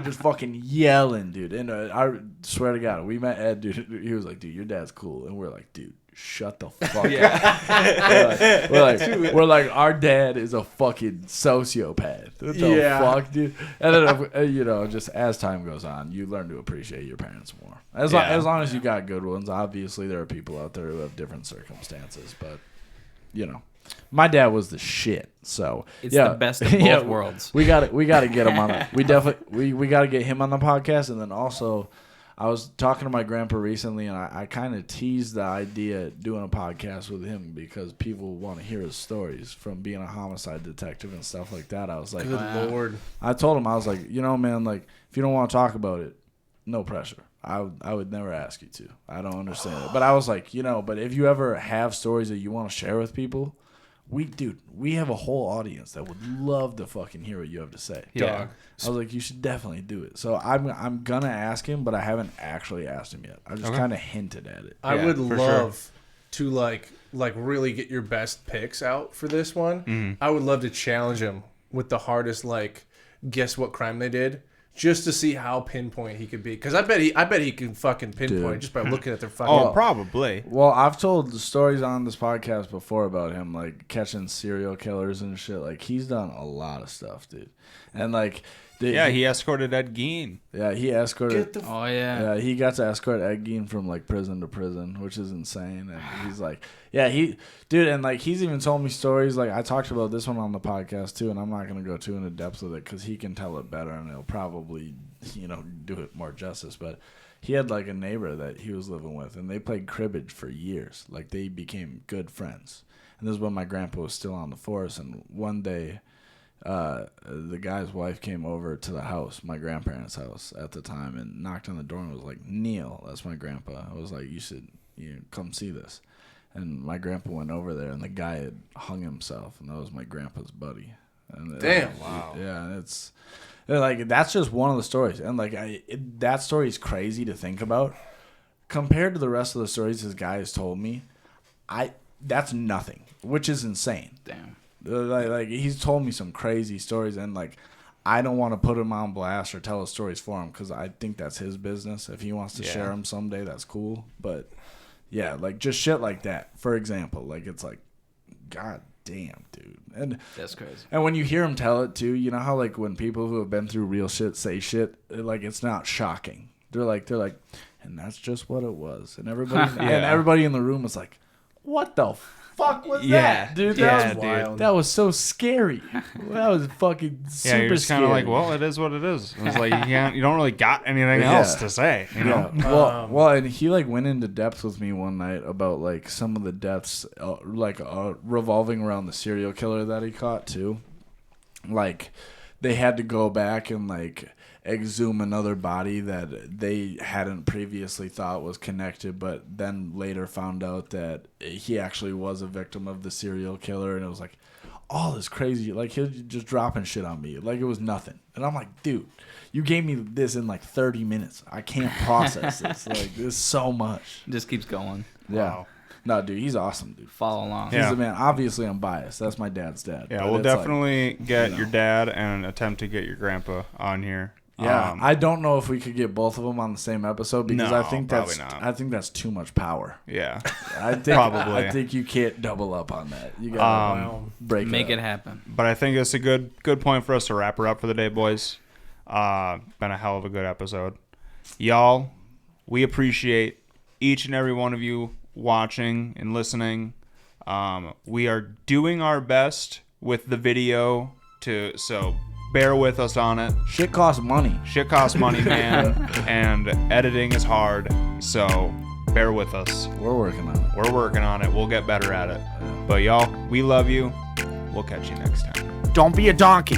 just fucking yelling, dude. And I swear to God, we met Ed, dude. He was like, dude, your dad's cool. And we're like, dude, shut the fuck up. We're like, our dad is a fucking sociopath. What the fuck, dude? And then, just as time goes on, you learn to appreciate your parents more. As long as you got good ones. Obviously, there are people out there who have different circumstances, but, my dad was the shit. So it's the best of both worlds. We got to get him on. We definitely we got to get him on the podcast, and then also. I was talking to my grandpa recently, and I kind of teased the idea of doing a podcast with him because people want to hear his stories from being a homicide detective and stuff like that. I was like, good Lord. I told him, I was like, man, like, if you don't want to talk about it, no pressure. I would never ask you to. I don't understand it. But I was like, but if you ever have stories that you want to share with people, we have a whole audience that would love to fucking hear what you have to say. Yeah. I was like, you should definitely do it. So I'm gonna ask him, but I haven't actually asked him yet. I just kind of hinted at it. I would love to like really get your best picks out for this one. Mm-hmm. I would love to challenge him with the hardest guess what crime they did. Just to see how pinpoint he could be, because I bet he can fucking pinpoint just by looking at their fucking. Oh, probably. Well, I've told stories on this podcast before about him, like catching serial killers and shit. Like he's done a lot of stuff, dude. And he escorted Ed Gein. Yeah, he escorted. Yeah, he got to escort Ed Gein from prison to prison, which is insane. And he's like, and he's even told me stories. Like I talked about this one on the podcast too, and I'm not gonna go too into depth with it because he can tell it better, and he'll probably do it more justice. But he had a neighbor that he was living with, and they played cribbage for years. Like they became good friends. And this is when my grandpa was still on the force. And one day. The guy's wife came over to the house, my grandparents' house at the time, and knocked on the door and was like, Neil, that's my grandpa. I was like, you should come see this. And my grandpa went over there, and the guy had hung himself, and that was my grandpa's buddy. And damn, wow. Yeah, and it's that's just one of the stories. And that story is crazy to think about. Compared to the rest of the stories this guy has told me, that's nothing, which is insane. Damn. He's told me some crazy stories, and I don't want to put him on blast or tell his stories for him because I think that's his business. If he wants to share them someday, that's cool. But yeah, just shit like that. For example, it's God damn, dude, and that's crazy. And when you hear him tell it too, you know how when people who have been through real shit say shit, it's not shocking. They're like, and that's just what it was, and everybody in the room was like, what the fuck was that, dude? That was wild. That was so scary. That was fucking super you're just kind of like, well, it is what it is. It was like you don't really got anything else to say, you know? Well, and he went into depth with me one night about some of the deaths, revolving around the serial killer that he caught too. They had to go back and exhume another body that they hadn't previously thought was connected, but then later found out that he actually was a victim of the serial killer, and it was all this crazy, he was just dropping shit on me it was nothing, and I'm like, dude, you gave me this in 30 minutes. I can't process this. There's so much. Just keeps going. Yeah. Wow. No, dude, he's awesome, dude. Follow along. He's the man. Obviously, I'm biased. That's my dad's dad. Yeah, we'll definitely get your dad and attempt to get your grandpa on here. Yeah, I don't know if we could get both of them on the same episode because I think that's too much power. Yeah, I think probably. I think you can't double up on that. You gotta make it happen. But I think it's a good point for us to wrap her up for the day, boys. Been a hell of a good episode, y'all. We appreciate each and every one of you watching and listening. We are doing our best with the video so bear with us on it. Shit costs money. Shit costs money, man. And editing is hard, so bear with us. We're working on it. We'll get better at it. But y'all, we love you. We'll catch you next time. Don't be a donkey.